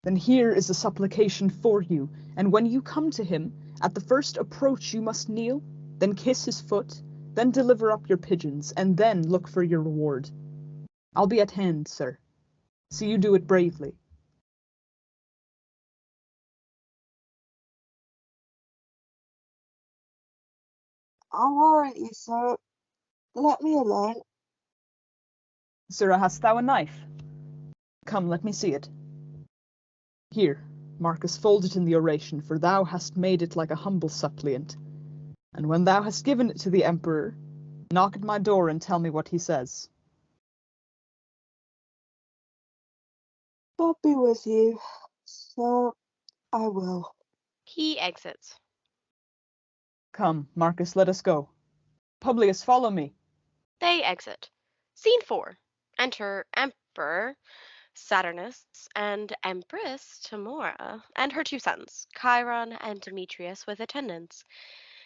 Then here is a supplication for you, and when you come to him, at the first approach you must kneel, then kiss his foot, then deliver up your pigeons, and then look for your reward. I'll be at hand, sir. See you do it bravely. I warrant you, sir. Let me alone. Sirrah, hast thou a knife? Come, let me see it. Here, Marcus, fold it in the oration, for thou hast made it like a humble suppliant. And when thou hast given it to the emperor, knock at my door and tell me what he says. God be with you, sir. I will. He exits. Come, Marcus, let us go. Publius, follow me. They exit. Scene 4. Enter Emperor Saturnus and Empress Timora and her two sons, Chiron and Demetrius, with attendants.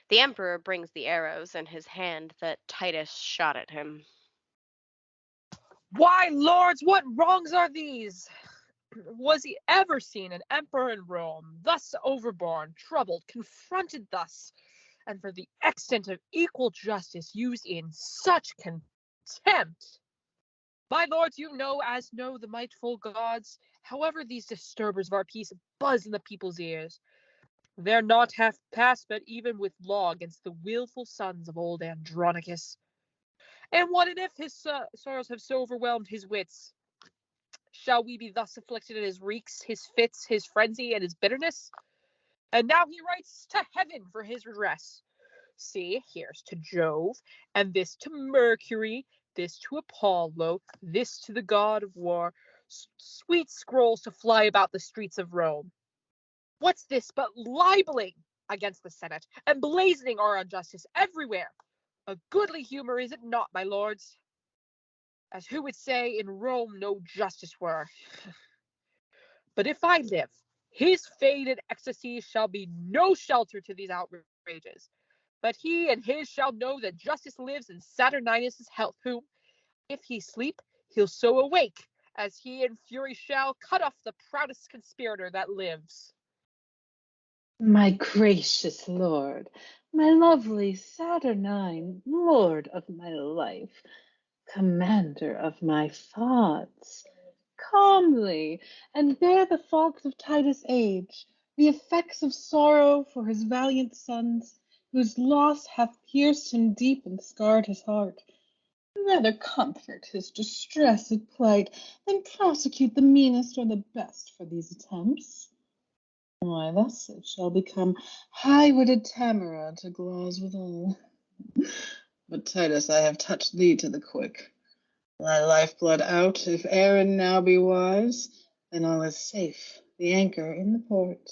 The emperor brings the arrows in his hand that Titus shot at him. Why, lords, what wrongs are these? Was he ever seen an emperor in Rome, thus overborne, troubled, confronted thus, and for the extent of equal justice used in such contempt? My lords, you know, as know the mightful gods, however these disturbers of our peace buzz in the people's ears, they're not half past, but even with law against the willful sons of old Andronicus. And what if his sorrows have so overwhelmed his wits? Shall we be thus afflicted at his reeks, his fits, his frenzy, and his bitterness? And now he writes to heaven for his redress. See, here's to Jove, and this to Mercury, this to Apollo, this to the god of war. Sweet scrolls to fly about the streets of Rome. What's this but libeling against the Senate, and blazoning our injustice everywhere? A goodly humor is it not, my lords? As who would say in Rome no justice were. But if I live, his faded ecstasy shall be no shelter to these outrages. But he and his shall know that justice lives in Saturninus' health, whom, if he sleep, he'll so awake, as he in fury shall cut off the proudest conspirator that lives. My gracious lord, my lovely Saturnine, lord of my life, commander of my thoughts, calmly, and bear the faults of Titus' age, the effects of sorrow for his valiant sons, whose loss hath pierced him deep and scarred his heart. Rather comfort his distressed plight than prosecute the meanest or the best for these attempts. Why, thus it shall become high-witted Tamara to gloss withal. But Titus, I have touched thee to the quick. Thy lifeblood out, if Aaron now be wise, then all is safe, the anchor in the port.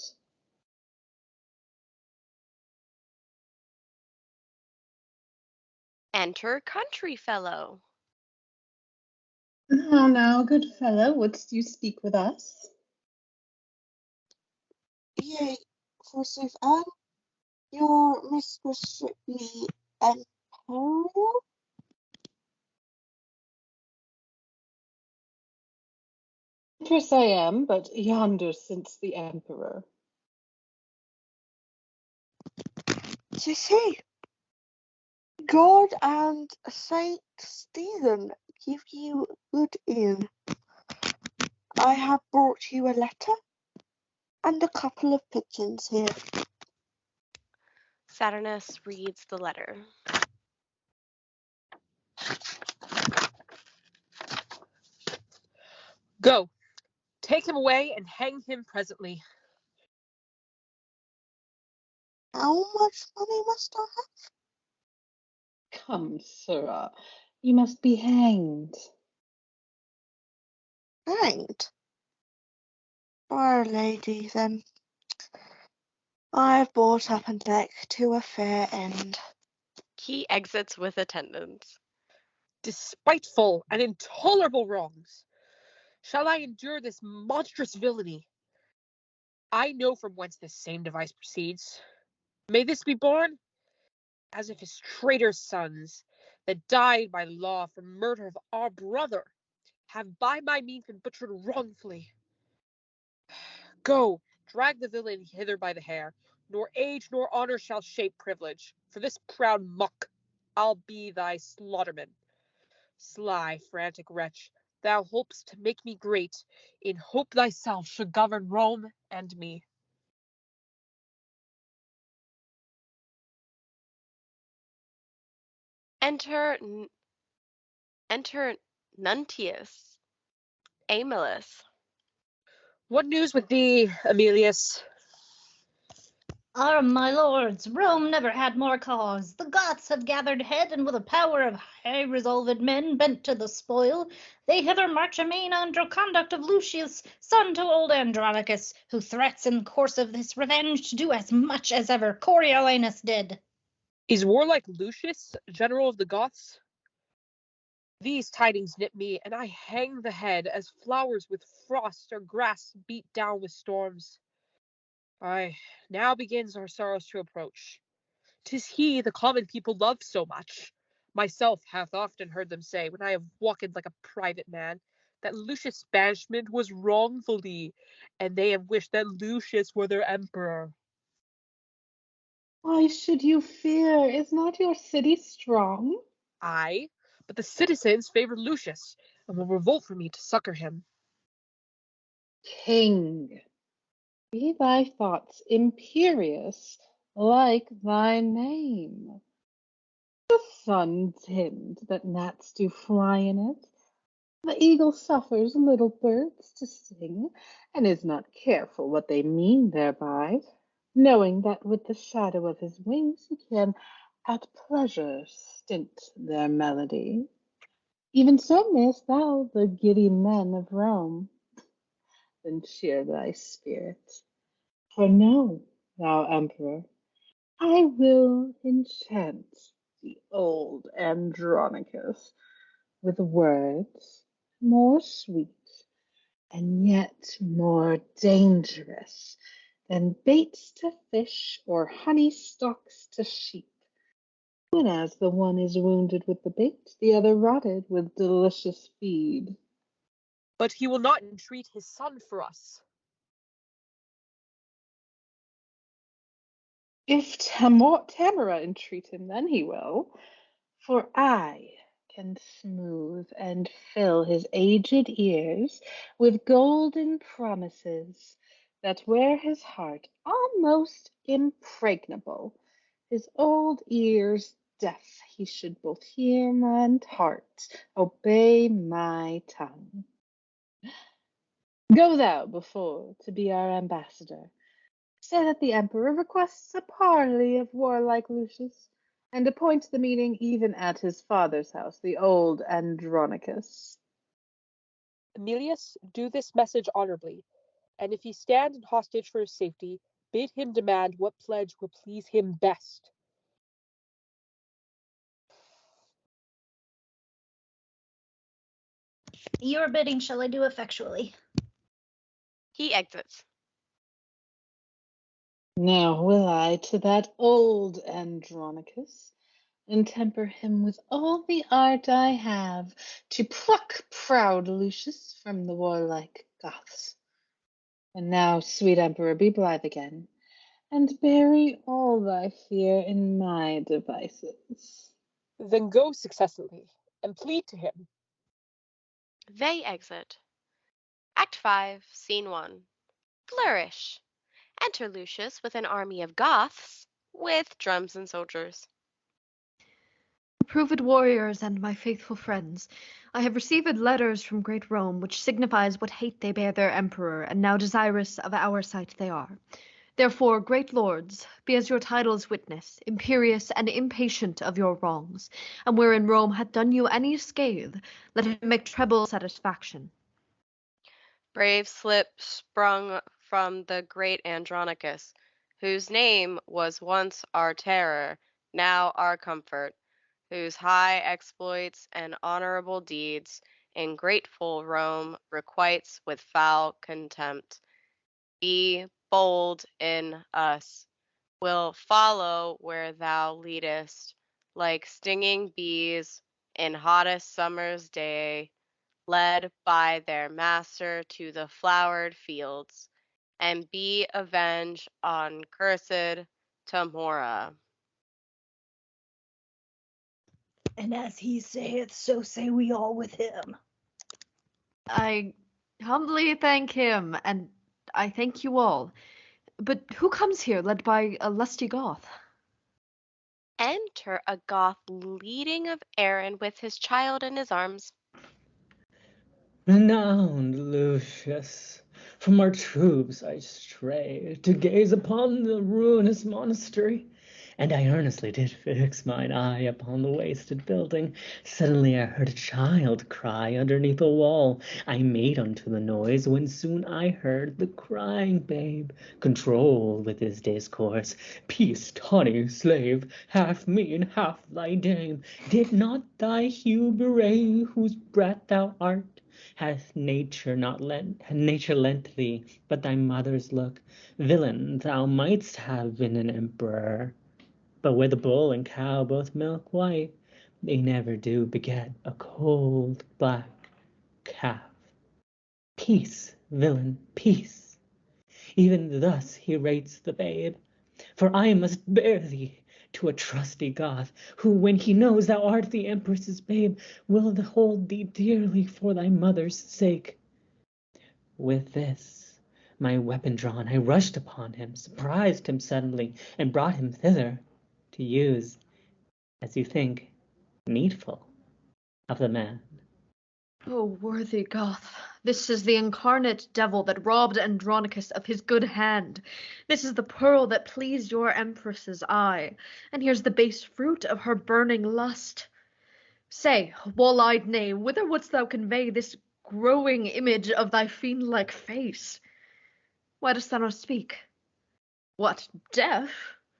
Enter Country Fellow. How now, good fellow, wouldst you speak with us? Yea, forsooth, and your mistress should be imperial? Empress I am, but yonder since the emperor. 'Tis he. God and Saint Stephen give you good ear. I have brought you a letter and a couple of pigeons here. Saturnus reads the letter. Go, take him away and hang him presently. How much money must I have? Come, sirrah, you must be hanged. Hanged? Our lady, then. I've brought up and neck to a fair end. He exits with attendants. Despiteful and intolerable wrongs. Shall I endure this monstrous villainy? I know from whence this same device proceeds. May this be borne? as if his traitor sons, that died by law for murder of our brother, have by my means been butchered wrongfully. Go, drag the villain hither by the hair, nor age nor honor shall shape privilege. For this proud muck, I'll be thy slaughterman. Sly, frantic wretch, thou hopest to make me great, in hope thyself should govern Rome and me. Enter Nuntius, Aemilus. What news with thee, Emilius? My lords, Rome never had more cause. The Goths have gathered head, and with a power of high-resolved men bent to the spoil, they hither march amain under conduct of Lucius, son to old Andronicus, who threats in course of this revenge to do as much as ever Coriolanus did. Is warlike Lucius general of the Goths? These tidings nip me, and I hang the head as flowers with frost or grass beat down with storms. Ay, now begins our sorrows to approach. 'Tis he the common people love so much. Myself hath often heard them say, when I have walked like a private man, that Lucius' banishment was wrongfully, and they have wished that Lucius were their emperor. Why should you fear? Is not your city strong? Ay, but the citizens favor Lucius, and will revolt for me to succor him. King, be thy thoughts imperious like thy name. The sun dimmed that gnats do fly in it. The eagle suffers little birds to sing, and is not careful what they mean thereby, knowing that with the shadow of his wings he can at pleasure stint their melody. Even so mayst thou the giddy men of Rome, then cheer thy spirit. For know, thou emperor, I will enchant the old Andronicus with words more sweet and yet more dangerous than baits to fish or honey stalks to sheep. Whenas the one is wounded with the bait, the other rotted with delicious feed. But he will not entreat his son for us. If Tamara entreat him, then he will, for I can smooth and fill his aged ears with golden promises, that were his heart almost impregnable, his old ears deaf, he should both hear and heart obey my tongue. Go thou before to be our ambassador. Say that the emperor requests a parley of warlike Lucius, and appoint the meeting even at his father's house, the old Andronicus. Emilius, do this message honorably, and if he stand in hostage for his safety, bid him demand what pledge will please him best. Your bidding shall I do effectually. He exits. Now will I to that old Andronicus, and temper him with all the art I have to pluck proud Lucius from the warlike Goths. And now, sweet emperor, be blithe again, and bury all thy fear in my devices. Then go successively, and plead to him. They exit. Act 5, Scene 1. Flourish. Enter Lucius with an army of Goths, with drums and soldiers. Approved warriors and my faithful friends, I have received letters from great Rome, which signifies what hate they bear their emperor, and now desirous of our sight they are. Therefore, great lords, be as your titles witness, imperious and impatient of your wrongs, and wherein Rome hath done you any scathe, let him make treble satisfaction. Brave slip sprung from the great Andronicus, whose name was once our terror, now our comfort, whose high exploits and honorable deeds ingrateful Rome requites with foul contempt. Be bold in us. will follow where thou leadest, like stinging bees in hottest summer's day, led by their master to the flowered fields, and be avenged on cursed Tamora. And as he saith, so say we all with him. I humbly thank him, and I thank you all. But who comes here led by a lusty Goth? Enter a Goth leading of Aaron with his child in his arms. Renowned Lucius, from our troops I stray to gaze upon the ruinous monastery, and I earnestly did fix mine eye upon the wasted building. Suddenly I heard a child cry underneath a wall. I made unto the noise, when soon I heard the crying babe control with his discourse. Peace, tawny slave, half me and half thy dame. Did not thy hue bewray whose brat thou art? Hath nature lent thee but thy mother's look? Villain, thou mightst have been an emperor. But where the bull and cow both milk white, they never do beget a cold black calf. Peace, villain, peace. Even thus he rates the babe. For I must bear thee to a trusty Goth, who, when he knows thou art the empress's babe, will hold thee dearly for thy mother's sake. With this, my weapon drawn, I rushed upon him, surprised him suddenly, and brought him thither to use, as you think, needful of the man. Oh, worthy Goth, this is the incarnate devil that robbed Andronicus of his good hand. This is the pearl that pleased your empress's eye, and here's the base fruit of her burning lust. Say, wall-eyed knave, whither wouldst thou convey this growing image of thy fiend-like face? Why dost thou not speak? What, deaf?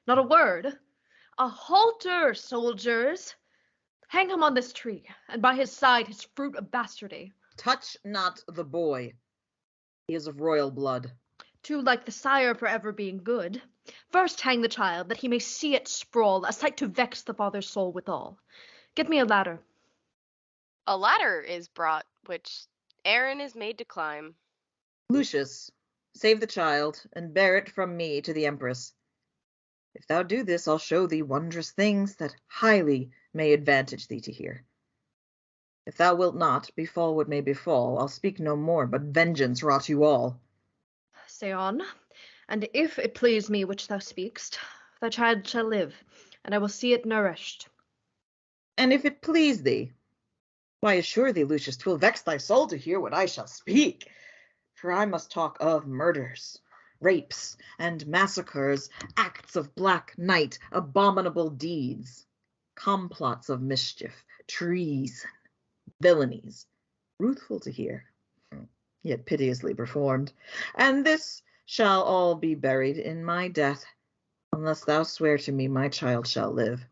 Not a word? A halter, soldiers! Hang him on this tree, and by his side his fruit of bastardy. Touch not the boy. He is of royal blood. Too like the sire for ever being good. First hang the child, that he may see it sprawl, a sight to vex the father's soul withal. Get me a ladder. A ladder is brought, which Aaron is made to climb. Lucius, save the child, and bear it from me to the empress. If thou do this, I'll show thee wondrous things that highly may advantage thee to hear. If thou wilt not, befall what may befall, I'll speak no more, but vengeance wrought you all. Say on, and if it please me which thou speak'st, thy child shall live, and I will see it nourished. And if it please thee, why assure thee, Lucius, 'twill vex thy soul to hear what I shall speak, for I must talk of murders, rapes, and massacres, acts of black night, abominable deeds, complots of mischief, treason, villainies, ruthful to hear, yet piteously performed. And this shall all be buried in my death, unless thou swear to me my child shall live.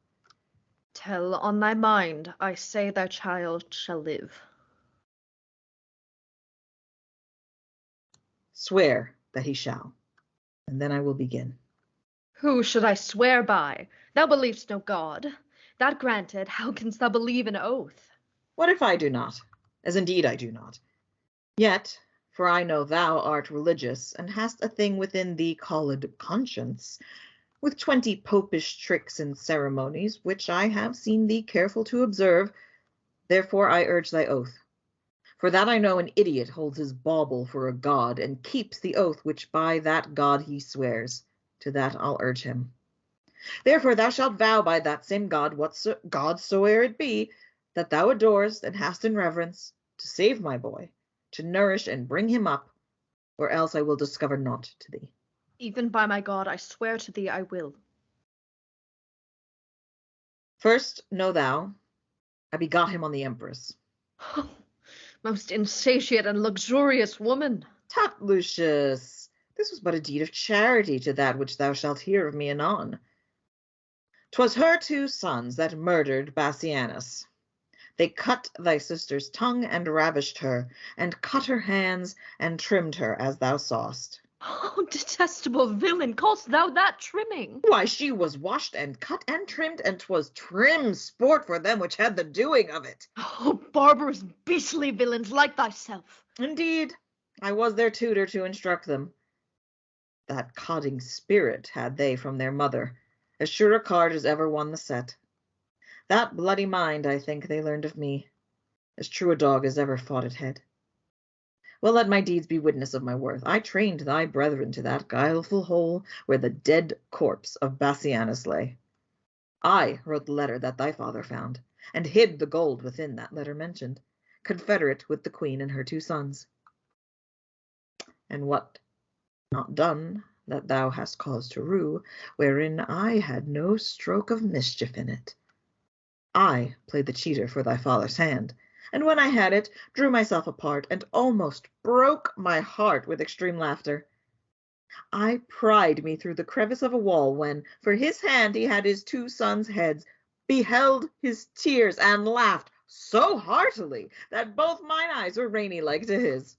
Tell on thy mind, I say thy child shall live. Swear that he shall, and then I will begin. Who should I swear by? Thou believest no God. That granted, how canst thou believe an oath? What if I do not? As indeed I do not. Yet, for I know thou art religious, and hast a thing within thee called conscience, with 20 popish tricks and ceremonies, which I have seen thee careful to observe, therefore I urge thy oath. For that I know an idiot holds his bauble for a god, and keeps the oath which by that god he swears. To that I'll urge him. Therefore thou shalt vow by that same god, god soe'er it be, that thou adorest and hast in reverence, to save my boy, to nourish and bring him up, or else I will discover naught to thee. Even by my God, I swear to thee I will. First, know thou, I begot him on the empress. Most insatiate and luxurious woman. Tut, Lucius, this was but a deed of charity to that which thou shalt hear of me anon. 'Twas her 2 sons that murdered Bassianus. They cut thy sister's tongue and ravished her, and cut her hands and trimmed her, as thou sawest. Oh, detestable villain, call'st thou that trimming? Why, she was washed and cut and trimmed, and 'twas trim sport for them which had the doing of it. Oh, barbarous, beastly villains like thyself. Indeed, I was their tutor to instruct them. That codding spirit had they from their mother, as sure a card as ever won the set. That bloody mind, I think, they learned of me, as true a dog as ever fought at head. Well, let my deeds be witness of my worth. I trained thy brethren to that guileful hole where the dead corpse of Bassianus lay. I wrote the letter that thy father found, and hid the gold within that letter mentioned, confederate with the queen and her 2 sons. And what not done that thou hast cause to rue, wherein I had no stroke of mischief in it. I played the cheater for thy father's hand, and when I had it, drew myself apart, and almost broke my heart with extreme laughter. I pried me through the crevice of a wall, when for his hand he had his 2 sons' heads, beheld his tears, and laughed so heartily that both mine eyes were rainy like to his.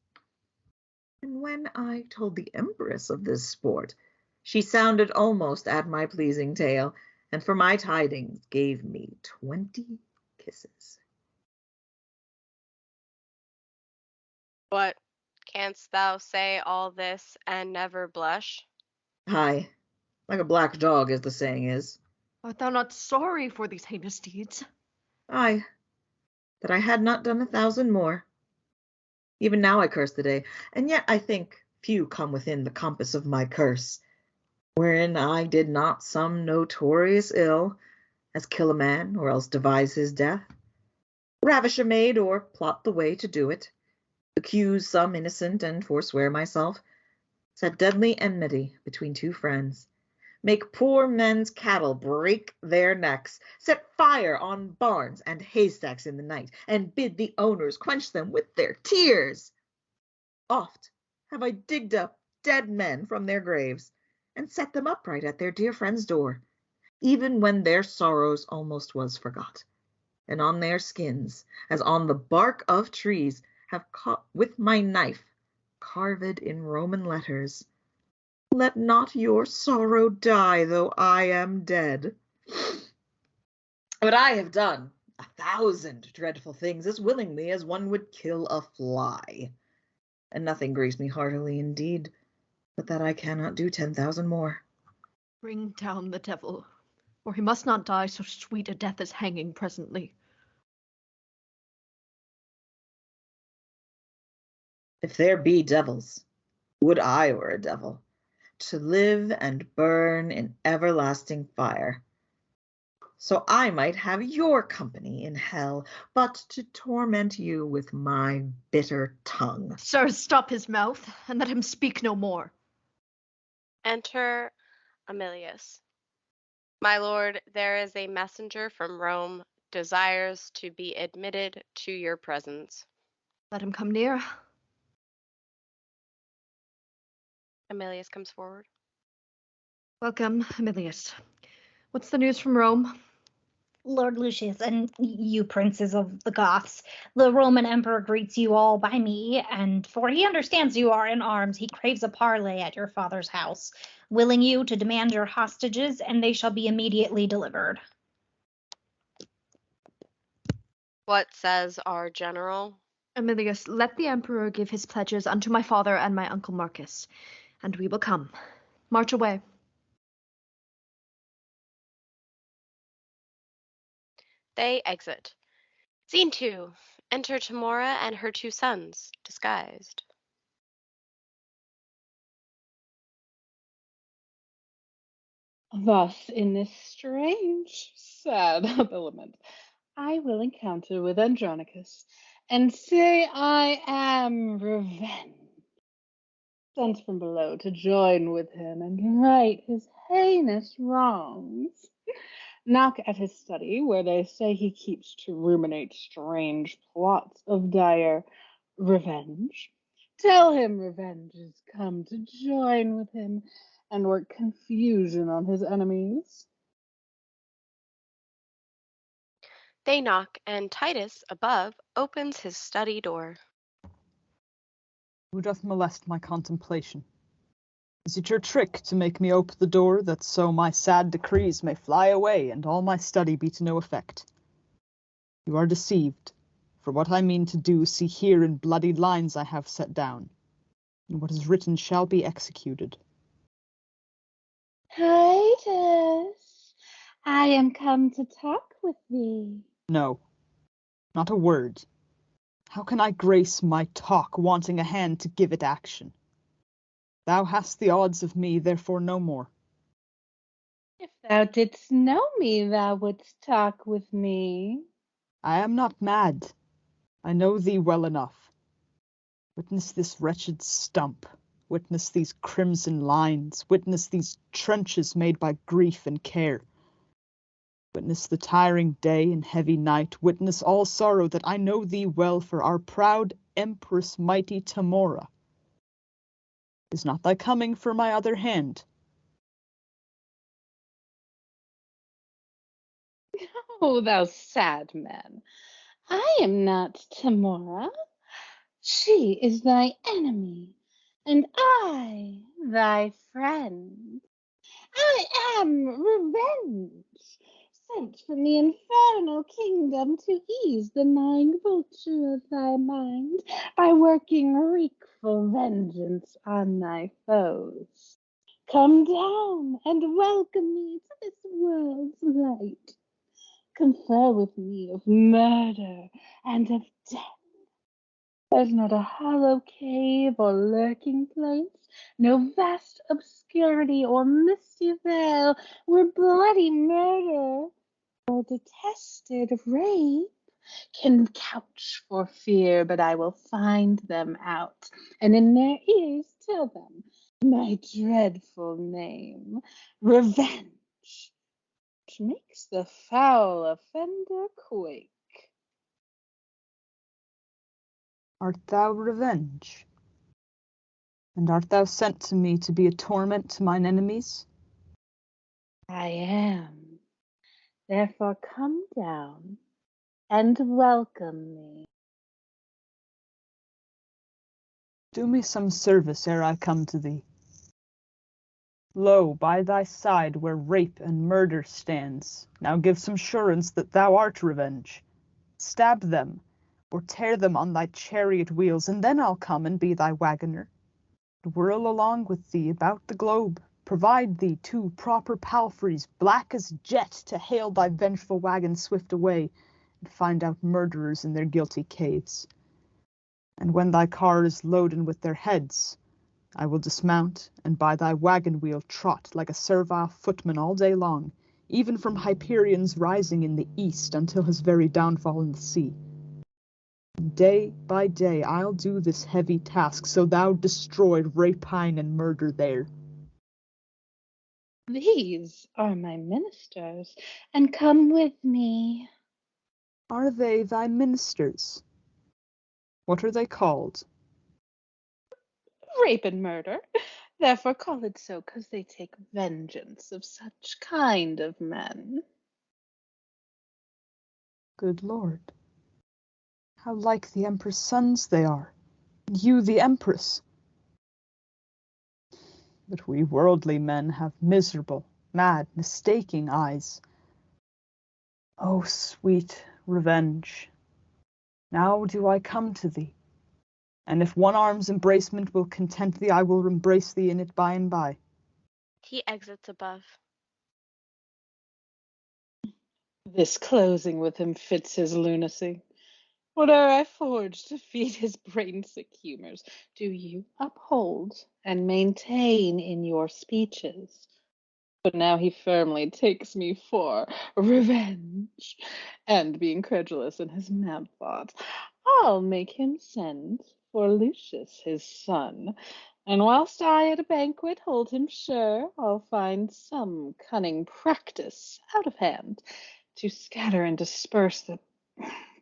And when I told the empress of this sport, she sounded almost at my pleasing tale, and for my tidings gave me 20 kisses. What, canst thou say all this and never blush? Aye, like a black dog, as the saying is. Art thou not sorry for these heinous deeds? Aye, that I had not done 1,000 more. Even now I curse the day, and yet I think few come within the compass of my curse, wherein I did not some notorious ill, as kill a man, or else devise his death, ravish a maid, or plot the way to do it, accuse some innocent, and forswear myself, set deadly enmity between 2 friends, make poor men's cattle break their necks, set fire on barns and haystacks in the night, and bid the owners quench them with their tears. Oft have I digged up dead men from their graves, and set them upright at their dear friend's door, even when their sorrows almost was forgot, and on their skins, as on the bark of trees, have caught with my knife, carved in Roman letters, "Let not your sorrow die, though I am dead." But I have done 1,000 dreadful things as willingly as one would kill a fly, and nothing grieves me heartily indeed, but that I cannot do 10,000 more. Bring down the devil, or he must not die so sweet a death as hanging presently. If there be devils, would I were a devil, to live and burn in everlasting fire, so I might have your company in hell, but to torment you with my bitter tongue. Sir, stop his mouth, and let him speak no more. Enter Emilius. My lord, there is a messenger from Rome, desires to be admitted to your presence. Let him come near. Emilius comes forward. Welcome, Emilius. What's the news from Rome? Lord Lucius, and you princes of the Goths, the Roman emperor greets you all by me, and for he understands you are in arms, he craves a parley at your father's house, willing you to demand your hostages, and they shall be immediately delivered. What says our general? Emilius, let the emperor give his pledges unto my father and my uncle Marcus, and we will come. March away. They exit. Scene 2. Enter Tamora and her 2 sons, disguised. Thus, in this strange, sad habiliment, I will encounter with Andronicus, and say I am revenge, sent from below to join with him and right his heinous wrongs. Knock at his study, where they say he keeps to ruminate strange plots of dire revenge. Tell him revenge is come to join with him and work confusion on his enemies. They knock, and Titus, above, opens his study door. Who doth molest my contemplation? Is it your trick to make me ope the door, that so my sad decrees may fly away, and all my study be to no effect? You are deceived, for what I mean to do, see here in bloody lines I have set down, and what is written shall be executed. Titus, I am come to talk with thee. No, not a word. How can I grace my talk, wanting a hand to give it action? Thou hast the odds of me, therefore no more. If thou didst know me, thou wouldst talk with me. I am not mad. I know thee well enough. Witness this wretched stump. Witness these crimson lines. Witness these trenches made by grief and care. Witness the tiring day and heavy night. Witness all sorrow, that I know thee well for our proud empress mighty Tamora. Is not thy coming for my other hand? O thou sad man, I am not Tamora. She is thy enemy, and I thy friend. I am Revenge, sent from the infernal kingdom to ease the gnawing vulture of thy mind by working wreakful vengeance on thy foes. Come down and welcome me to this world's light. Confer with me of murder and of death. There's not a hollow cave or lurking place, no vast obscurity or misty veil where bloody murder or detested rape can couch for fear, but I will find them out, and in their ears tell them my dreadful name, Revenge, which makes the foul offender quake. Art thou Revenge? And art thou sent to me to be a torment to mine enemies? I am. Therefore come down and welcome me. Do me some service ere I come to thee. Lo, by thy side where rape and murder stands, now give some surance that thou art Revenge. Stab them, or tear them on thy chariot wheels, and then I'll come and be thy wagoner, and whirl along with thee about the globe, provide thee 2 proper palfreys, black as jet, to hail thy vengeful wagon swift away, and find out murderers in their guilty caves. And when thy car is loaden with their heads, I will dismount, and by thy wagon wheel trot like a servile footman all day long, even from Hyperion's rising in the east until his very downfall in the sea. And day by day I'll do this heavy task, so thou destroyed rapine and murder there. These are my ministers, and come with me. Are they thy ministers? What are they called? Rape and murder. Therefore call it so, 'cause they take vengeance of such kind of men. Good Lord, how like the Empress' sons they are, and you the Empress. But we worldly men have miserable, mad, mistaking eyes. O sweet Revenge, now do I come to thee, and if one arm's embracement will content thee, I will embrace thee in it by and by. He exits above. This closing with him fits his lunacy. Whate'er I forge to feed his brain-sick humours, do you uphold and maintain in your speeches. But now he firmly takes me for Revenge, and being credulous in his mad thought, I'll make him send for Lucius his son, and whilst I at a banquet hold him sure, I'll find some cunning practice out of hand to scatter and disperse the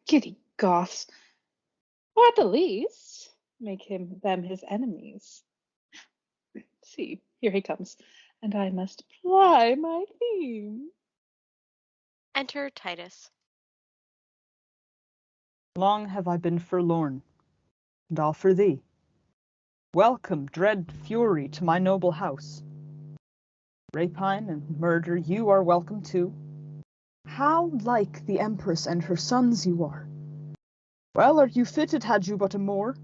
giddy Goths, or at the least make them his enemies. See, here he comes, and I must ply my theme. Enter Titus. Long have I been forlorn, and all for thee. Welcome, dread fury, to my noble house. Rapine and murder, you are welcome too. How like the Empress and her sons you are! Well, are you fitted had you but a Moor?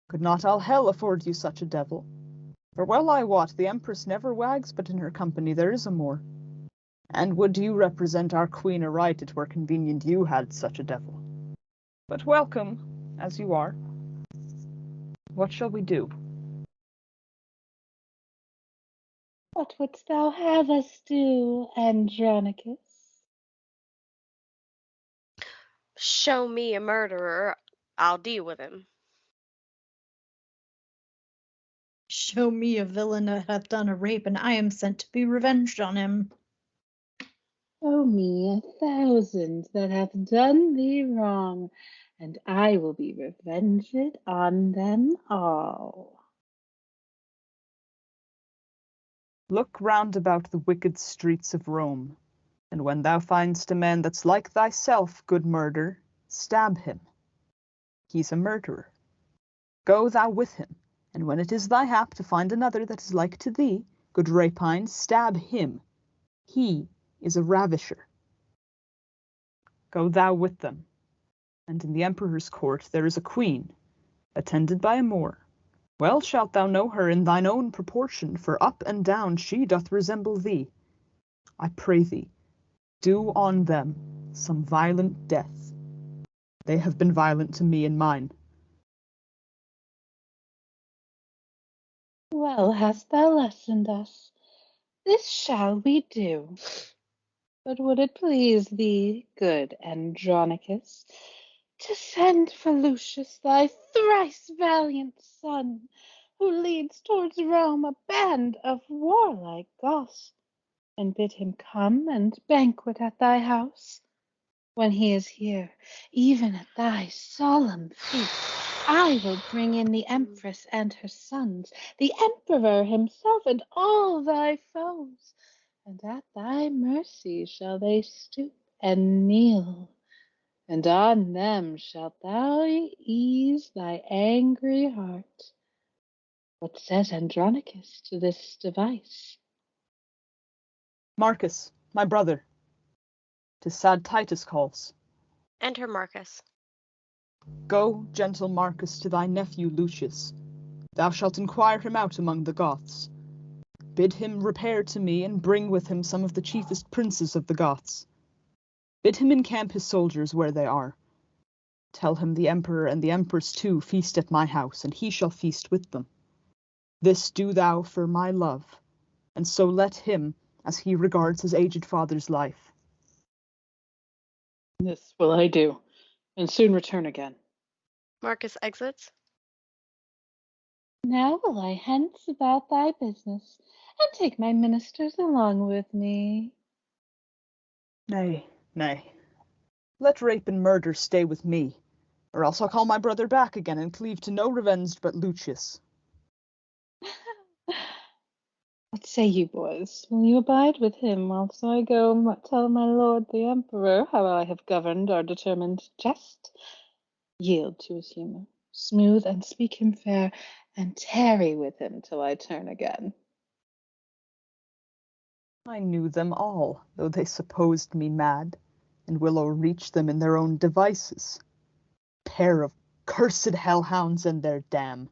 Could not all hell afford you such a devil? For well I wot the Empress never wags but in her company there is a Moor. And would you represent our queen aright, it were convenient you had such a devil. But welcome, as you are. What shall we do? What wouldst thou have us do, Andronicus? Show me a murderer, I'll deal with him. Show me a villain that hath done a rape, and I am sent to be revenged on him. Show me 1,000 that hath done thee wrong, and I will be revenged on them all. Look round about the wicked streets of Rome, and when thou find'st a man that's like thyself, good murder, stab him. He's a murderer. Go thou with him, and when it is thy hap to find another that is like to thee, good rapine, stab him. He is a ravisher. Go thou with them, and in the emperor's court there is a queen, attended by a Moor. Well shalt thou know her in thine own proportion, for up and down she doth resemble thee. I pray thee, do on them some violent death. They have been violent to me and mine. Well hast thou lessoned us. This shall we do. But would it please thee, good Andronicus, to send for Lucius, thy thrice valiant son, who leads towards Rome a band of warlike Goths, and bid him come and banquet at thy house? When he is here, even at thy solemn feast, I will bring in the Empress and her sons, the Emperor himself, and all thy foes, and at thy mercy shall they stoop and kneel, and on them shalt thou ease thy angry heart. What says Andronicus to this device? Marcus, my brother, 'tis sad Titus calls. Enter Marcus. Go, gentle Marcus, to thy nephew Lucius. Thou shalt inquire him out among the Goths. Bid him repair to me, and bring with him some of the chiefest princes of the Goths. Bid him encamp his soldiers where they are. Tell him the emperor and the empress too feast at my house, and he shall feast with them. This do thou for my love, and so let him, as he regards his aged father's life. This will I do, and soon return again. Marcus exits. Now will I hence about thy business, and take my ministers along with me. Nay, nay. Let rape and murder stay with me, or else I'll call my brother back again and cleave to no revenged but Lucius. What say you, boys? Will you abide with him whilst I go tell my lord the emperor how I have governed our determined jest? Yield to his humour, smooth and speak him fair, and tarry with him till I turn again. I knew them all, though they supposed me mad, and will o'erreach them in their own devices. Pair of cursed hellhounds and their dam.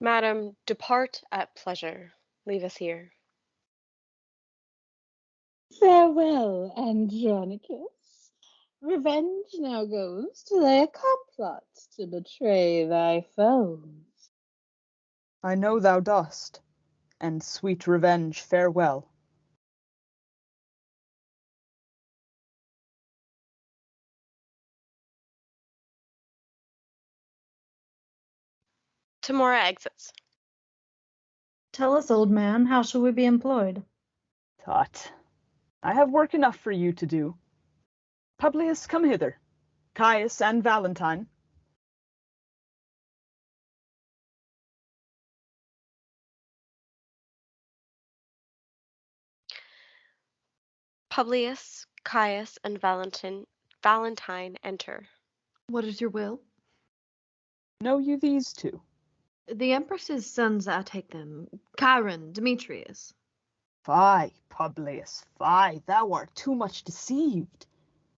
Madam, depart at pleasure. Leave us here. Farewell, Andronicus. Revenge now goes to lay a complot to betray thy foes. I know thou dost, and sweet revenge, farewell. Tamora exits. Tell us, old man, how shall we be employed? Tut, I have work enough for you to do. Publius, come hither. Caius and Valentine. Publius Caius and Valentine enter. What is your will? Know you these two? The Empress's sons, I take them. Chiron, Demetrius. Fie, Publius, fie, thou art too much deceived.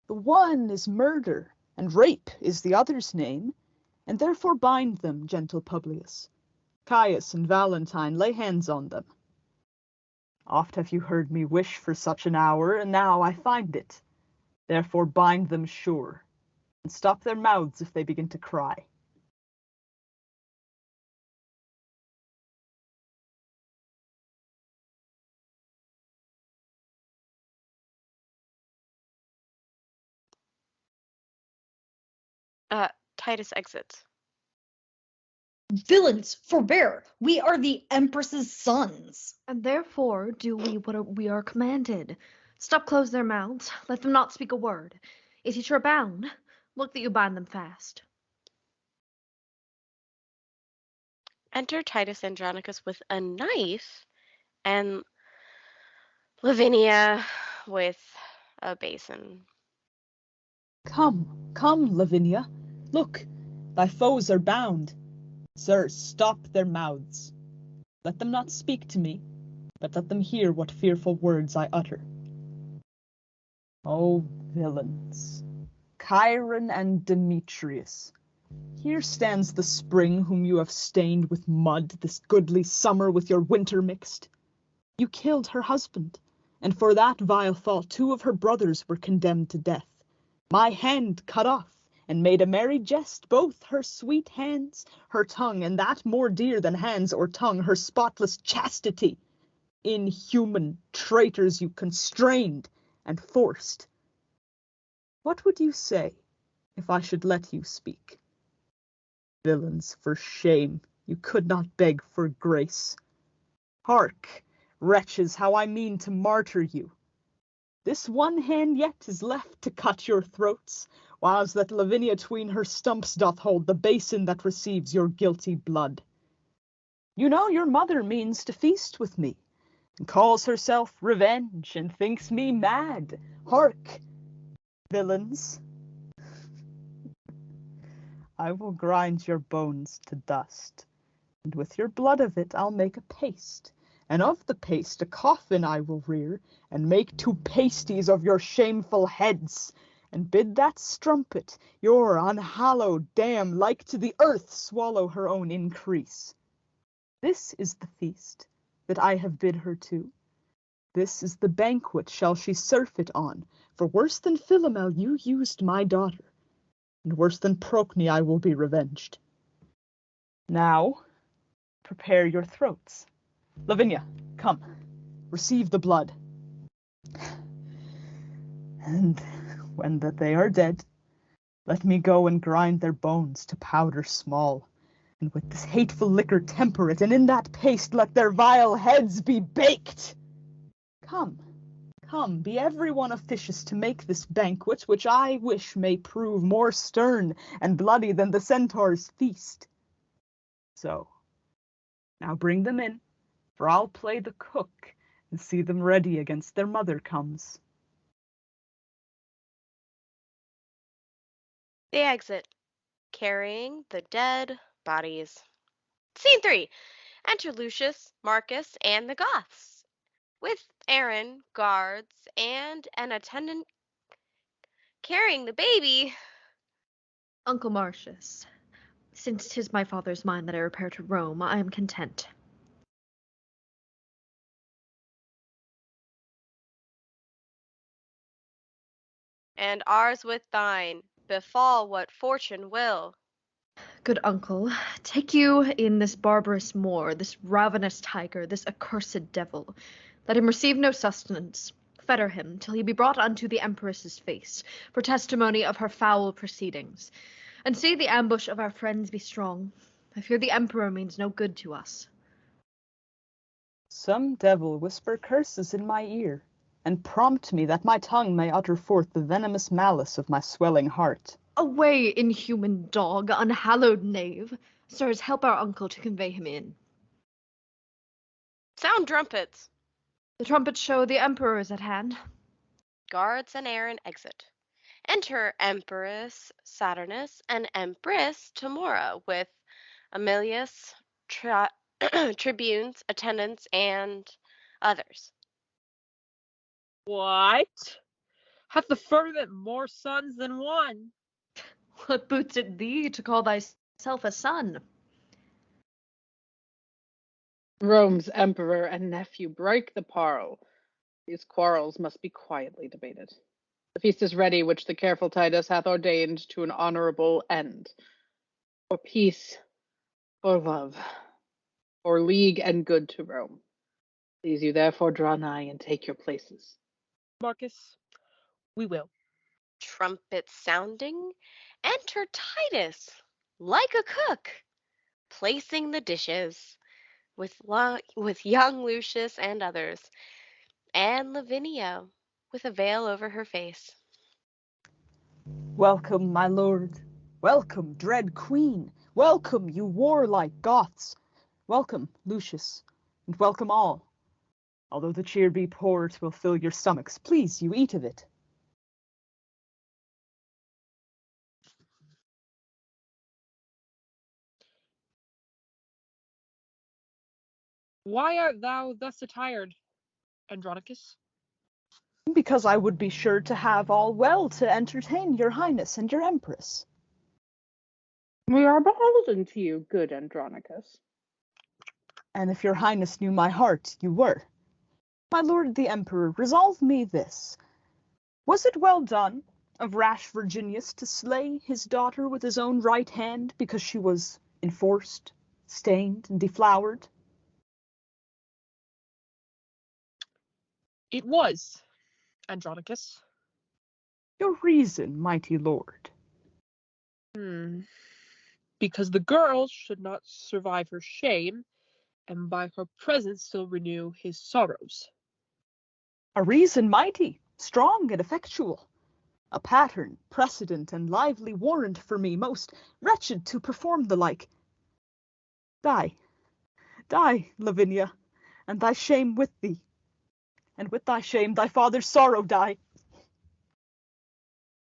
The one is murder, and rape is the other's name, and therefore bind them, gentle Publius. Caius and Valentine, lay hands on them. Oft have you heard me wish for such an hour, and now I find it. Therefore bind them sure, and stop their mouths if they begin to cry. Titus exits. Villains, forbear! We are the Empress's sons. And therefore do we what we are commanded. Stop close their mouths, let them not speak a word. Is each are bound? Look that you bind them fast. Enter Titus Andronicus with a knife, and Lavinia with a basin. Come, come, Lavinia. Look, thy foes are bound. Sir, stop their mouths. Let them not speak to me, but let them hear what fearful words I utter. O villains, Chiron and Demetrius, here stands the spring whom you have stained with mud, this goodly summer with your winter mixed. You killed her husband, and for that vile fault 2 of her brothers were condemned to death. My hand cut off, and made a merry jest, both her sweet hands, her tongue, and that more dear than hands or tongue, her spotless chastity. Inhuman traitors, you constrained and forced. What would you say if I should let you speak? Villains, for shame, you could not beg for grace. Hark, wretches, how I mean to martyr you. This one hand yet is left to cut your throats, whiles that Lavinia 'tween her stumps doth hold the basin that receives your guilty blood. You know your mother means to feast with me, and calls herself Revenge, and thinks me mad. Hark, villains, I will grind your bones to dust, and with your blood of it I'll make a paste, and of the paste a coffin I will rear, and make 2 pasties of your shameful heads, and bid that strumpet, your unhallowed dam, like to the earth swallow her own increase. This is the feast that I have bid her to. This is the banquet shall she surfeit on, for worse than Philomel you used my daughter, and worse than Procne I will be revenged. Now, prepare your throats. Lavinia, come, receive the blood. And when that they are dead, let me go and grind their bones to powder small, and with this hateful liquor temper it, and in that paste let their vile heads be baked. Come, come, be every one officious to make this banquet, which I wish may prove more stern and bloody than the centaur's feast. So, now bring them in, for I'll play the cook, and see them ready against their mother comes. They exit, carrying the dead bodies. Scene 3. Enter Lucius, Marcus, and the Goths, with Aaron, guards, and an attendant carrying the baby. Uncle Marcius, since 'tis my father's mind that I repair to Rome, I am content. And ours with thine, befall what fortune will. Good uncle, take you in this barbarous Moor, this ravenous tiger, this accursed devil. Let him receive no sustenance. Fetter him till he be brought unto the Empress's face, for testimony of her foul proceedings. And see the ambush of our friends be strong. I fear the Emperor means no good to us. Some devil whisper curses in my ear, and prompt me that my tongue may utter forth the venomous malice of my swelling heart. Away, inhuman dog, unhallowed knave! Sirs, help our uncle to convey him in. Sound trumpets. The trumpets show the Emperor is at hand. Guards an errand exit. Enter Empress Saturnus and Empress Tamora with Amelius, tribunes, attendants, and others. What? Hath the firmament more sons than one? What boots it thee to call thyself a son? Rome's emperor and nephew, break the parle. These quarrels must be quietly debated. The feast is ready, which the careful Titus hath ordained to an honorable end. For peace, for love, for league and good to Rome. Please you therefore draw nigh and take your places. Marcus, we will. Trumpet sounding, enter Titus, like a cook, placing the dishes with young Lucius and others, and Lavinia with a veil over her face. Welcome, my lord. Welcome, dread queen. Welcome, you warlike Goths. Welcome, Lucius, and welcome all. Although the cheer be poor, 'twill fill your stomachs. Please, you eat of it. Why art thou thus attired, Andronicus? Because I would be sure to have all well to entertain your highness and your empress. We are beholden to you, good Andronicus. And if your highness knew my heart, you were. My lord the emperor, resolve me this. Was it well done of rash Virginius to slay his daughter with his own right hand because she was enforced, stained, and deflowered? It was, Andronicus. Your reason, mighty lord. Because the girl should not survive her shame, and by her presence still renew his sorrows. A reason mighty, strong, and effectual. A pattern, precedent, and lively warrant for me, most wretched to perform the like. Die, die, Lavinia, and thy shame with thee, and with thy shame thy father's sorrow die.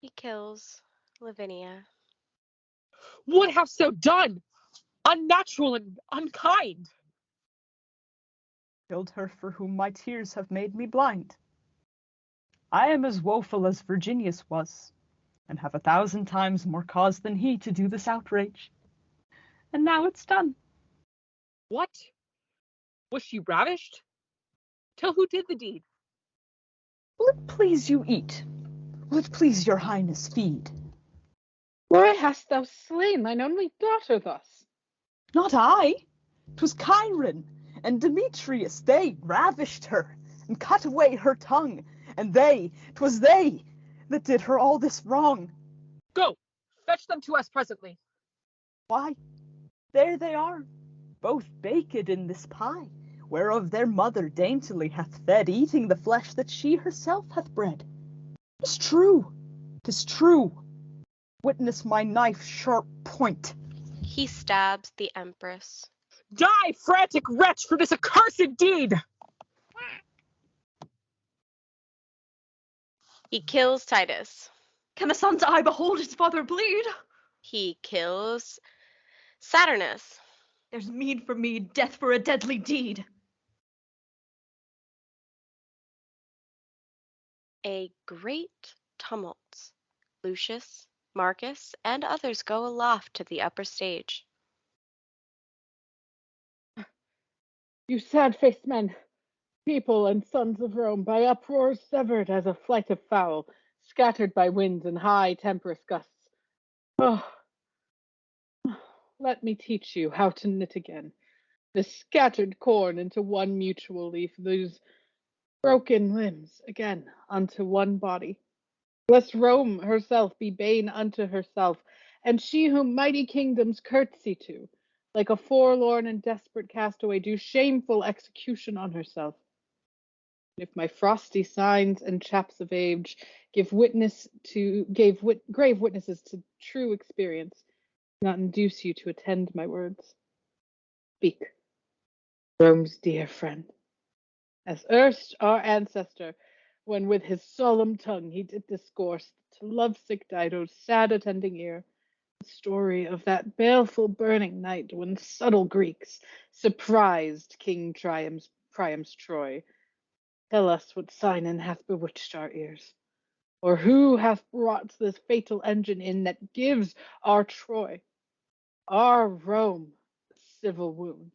He kills Lavinia. What hast thou done? Unnatural and unkind. Killed her for whom my tears have made me blind. I am as woeful as Virginius was, and have 1,000 times more cause than he to do this outrage. And now it's done. What? Was she ravished? Tell who did the deed. Will it please you eat? Will it please your highness feed? Why hast thou slain thine only daughter thus? Not I. 'Twas Chiron and Demetrius. They ravished her and cut away her tongue. And 'twas they that did her all this wrong. Go, fetch them to us presently. Why, there they are, both baked in this pie, whereof their mother daintily hath fed, eating the flesh that she herself hath bred. 'Tis true, 'tis true. Witness my knife's sharp point. He stabs the Empress. Die, frantic wretch, for this accursed deed! He kills Titus. Can a son's eye behold his father bleed? He kills Saturnus. There's meed for meed, death for a deadly deed. A great tumult. Lucius, Marcus, and others go aloft to the upper stage. You sad-faced men, people and sons of Rome, by uproars severed as a flight of fowl, scattered by winds and high tempestuous gusts. Oh, let me teach you how to knit again this scattered corn into one mutual leaf, these broken limbs again unto one body. Lest Rome herself be bane unto herself, and she whom mighty kingdoms curtsy to, like a forlorn and desperate castaway, do shameful execution on herself. If my frosty signs and chaps of age grave witnesses to true experience, not induce you to attend my words. Speak, Rome's dear friend. As erst our ancestor when with his solemn tongue he did discourse to lovesick Dido's sad attending ear the story of that baleful burning night when subtle Greeks surprised King Priam's Troy. Tell us what Sinon hath bewitched our ears, or who hath brought this fatal engine in that gives our Troy, our Rome, a civil wound.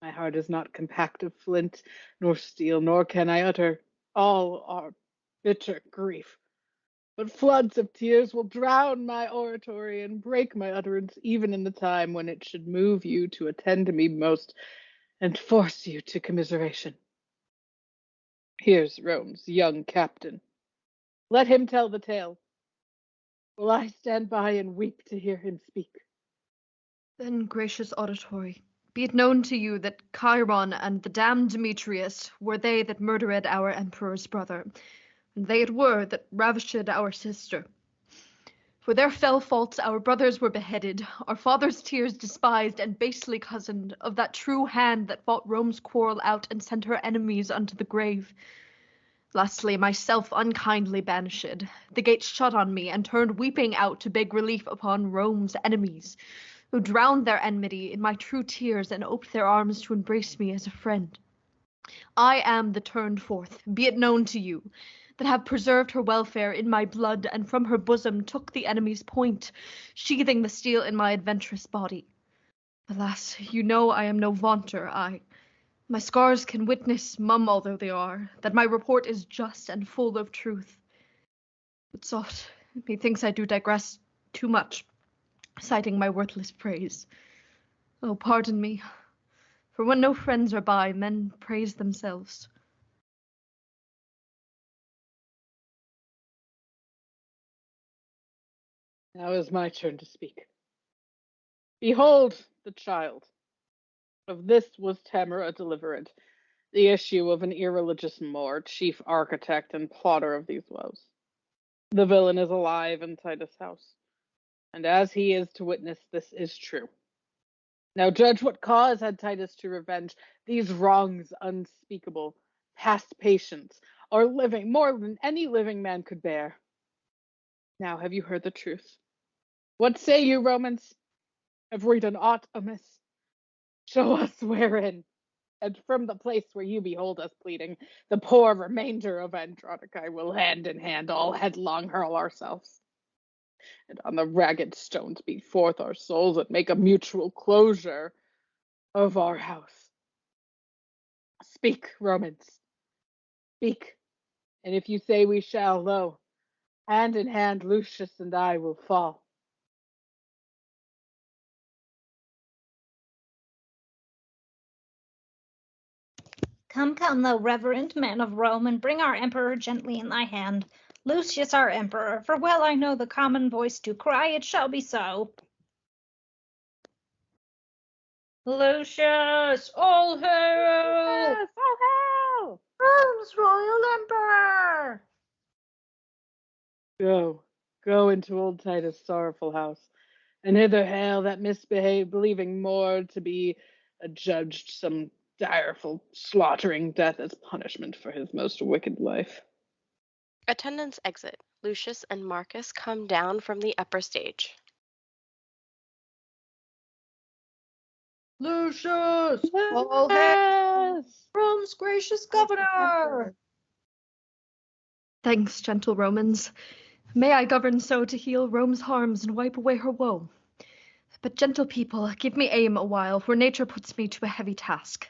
My heart is not compact of flint nor steel, nor can I utter all our bitter grief. But floods of tears will drown my oratory and break my utterance even in the time when it should move you to attend to me most and force you to commiseration. Here's Rome's young captain. Let him tell the tale. Will I stand by and weep to hear him speak? Then, gracious auditory, be it known to you that Chiron and the damned Demetrius were they that murdered our emperor's brother, and they it were that ravished our sister. For their fell faults our brothers were beheaded, our father's tears despised and basely cozened, of that true hand that fought Rome's quarrel out and sent her enemies unto the grave. Lastly, myself unkindly banished, the gates shut on me, and turned weeping out to beg relief upon Rome's enemies, who drowned their enmity in my true tears and oped their arms to embrace me as a friend. I am the turned forth, be it known to you, that have preserved her welfare in my blood, and from her bosom took the enemy's point, sheathing the steel in my adventurous body. Alas, you know I am no vaunter, my scars can witness, mum although they are, that my report is just and full of truth. But soft, methinks I do digress too much, citing my worthless praise. Oh, pardon me, for when no friends are by, men praise themselves. Now is my turn to speak. Behold the child. Of this was Tamara delivered, the issue of an irreligious Moor, chief architect and plotter of these woes. The villain is alive in Titus' house, and as he is to witness, this is true. Now judge what cause had Titus to revenge these wrongs unspeakable, past patience, or living more than any living man could bear. Now have you heard the truth? What say you, Romans? Have we done aught amiss? Show us wherein, and from the place where you behold us pleading, the poor remainder of Andronicus will hand in hand all headlong hurl ourselves, and on the ragged stones beat forth our souls and make a mutual closure of our house. Speak, Romans, speak, and if you say we shall, lo, hand in hand Lucius and I will fall. Come, come, thou reverend man of Rome, and bring our emperor gently in thy hand. Lucius our emperor, for well I know the common voice to cry, it shall be so. Lucius, all hail! Yes, all hail! Rome's royal emperor! Go into old Titus' sorrowful house, and hither hail that misbehaved, believing more to be adjudged some direful slaughtering death as punishment for his most wicked life. Attendants exit. Lucius and Marcus come down from the upper stage. Lucius, all hail! Yes! Rome's gracious governor! Thanks, gentle Romans. May I govern so to heal Rome's harms and wipe away her woe. But, gentle people, give me aim a while, for nature puts me to a heavy task.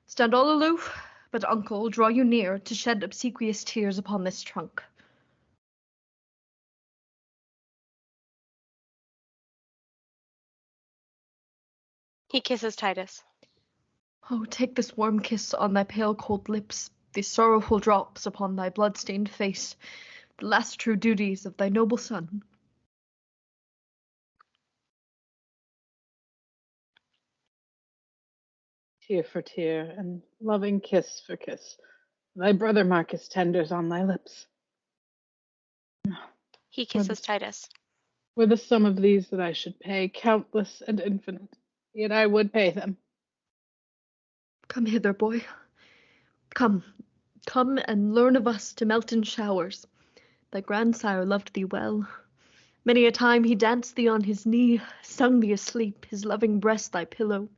Stand all aloof, but, uncle, draw you near, to shed obsequious tears upon this trunk. He kisses Titus. Oh, take this warm kiss on thy pale cold lips, these sorrowful drops upon thy blood-stained face, the last true duties of thy noble son. Tear for tear, and loving kiss for kiss, thy brother Marcus tenders on thy lips. He kisses Titus. Were the sum of these that I should pay countless and infinite, yet I would pay them. Come hither, boy. Come, Come and learn of us to melt in showers. Thy grandsire loved thee well. Many a time he danced thee on his knee, sung thee asleep, his loving breast thy pillow.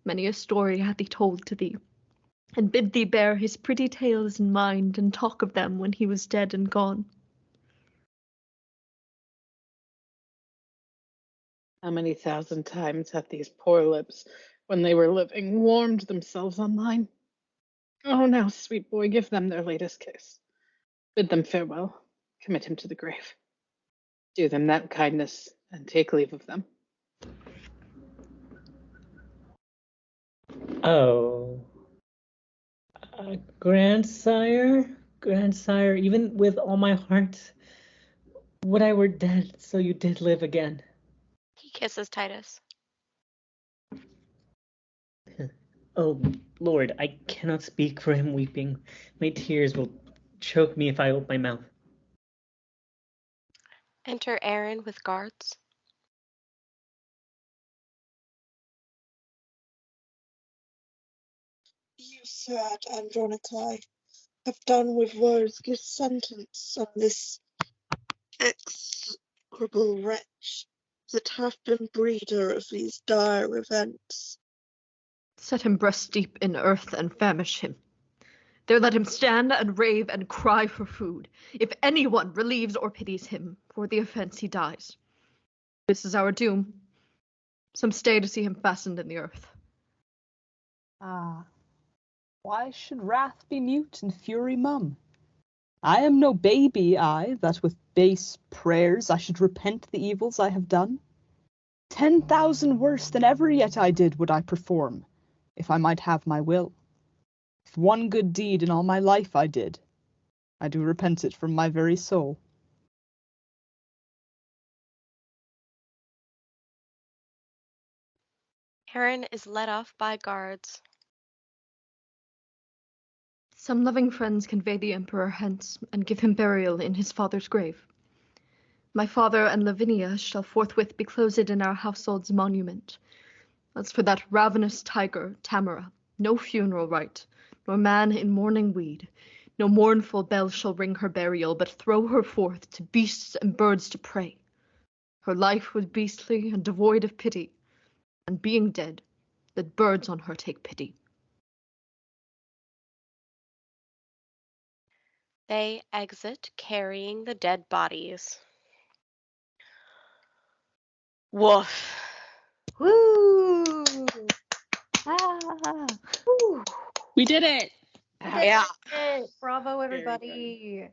Many a story hath he told to thee, and bid thee bear his pretty tales in mind, and talk of them when he was dead and gone. How many thousand times hath these poor lips, when they were living, warmed themselves on mine? Oh, now, sweet boy, give them their latest kiss. Bid them farewell. Commit him to the grave. Do them that kindness, and take leave of them. Oh, grandsire, even with all my heart, would I were dead, so you did live again. He kisses Titus. Oh, Lord, I cannot speak for him weeping. My tears will choke me if I open my mouth. Enter Aaron with guards. You, sad Andronicus, have done with woes. Give sentence on this execrable wretch that hath been breeder of these dire events. Set him breast deep in earth and famish him. There let him stand and rave and cry for food. If anyone relieves or pities him, for the offense he dies. This is our doom. Some stay to see him fastened in the earth. Ah, why should wrath be mute and fury mum? I am no baby, I, that with base prayers I should repent the evils I have done. 10,000 worse than ever yet I did would I perform, if I might have my will. If one good deed in all my life I did, I do repent it from my very soul. Aaron is led off by guards. Some loving friends convey the emperor hence, and give him burial in his father's grave. My father and Lavinia shall forthwith be closed in our household's monument. As for that ravenous tiger, Tamara, no funeral rite, nor man in mourning weed, no mournful bell shall ring her burial, but throw her forth to beasts and birds to prey. Her life was beastly and devoid of pity, and being dead, let birds on her take pity. They exit carrying the dead bodies. Woof. Woo! Ah! Woo! We did it. Yeah. Bravo, Very good. everybody.